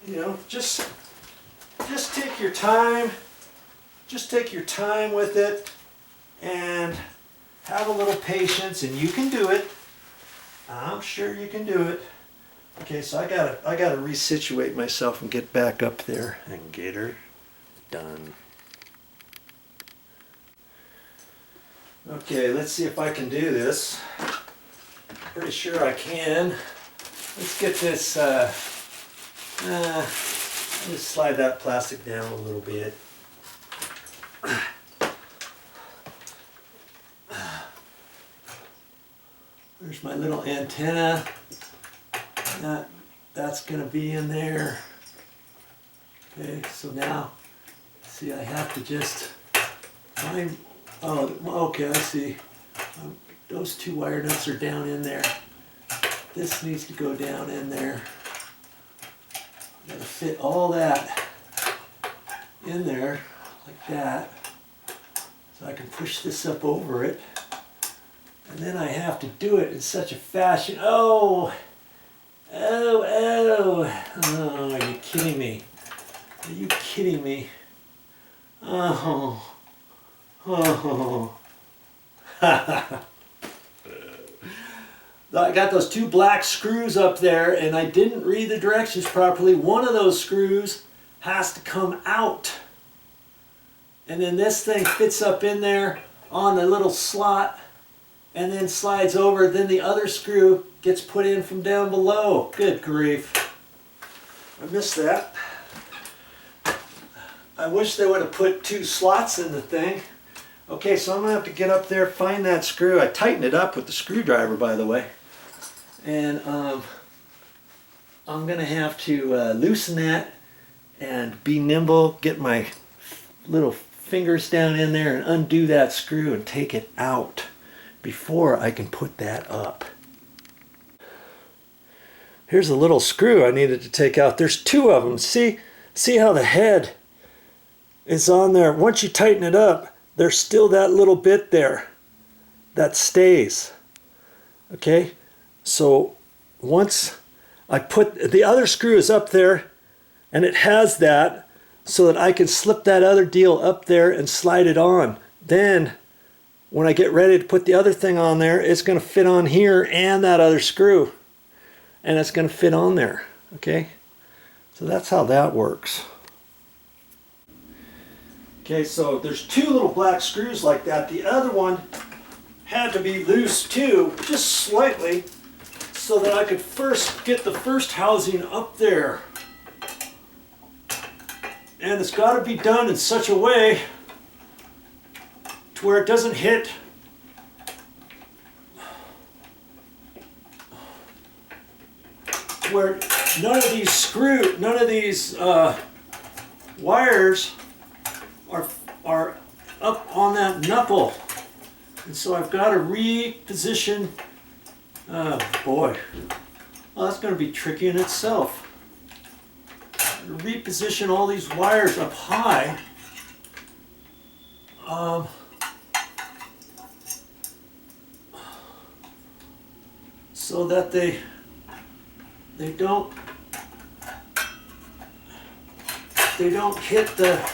You know, just take your time. Just take your time with it and have a little patience, and you can do it. I'm sure you can do it. Okay, so I gotta resituate myself and get back up there and get her done. Okay, let's see if I can do this. Pretty sure I can. Let's get this, Just slide that plastic down a little bit. There's my little antenna. That's going to be in there. Okay, so now, see, I have to just find, oh, okay, I see. Those two wire nuts are down in there. This needs to go down in there. Got to fit all that in there like that, so I can push this up over it. And then I have to do it in such a fashion. Oh, are you kidding me? Are you kidding me? Oh. I got those two black screws up there and I didn't read the directions properly. One of those screws has to come out. And then this thing fits up in there on the little slot and then slides over. Then the other screw gets put in from down below. Good grief. I missed that. I wish they would have put two slots in the thing. Okay, so I'm going to have to get up there, find that screw. I tightened it up with the screwdriver, by the way. And I'm going to have to loosen that and be nimble, get my little fingers down in there and undo that screw and take it out before I can put that up. Here's a little screw I needed to take out. There's two of them. See how the head is on there. Once you tighten it up, there's still that little bit there that stays. Okay, so once I put the other screw is up there and it has that so that I can slip that other deal up there and slide it on. Then when I get ready to put the other thing on there, it's going to fit on here and that other screw, and it's going to fit on there. Okay, so that's how that works. Okay, so there's two little black screws like that. The other one had to be loose too, just slightly, so that I could first get the first housing up there. And it's got to be done in such a way to where it doesn't hit where none of these wires are up on that knuckle. And so I've got to reposition. Oh boy, well, that's going to be tricky in itself. Reposition all these wires up high. So that they don't hit the,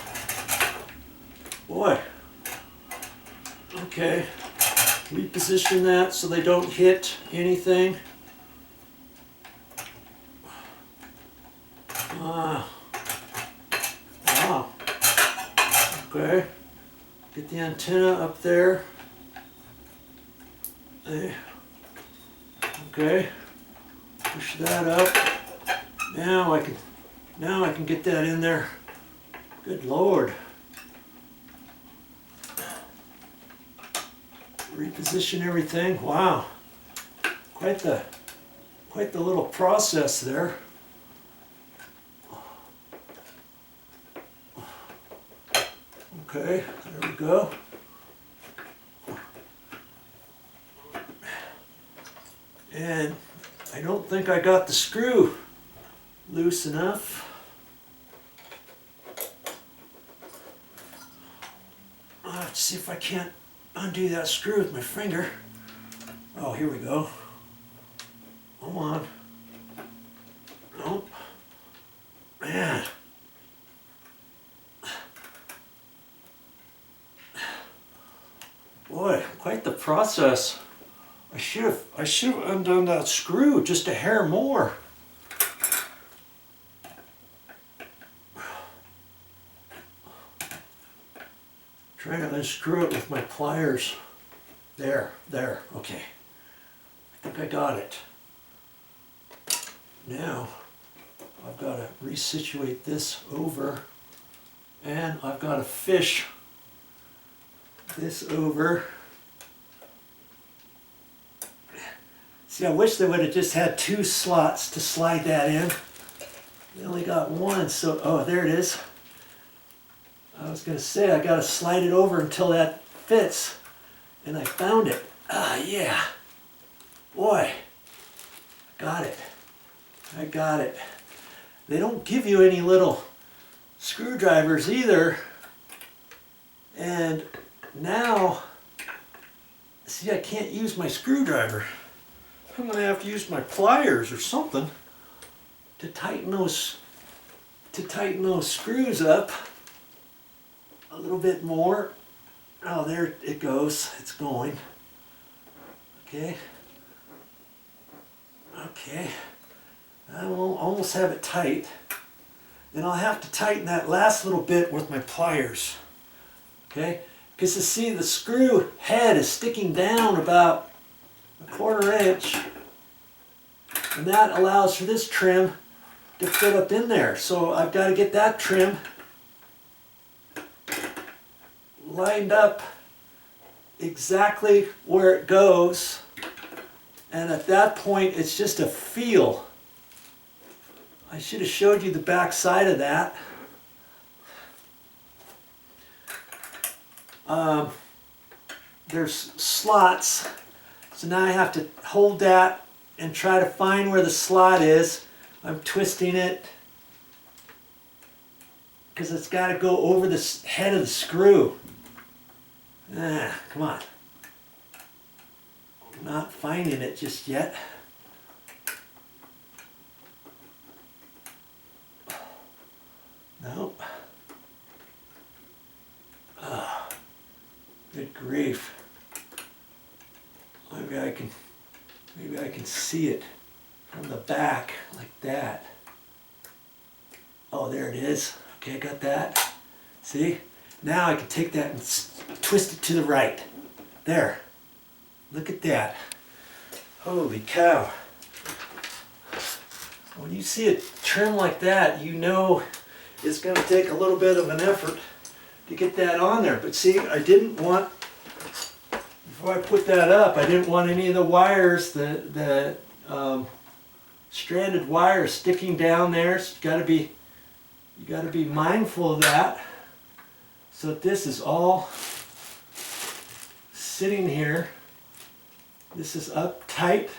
boy, okay, reposition that so they don't hit anything. Wow, okay, get the antenna up there. Okay, push that up. Now I can get that in there. Good Lord. Reposition everything. Wow. Quite the little process there. Okay, there we go. And I don't think I got the screw loose enough. I'll have to see if I can't undo that screw with my finger. Oh, here we go. Come on. Nope. Man. Boy, quite the process. I should have undone that screw just a hair more. Trying to unscrew it with my pliers. There, okay. I think I got it. Now, I've got to resituate this over, and I've got to fish this over. See, I wish they would have just had 2 slots to slide that in. They only got 1, so, oh, there it is. I was going to say, I got to slide it over until that fits, and I found it. Ah, yeah. Boy, got it. I got it. They don't give you any little screwdrivers either. And now, see, I can't use my screwdriver. I'm going to have to use my pliers or something to tighten those screws up a little bit more. Oh, there it goes. It's going. Okay. Okay. I will almost have it tight. Then I'll have to tighten that last little bit with my pliers. Okay? Because you see the screw head is sticking down about 1/4 inch. And that allows for this trim to fit up in there. So I've got to get that trim lined up exactly where it goes. And at that point, it's just a feel. I should have showed you the back side of that. There's slots, so now I have to hold that and try to find where the slot is. I'm twisting it because it's got to go over the head of the screw. Come on. I'm not finding it just yet. Nope. Good grief. Maybe I can see it from the back like that. Oh, there it is. Okay, I got that. See? Now I can take that and twist it to the right. There. Look at that. Holy cow. When you see a trim like that, you know it's going to take a little bit of an effort to get that on there. But see, I didn't want, before I put that up, I didn't want any of the wires, the stranded wires sticking down there. So you got to be mindful of that. So this is all sitting here. This is up tight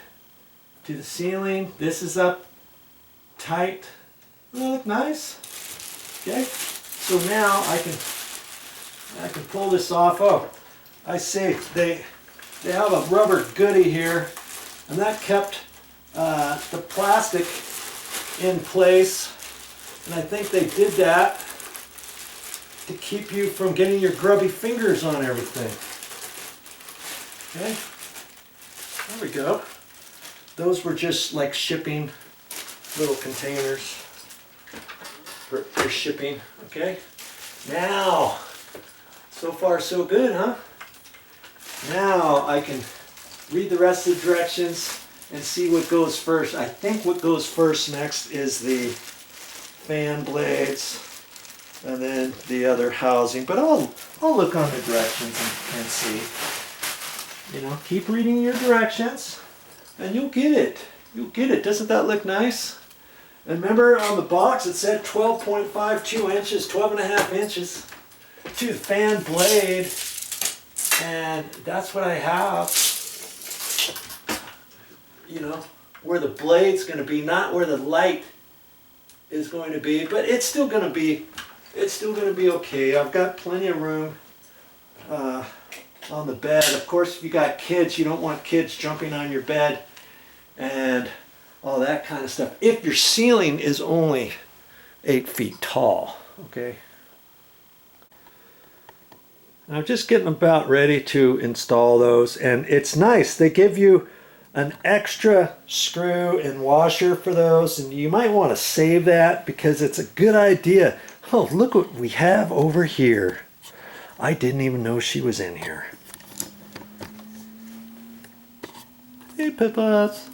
to the ceiling. This is up tight. Doesn't that look nice? Okay. So now I can pull this off. Oh, I see they have a rubber goodie here, and that kept the plastic in place. And I think they did that to keep you from getting your grubby fingers on everything. Okay, there we go. Those were just like shipping little containers for shipping. Okay, now, so far so good, huh? Now I can read the rest of the directions and see what goes first. I think what goes first next is the fan blades, and then the other housing. But I'll look on the directions and see. You know, keep reading your directions, and you'll get it. You'll get it. Doesn't that look nice? And remember on the box it said 12.52 inches, 12.5 inches to the fan blade, and that's what I have. You know, where the blade's going to be, not where the light is going to be, but it's still going to be okay. I've got plenty of room on the bed. Of course, if you got kids, you don't want kids jumping on your bed and all that kind of stuff. If your ceiling is only 8 feet tall, okay. I'm just getting about ready to install those, and it's nice. They give you an extra screw and washer for those, and you might want to save that because it's a good idea. Oh, look what we have over here. I didn't even know she was in here. Hey, Pippas.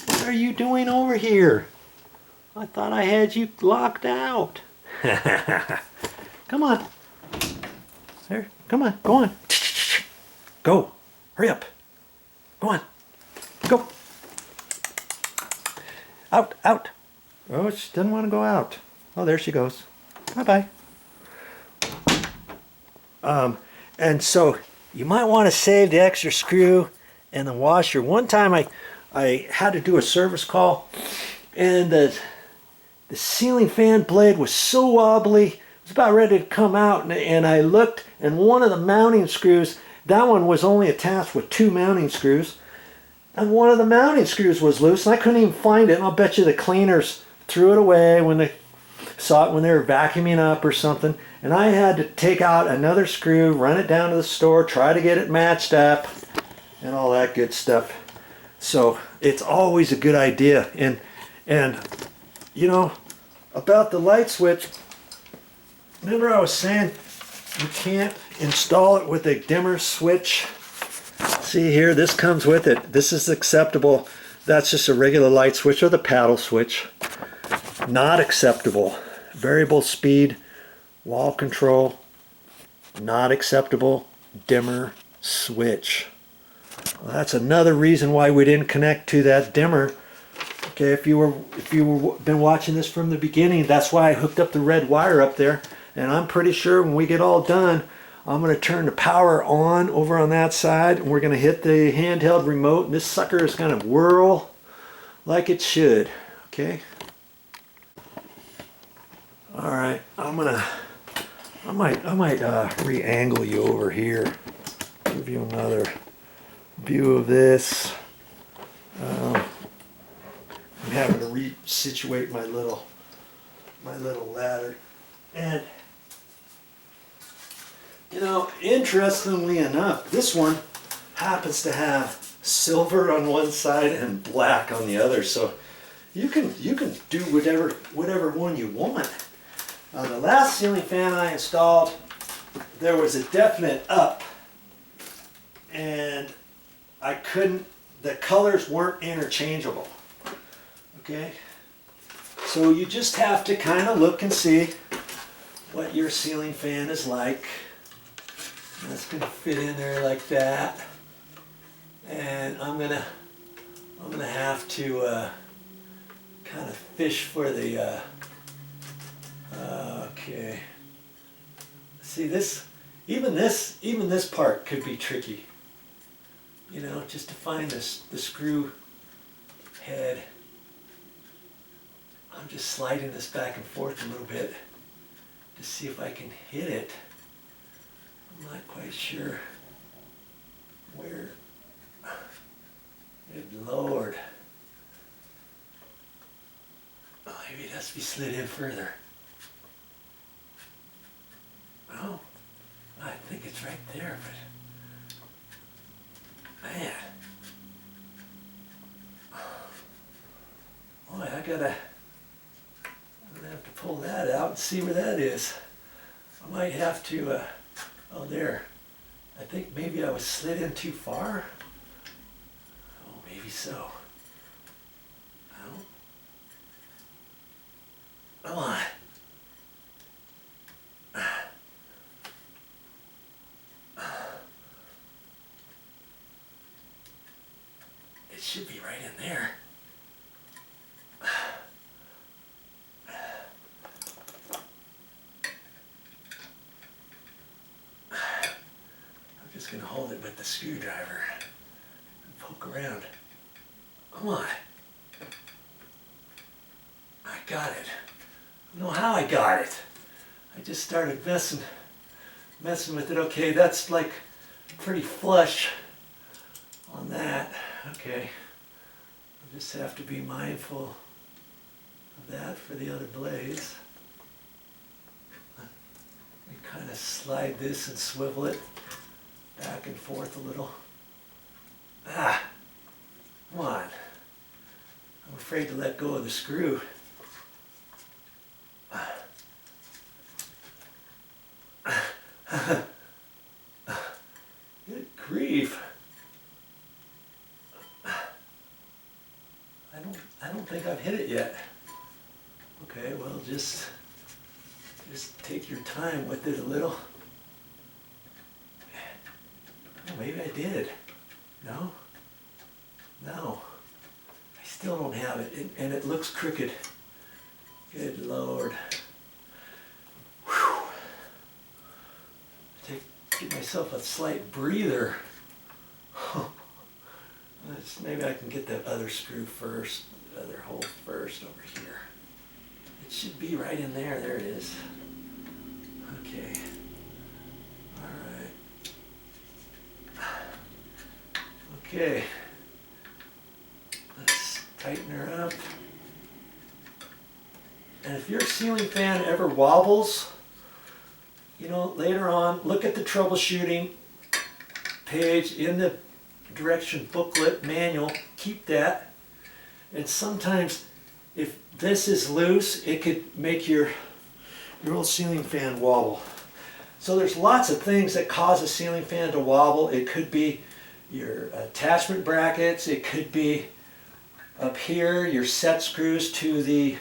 What are you doing over here? I thought I had you locked out. Come on. There, come on, go on. Go. Hurry up. Go on. Go. Out, out. Oh, she doesn't want to go out. Oh, there she goes. Bye-bye. And so you might want to save the extra screw and the washer. One time I had to do a service call, and the ceiling fan blade was so wobbly, it was about ready to come out, and I looked, and one of the mounting screws, that one was only attached with 2 mounting screws, and one of the mounting screws was loose, and I couldn't even find it, and I'll bet you the cleaners threw it away when they saw it when they were vacuuming up or something, and I had to take out another screw, run it down to the store, try to get it matched up, and all that good stuff. So it's always a good idea. And you know, about the light switch, remember I was saying you can't install it with a dimmer switch. See here, this comes with it. This is acceptable. That's just a regular light switch or the paddle switch. Not acceptable. Variable speed, wall control, not acceptable, dimmer switch. Well, that's another reason why we didn't connect to that dimmer. Okay, if you were been watching this from the beginning, that's why I hooked up the red wire up there. And I'm pretty sure when we get all done, I'm going to turn the power on over on that side, and we're going to hit the handheld remote, and this sucker is going to whirl like it should. Okay. All right, I might re-angle you over here, give you another view of this. I'm having to resituate my little ladder, and you know, interestingly enough, this one happens to have silver on one side and black on the other, so you can do whatever one you want. The last ceiling fan I installed, there was a definite up, and the colors weren't interchangeable. Okay, so you just have to kind of look and see what your ceiling fan is like. That's gonna fit in there like that, and I'm gonna have to kind of fish for the. Okay. See this, even this part could be tricky. You know, just to find the screw head. I'm just sliding this back and forth a little bit to see if I can hit it. I'm not quite sure where. Good Lord. Oh, maybe it has to be slid in further. Oh, I think it's right there, but man, boy, I'm gonna have to pull that out and see where that is. I might have to. Oh, there. I think maybe I was slid in too far. Oh, maybe so. Oh, come on. It should be right in there. I'm just going to hold it with the screwdriver and poke around. Come on. I got it. I don't know how I got it. I just started messing with it. Okay, that's like pretty flush on that. Okay, I just have to be mindful of that for the other blades. We kind of slide this and swivel it back and forth a little. Ah, come on. I'm afraid to let go of the screw. Good grief. I don't think I've hit it yet. Just take your time with it a little. Oh, maybe I did. No? No. I still don't have it, and it looks crooked. Good Lord. Whew. Give myself a slight breather. Maybe I can get that other screw first, the other hole first over here. It should be right in there. There it is. Okay. All right. Okay. Let's tighten her up. And if your ceiling fan ever wobbles, you know, later on, look at the troubleshooting page in the direction booklet manual. Keep that. And sometimes if this is loose, it could make your old ceiling fan wobble. So there's lots of things that cause a ceiling fan to wobble. It could be your attachment brackets. It could be up here, your set screws to the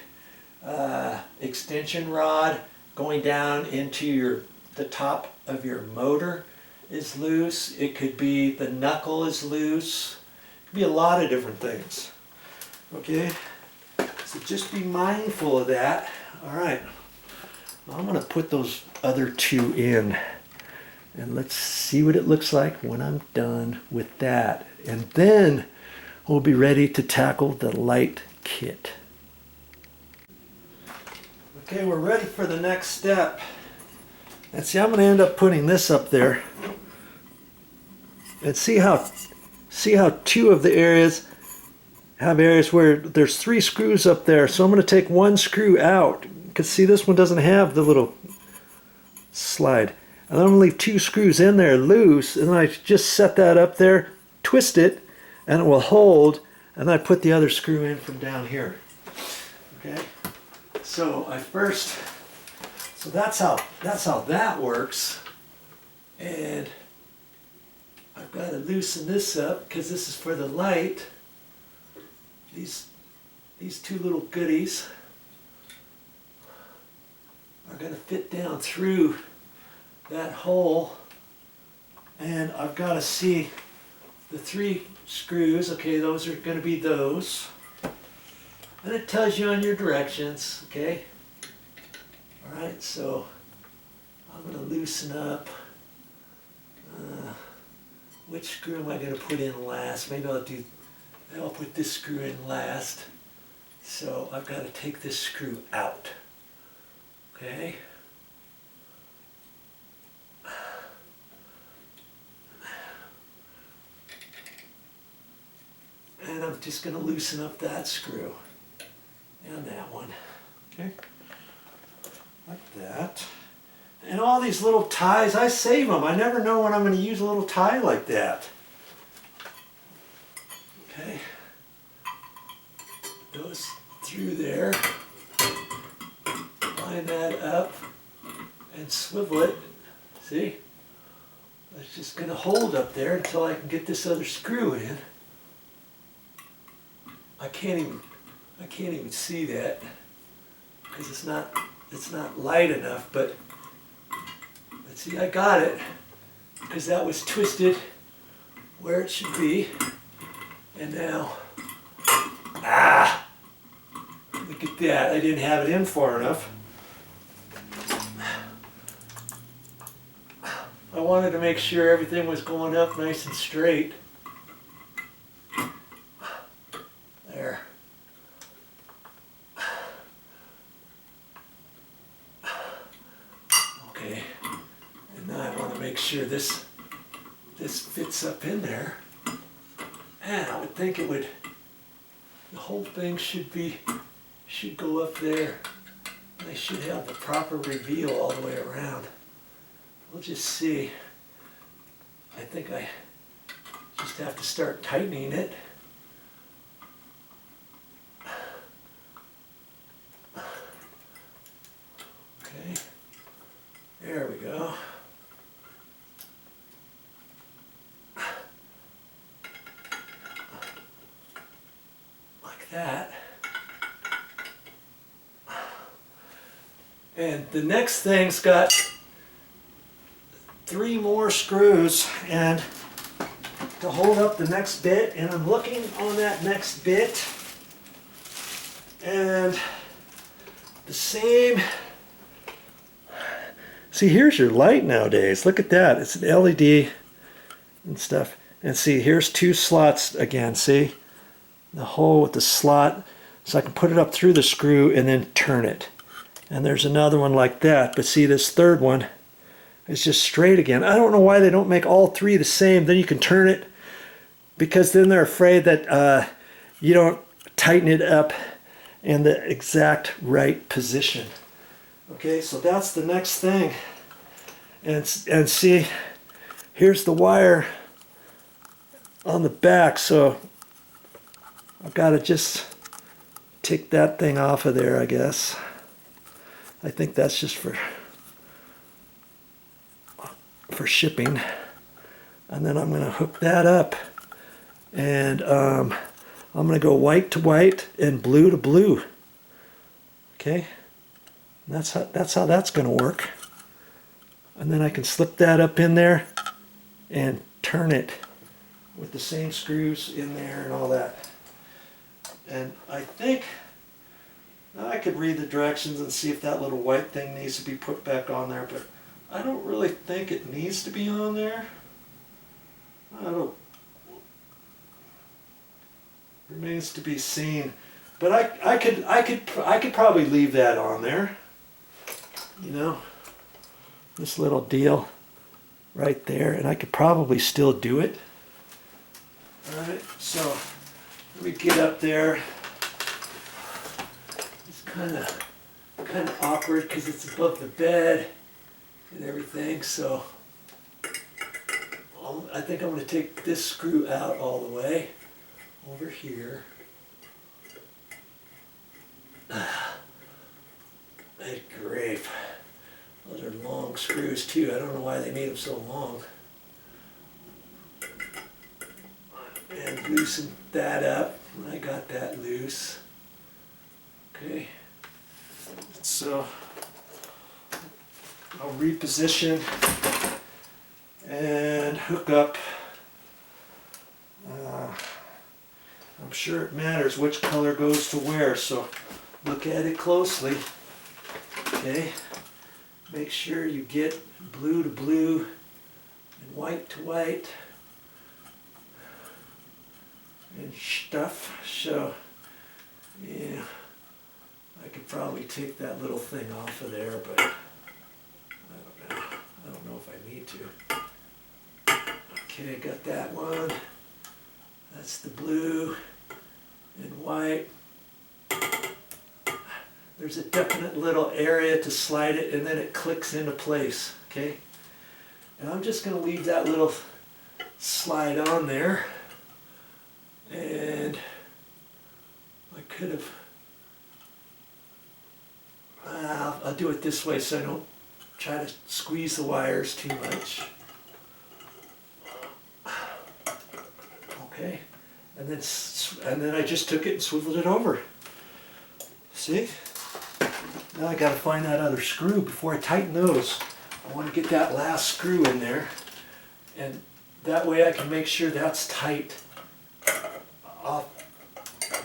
extension rod going down into the top of your motor is loose. It could be the knuckle is loose. It could be a lot of different things. Okay, so just be mindful of that. All right, well, I'm going to put those other two in, and let's see what it looks like when I'm done with that. And then we'll be ready to tackle the light kit. Okay, we're ready for the next step. And see, I'm going to end up putting this up there. And see how two of the areas have areas where there's 3 screws up there. So I'm going to take one screw out. Because see, this one doesn't have the little slide. And I'm going to leave 2 screws in there loose. And then I just set that up there, twist it, and it will hold. And then I put the other screw in from down here. Okay. So that's how that works. And I've got to loosen this up because this is for the light. These 2 little goodies are going to fit down through that hole. And I've got to see the 3 screws. Okay, those are going to be those. And it tells you on your directions, okay? All right, so I'm going to loosen up. Which screw am I going to put in last? Maybe I'll put this screw in last. So I've got to take this screw out, okay? And I'm just going to loosen up that screw. And that one, okay, like that. And all these little ties, I save them. I never know when I'm going to use a little tie like that. Okay, goes through there, line that up, and swivel it. See, it's just going to hold up there until I can get this other screw in. I can't even see that because it's not light enough, but see, I got it because that was twisted where it should be. And now, look at that, I didn't have it in far enough. I wanted to make sure everything was going up nice and straight. There. Okay, and now I want to make sure this fits up in there. And I would think the whole thing should go up there. And I should have the proper reveal all the way around. We'll just see. I think I just have to start tightening it. Okay, there we go. Like that. And the next thing's got 3 more screws and to hold up the next bit, and I'm looking on that next bit and the same. See, here's your light nowadays. Look at that. It's an LED and stuff. And see, here's 2 slots again. See the hole with the slot, so I can put it up through the screw and then turn it. And there's another one like that, but see, this third one is just straight again. I don't know why they don't make all 3 the same. Then you can turn it, because then they're afraid that you don't tighten it up in the exact right position. Okay, so that's the next thing. And see, here's the wire on the back, so I've got to just take that thing off of there, I guess. I think that's just for shipping. And then I'm going to hook that up, and I'm going to go white to white and blue to blue. Okay, and that's how that's going to work. And then I can slip that up in there and turn it with the same screws in there and all that. And I think I could read the directions and see if that little white thing needs to be put back on there, but I don't really think it needs to be on there. I don't. Remains to be seen. But I could probably leave that on there. You know, this little deal right there, and I could probably still do it. All right, so let me get up there. It's kind of awkward because it's above the bed and everything. So I think I'm going to take this screw out all the way over here. Good grief. Those are long screws too. I don't know why they made them so long. And loosen that up. I got that loose. Okay. So I'll reposition and hook up. I'm sure it matters which color goes to where, so look at it closely. Okay. Make sure you get blue to blue and white to white and stuff. So yeah, I could probably take that little thing off of there, but I don't know. I don't know if I need to. Okay, got that one. That's the blue and white. There's a definite little area to slide it, and then it clicks into place, okay? And I'm just going to leave that little slide on there. And I could have, I'll do it this way so I don't try to squeeze the wires too much. Okay, and then I just took it and swiveled it over. See? Now I got to find that other screw before I tighten those. I want to get that last screw in there, and that way I can make sure that's tight off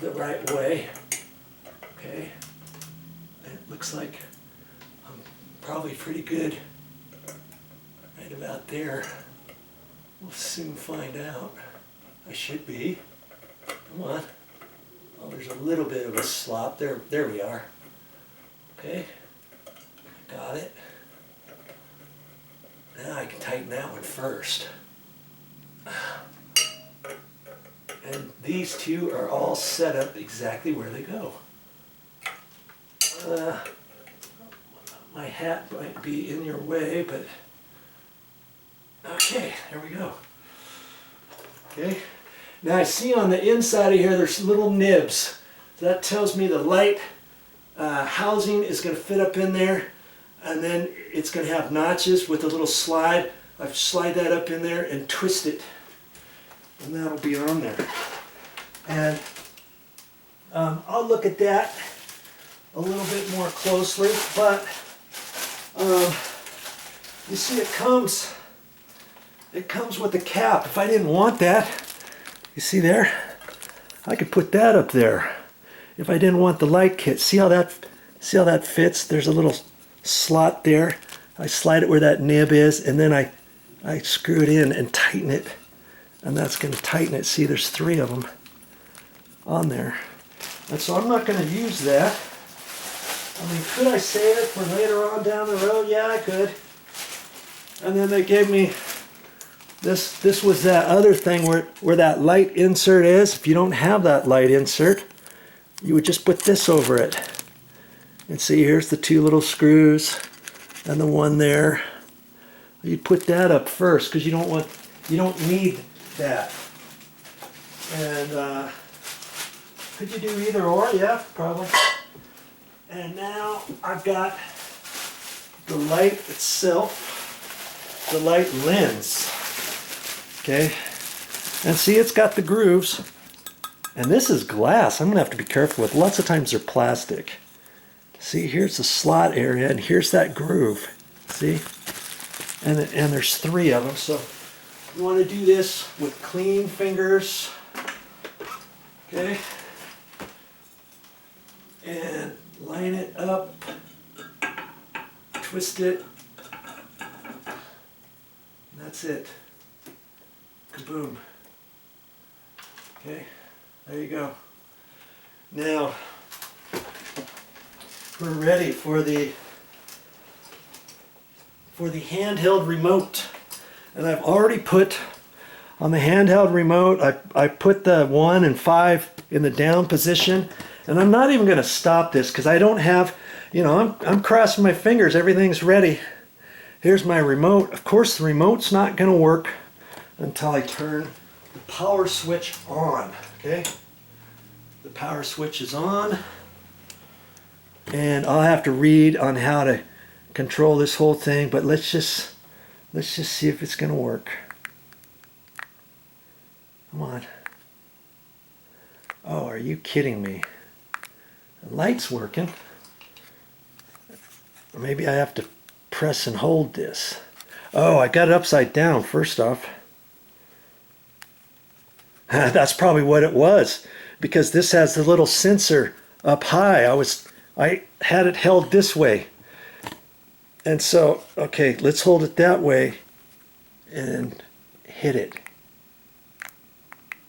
the right way. Okay, and it looks like I'm probably pretty good right about there. We'll soon find out. I should be. Come on. Oh, there's a little bit of a slop. There we are. Okay, got it. Now I can tighten that one first. And these two are all set up exactly where they go. My hat might be in your way, but okay, there we go. Okay, now I see on the inside of here there's little nibs. That tells me the light housing is going to fit up in there, and then it's going to have notches with a little slide. I slide that up in there and twist it, and that'll be on there. And I'll look at that a little bit more closely, but You see, it comes with a cap. If I didn't want that, you see there, I could put that up there. If I didn't want the light kit, see how that fits? There's a little slot there. I slide it where that nib is, and then I screw it in and tighten it, and that's going to tighten it. See, there's 3 of them on there, and so I'm not going to use that. I mean, could I save it for later on down the road? Yeah, I could. And then they gave me this. This was that other thing where that light insert is. If you don't have that light insert, you would just put this over it. And see, here's the 2 little screws and the one there. You'd put that up first because you don't need that. And could you do either or? Yeah, probably. And now I've got the light itself, the light lens. Okay, and see, it's got the grooves, and this is glass. I'm gonna have to be careful with. Lots of times they're plastic. See, here's the slot area, and here's that groove. See, and there's 3 of them. So you want to do this with clean fingers, okay, and line it up, twist it. And that's it. Kaboom. Okay, there you go. Now we're ready for the handheld remote. And I've already put on the handheld remote, I put the 1 and 5 in the down position. And I'm not even going to stop this because I don't have, you know, I'm crossing my fingers. Everything's ready. Here's my remote. Of course, the remote's not going to work until I turn the power switch on. Okay, the power switch is on, and I'll have to read on how to control this whole thing. But let's just see if it's going to work. Come on. Oh, are you kidding me? The light's working. Or maybe I have to press and hold this. Oh, I got it upside down first off. That's probably what it was, because this has the little sensor up high. I had it held this way. And so, okay, let's hold it that way and hit it.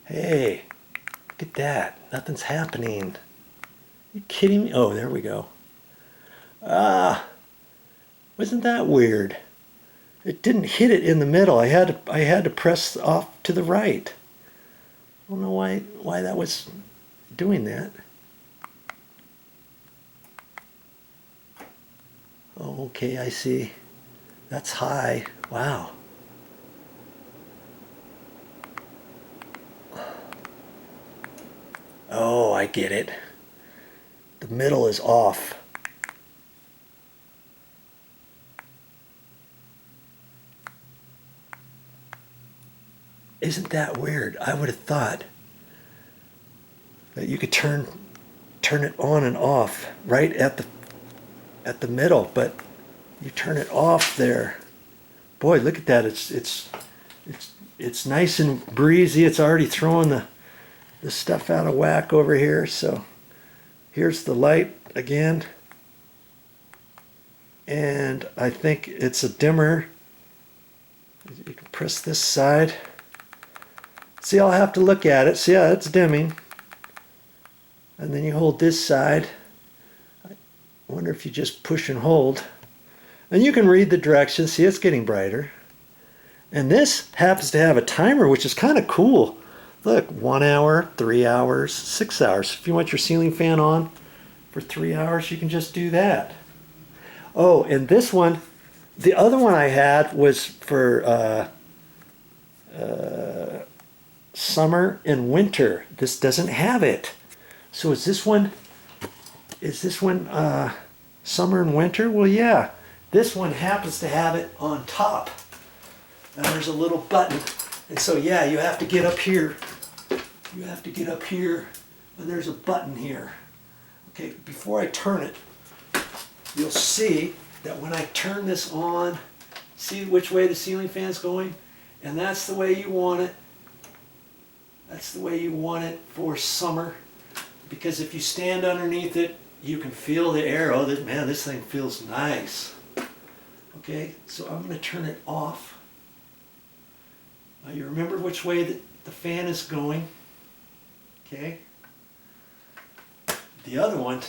Hey, look at that. Nothing's happening. You kidding me? Oh, there we go. Wasn't that weird? It didn't hit it in the middle. I had to press off to the right. I don't know why that was doing that. Oh, okay, I see. That's high. Wow. Oh, I get it. The middle is off. Isn't that weird? I would have thought that you could turn it on and off right at the middle, but you turn it off there. Boy, look at that. It's nice and breezy. It's already throwing the stuff out of whack over here. So here's the light again. And I think it's a dimmer. You can press this side. See, I'll have to look at it. See, yeah, it's dimming. And then you hold this side. I wonder if you just push and hold. And you can read the directions. See, it's getting brighter. And this happens to have a timer, which is kind of cool. Look, 1 hour, 3 hours, 6 hours. If you want your ceiling fan on for 3 hours, you can just do that. Oh, and this one, the other one I had was for summer and winter. This doesn't have it. So is this one summer and winter? Well, yeah. This one happens to have it on top. And there's a little button. And so, yeah, you have to get up here. You have to get up here, and there's a button here. Okay, before I turn it, you'll see that when I turn this on, See which way the ceiling fan's going? And that's the way you want it. That's the way you want it for summer. Because if you stand underneath it, you can feel the air. Oh, man, this thing feels nice. Okay, so I'm going to turn it off. Now you remember which way the fan is going. Okay. The other one,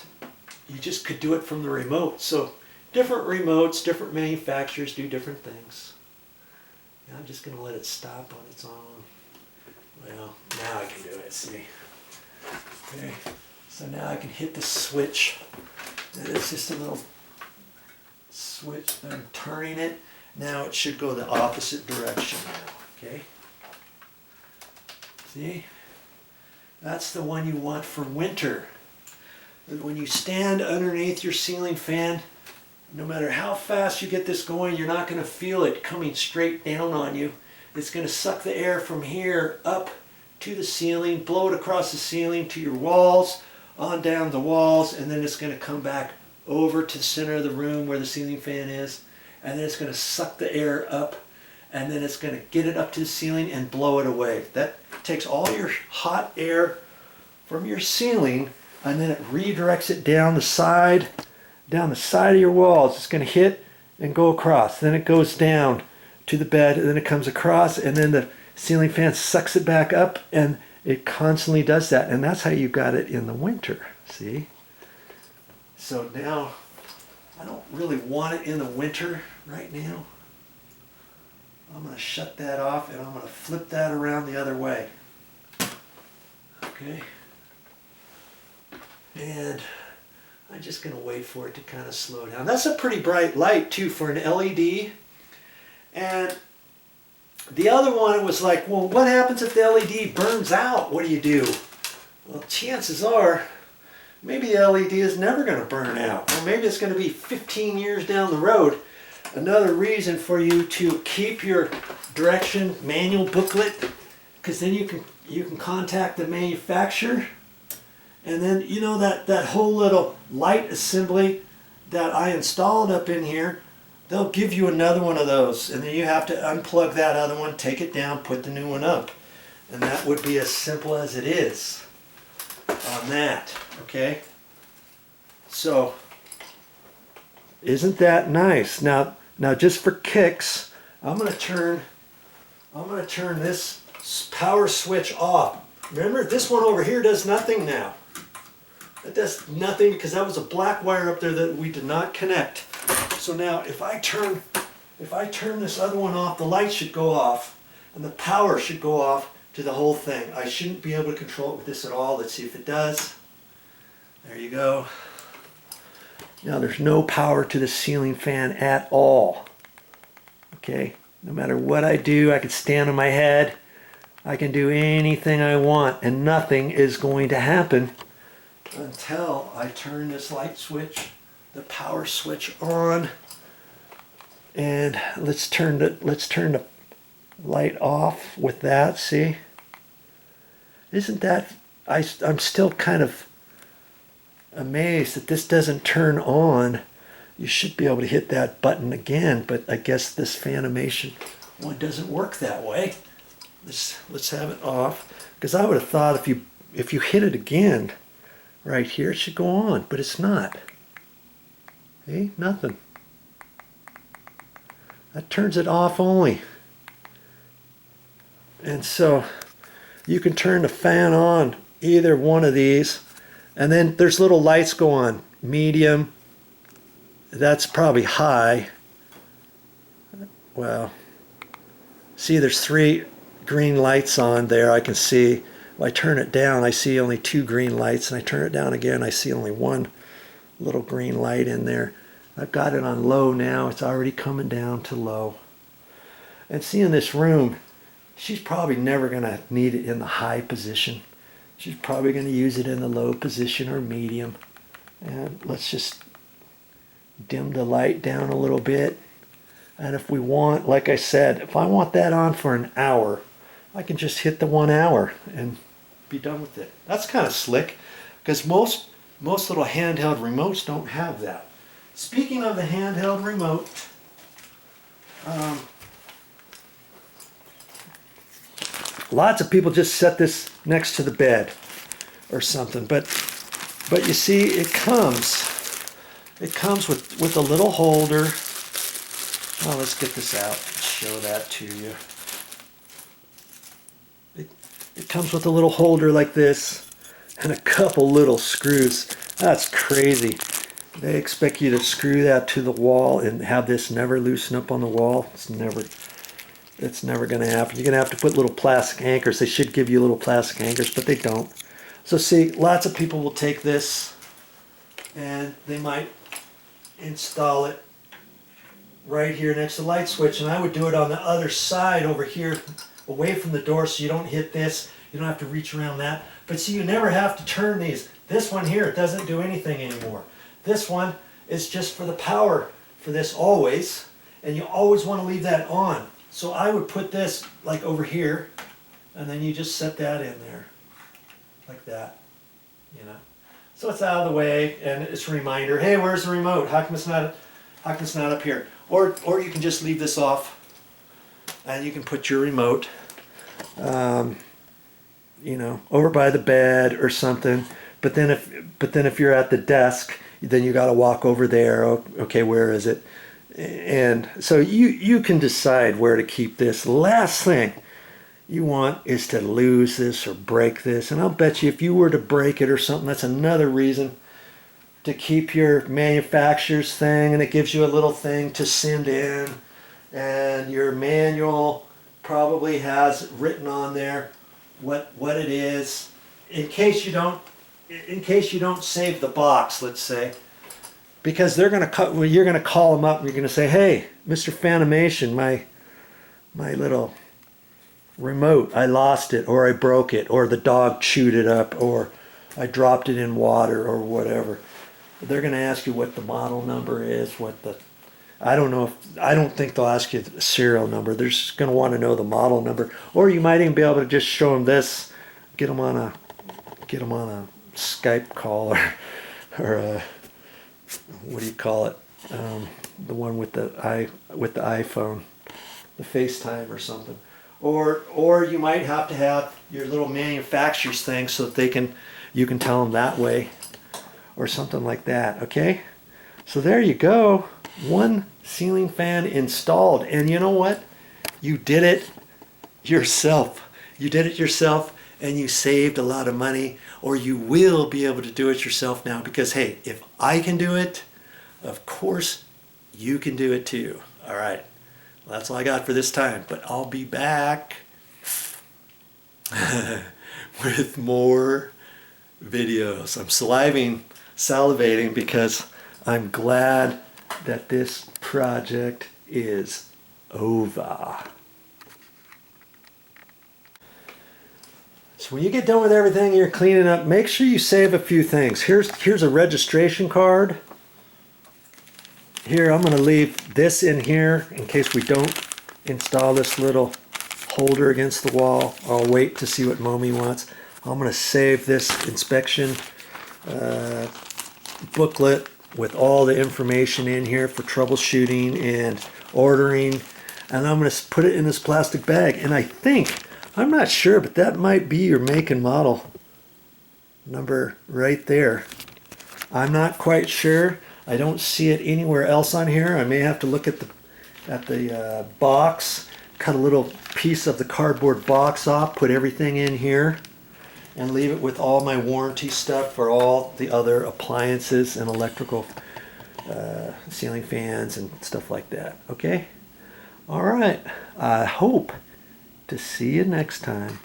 you just could do it from the remote. So different remotes, different manufacturers do different things. And I'm just going to let it stop on its own. Well, now I can do it, see. Okay, so now I can hit the switch. And it's just a little switch. I'm turning it. Now it should go the opposite direction now, okay? See? That's the one you want for winter. When you stand underneath your ceiling fan, no matter how fast you get this going, you're not going to feel it coming straight down on you. It's going to suck the air from here up to the ceiling, blow it across the ceiling to your walls, on down the walls, and then it's going to come back over to the center of the room where the ceiling fan is, and then it's going to suck the air up, and then it's going to get it up to the ceiling and blow it away. That takes all your hot air from your ceiling, and then it redirects it down the side of your walls. It's going to hit and go across. Then it goes down to the bed, and then it comes across, and then the ceiling fan sucks it back up, and it constantly does that. And that's how you got it in the winter, see? So now, I don't really want it in the winter right now. I'm going to shut that off, and I'm going to flip that around the other way. Okay? And I'm just going to wait for it to kind of slow down. That's a pretty bright light too for an LED. And the other one, it was like, well, what happens if the LED burns out? What do you do? Well, chances are, maybe the LED is never going to burn out. Or maybe it's going to be 15 years down the road. Another reason for you to keep your direction manual booklet, because then you can contact the manufacturer. And then, you know, that whole little light assembly that I installed up in here, they'll give you another one of those. And then you have to unplug that other one, take it down, put the new one up. And that would be as simple as it is on that, okay? So, isn't that nice? Now just for kicks, I'm going to turn this power switch off. Remember, this one over here does nothing now. It does nothing because that was a black wire up there that we did not connect. So now if I turn this other one off, the light should go off and the power should go off to the whole thing. I shouldn't be able to control it with this at all. Let's see if it does. There you go. Now there's no power to the ceiling fan at all. Okay, no matter what I do, I can stand on my head. I can do anything I want and nothing is going to happen until I turn this light switch, the power switch on. And let's turn the light off with that, see? Isn't that, I'm still kind of amazed that this doesn't turn on. You should be able to hit that button again, but I guess this Fanimation one doesn't work that way. Let's have it off, because I would have thought if you hit it again right here, it should go on, but it's not. See, nothing. That turns it off only. And so you can turn the fan on either one of these, and then there's little lights go on. Medium, that's probably high. Well, see, there's 3 green lights on there. I can see. If I turn it down, I see only 2 green lights, and I turn it down again, I see only 1 little green light in there. I've got it on low now. It's already coming down to low. And see, in this room, she's probably never going to need it in the high position. She's probably going to use it in the low position or medium. And let's just dim the light down a little bit. And if we want, like I said, if I want that on for an hour, I can just hit the 1 hour and be done with it. That's kind of slick, because most little handheld remotes don't have that. Speaking of the handheld remote, Lots of people just set this next to the bed or something, but you see, it comes with a little holder. Oh, let's get this out and show that to you. It comes with a little holder like this and a couple little screws. That's crazy. They expect you to screw that to the wall and have this never loosen up on the wall. It's never going to happen. You're going to have to put little plastic anchors. They should give you little plastic anchors, but they don't. So see, lots of people will take this and they might install it right here next to the light switch, and I would do it on the other side over here away from the door so you don't hit this. You don't have to reach around that. But see, you never have to turn these. This one here, it doesn't do anything anymore. This one is just for the power for this always, and you always want to leave that on. So I would put this like over here, and then you just set that in there like that, you know. So it's out of the way, and it's a reminder, hey, where's the remote? How come it's not up here? Or you can just leave this off, and you can put your remote, you know, over by the bed or something. But then if you're at the desk, then you got to walk over there. Okay, where is it? And so you can decide where to keep this. Last thing you want is to lose this or break this. And I'll bet you if you were to break it or something, that's another reason to keep your manufacturer's thing, and it gives you a little thing to send in, and your manual probably has written on there what it is in case you don't save the box, let's say, because they're going to well, you're going to call them up and you're going to say, hey, Mr. Fanimation, my little remote, I lost it, or I broke it, or the dog chewed it up, or I dropped it in water, or whatever. They're going to ask you what the model number is, I don't think they'll ask you the serial number. They're just going to want to know the model number. Or you might even be able to just show them this, get them on a Skype call, or a, what do you call it? The one with the iPhone, the FaceTime or something. Or you might have to have your little manufacturer's thing so that you can tell them that way, or something like that. Okay, so there you go, one ceiling fan installed. And you know what? You did it yourself. You did it yourself, and you saved a lot of money, or you will be able to do it yourself now, because hey, if I can do it, of course you can do it too. All right, well, that's all I got for this time, but I'll be back with more videos. I'm salivating because I'm glad that this project is over. So when you get done with everything you're cleaning up, make sure you save a few things. Here's a registration card. Here, I'm going to leave this in here in case we don't install this little holder against the wall. I'll wait to see what Momi wants. I'm going to save this inspection booklet with all the information in here for troubleshooting and ordering. And I'm going to put it in this plastic bag. And I'm not sure, but that might be your make and model number right there. I'm not quite sure. I don't see it anywhere else on here. I may have to look at the box, cut a little piece of the cardboard box off, put everything in here, and leave it with all my warranty stuff for all the other appliances and electrical ceiling fans and stuff like that. Okay? All right. I hope to see you next time.